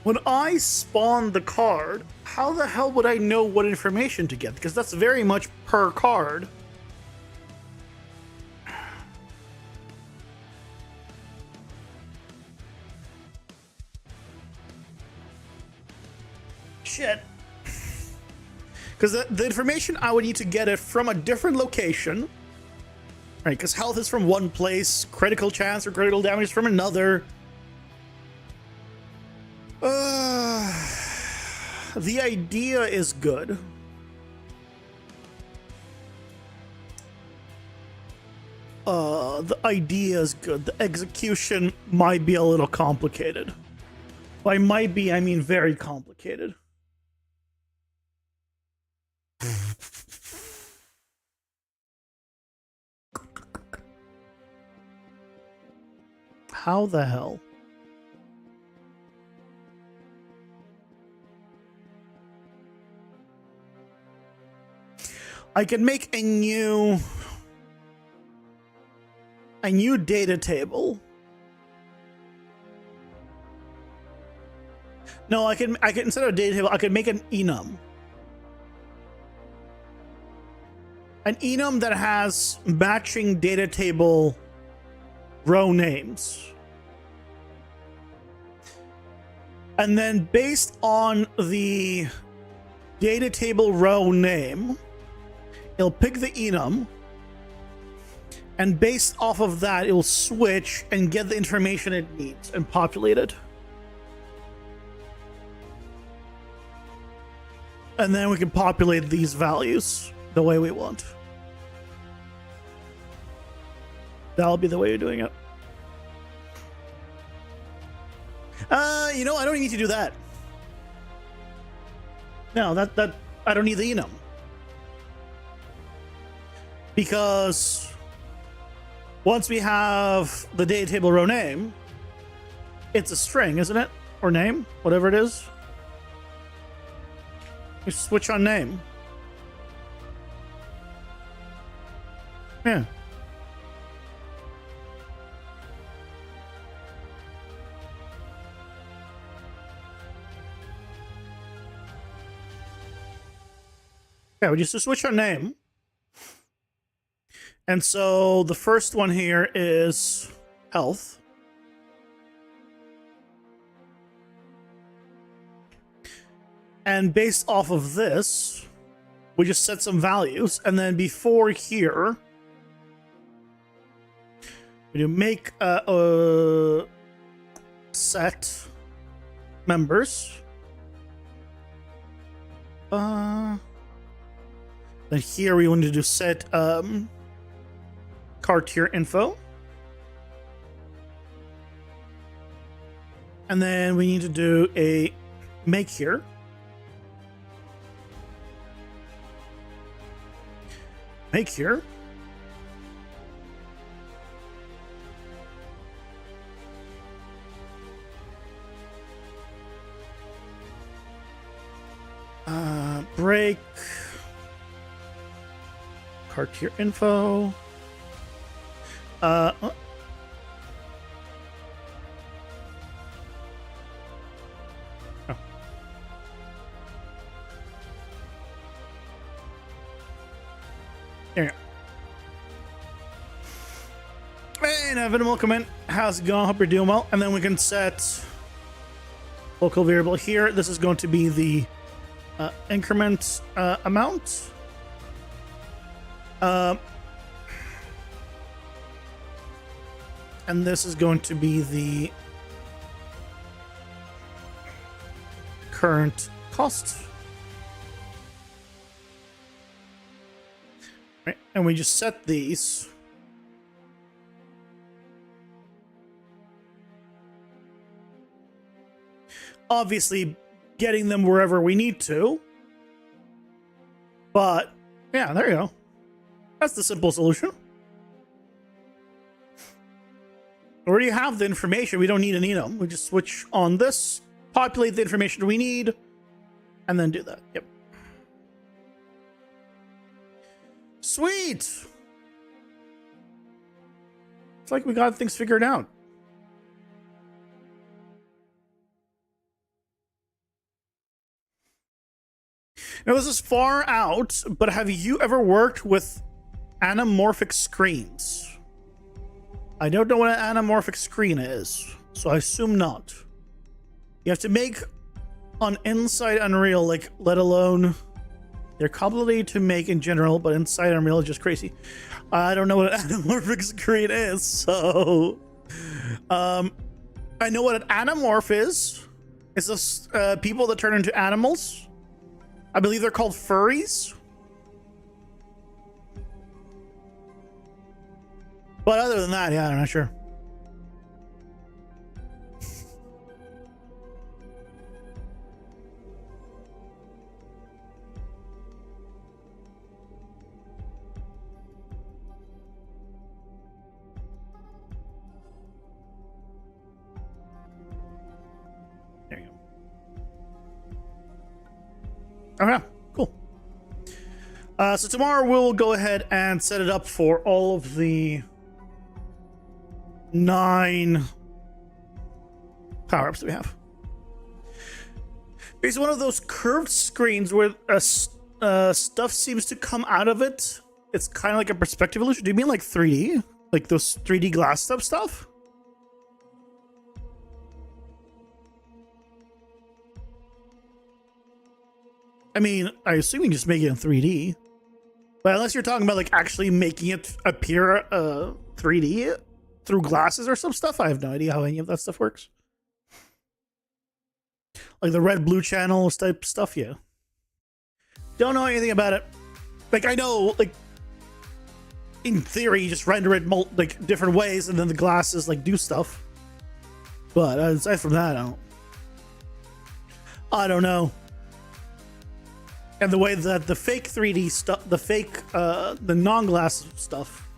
When I spawn the card, how the hell would I know what information to get? Because that's very much per card. Shit. Because the information, I would need to get it from a different location. Right, because health is from one place, critical chance or critical damage is from another. The idea is good. The idea is good. The execution might be a little complicated. By might be, I mean very complicated. How the hell? I can make a new data table. No, I can instead of a data table, I can make an enum. An enum that has matching data table row names. And then based on the data table row name, it'll pick the enum, and based off of that, it will switch and get the information it needs and populate it. And then we can populate these values the way we want. That'll be the way you're doing it. You know, I don't need to do that. No, that I don't need the enum. Because once we have the data table row name, it's a string, isn't it? Or name, whatever it is. We switch on name. Yeah. Yeah, we just switch our name. And so the first one here is health. And based off of this, we just set some values. And then before here, we do make set members. Then here we want to do set card tier info. And then we need to do a make here. Make here. Break. Card tier info. There you go. And Evan, welcome in. How's it going? Hope you're doing well. And then we can set local variable here. This is going to be the increment amount. And this is going to be the current cost. Right, and we just set these. Obviously, getting them wherever we need to. But, yeah, there you go. That's the simple solution. We already have the information. We don't need an enum. We just switch on this, populate the information we need, and then do that. Yep. Sweet! It's like we got things figured out. Now, this is far out, but have you ever worked with anamorphic screens? I don't know what an anamorphic screen is, so I assume not. You have to make on inside Unreal, like, let alone their ability to make in general, but inside Unreal is just crazy. I don't know what an anamorphic screen is, so I know what an anamorph is. It's those people that turn into animals. I believe they're called furries. But other than that, yeah, I'm not sure. There you go. Okay, cool. So tomorrow we'll go ahead and set it up for all of the 9 power-ups that we have. It's one of those curved screens where stuff seems to come out of it. It's kind of like a perspective illusion. Do you mean like 3D? Like those 3D glass stuff? I mean, I assume you just make it in 3D. But unless you're talking about like actually making it appear 3D through glasses or some stuff, I have no idea how any of that stuff works. Like the red blue channels type stuff, yeah. Don't know anything about it. Like I know, like in theory, you just render it like different ways, and then the glasses like do stuff. But aside from that, I don't know. And the way that the fake 3D stuff, the non-glass stuff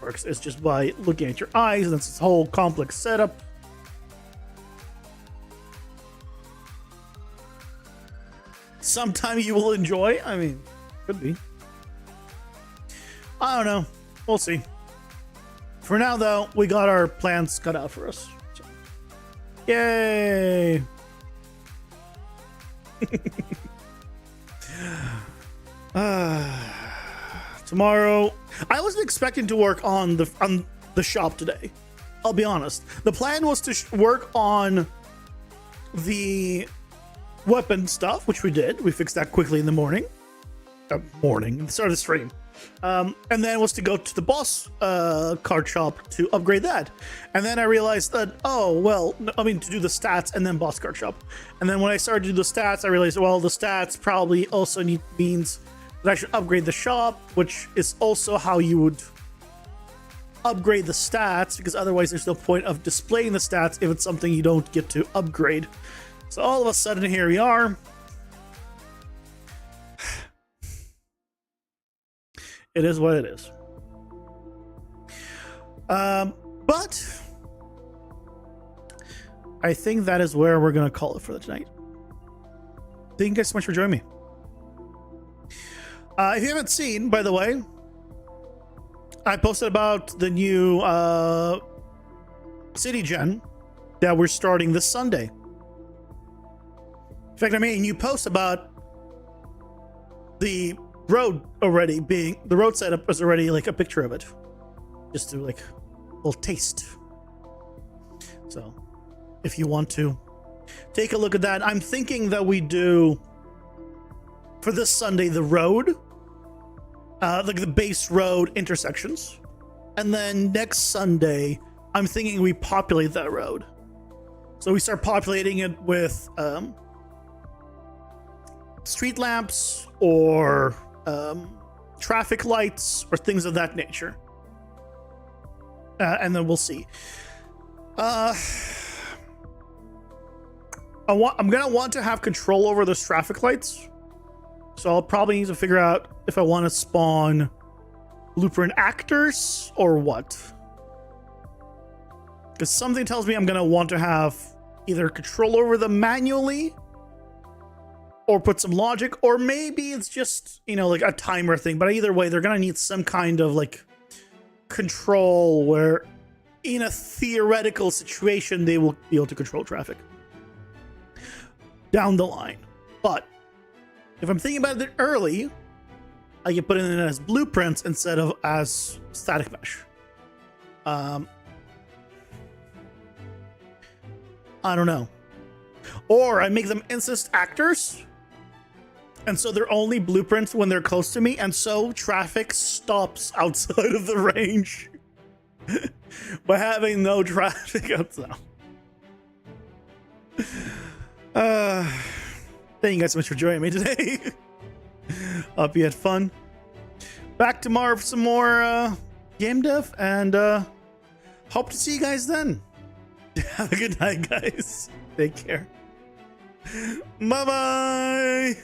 works is just by looking at your eyes, and it's this whole complex setup. Sometime you will enjoy. I mean, could be. I don't know. We'll see. For now, though, we got our plans cut out for us. So. Yay! Tomorrow, I wasn't expecting to work on the shop today. I'll be honest. The plan was to work on the weapon stuff, which we did. We fixed that quickly in the morning. At the start of the stream. And then was to go to the boss card shop to upgrade that. And then I realized that, to do the stats and then boss card shop. And then when I started to do the stats, I realized, well, the stats probably also means that I should upgrade the shop, which is also how you would upgrade the stats, because otherwise there's no point of displaying the stats if it's something you don't get to upgrade. So all of a sudden, here we are. It is what it is. But I think that is where we're going to call it for tonight. Thank you guys so much for joining me. If you haven't seen, by the way, I posted about the new City Gen that we're starting this Sunday. In fact, I made a new post about the road the road setup is already like a picture of it, just to like a little taste. So if you want to take a look at that, I'm thinking that we do for this Sunday the road, like the base road intersections, and then next Sunday I'm thinking we populate that road. So we start populating it with street lamps or traffic lights or things of that nature, and then we'll see. I'm gonna want to have control over those traffic lights, so I'll probably need to figure out if I want to spawn blueprint actors or what, because something tells me I'm gonna want to have either control over them manually or put some logic, or maybe it's just, like a timer thing. But either way, they're gonna need some kind of like control where in a theoretical situation they will be able to control traffic down the line. But if I'm thinking about it early, I can put it in as blueprints instead of as static mesh. I don't know. Or I make them instant actors, and so they're only blueprints when they're close to me, and so traffic stops outside of the range by having no traffic outside. Thank you guys so much for joining me today. Hope you had fun. Back tomorrow for some more game dev, and hope to see you guys then. Have a good night, guys. Take care. Bye-bye.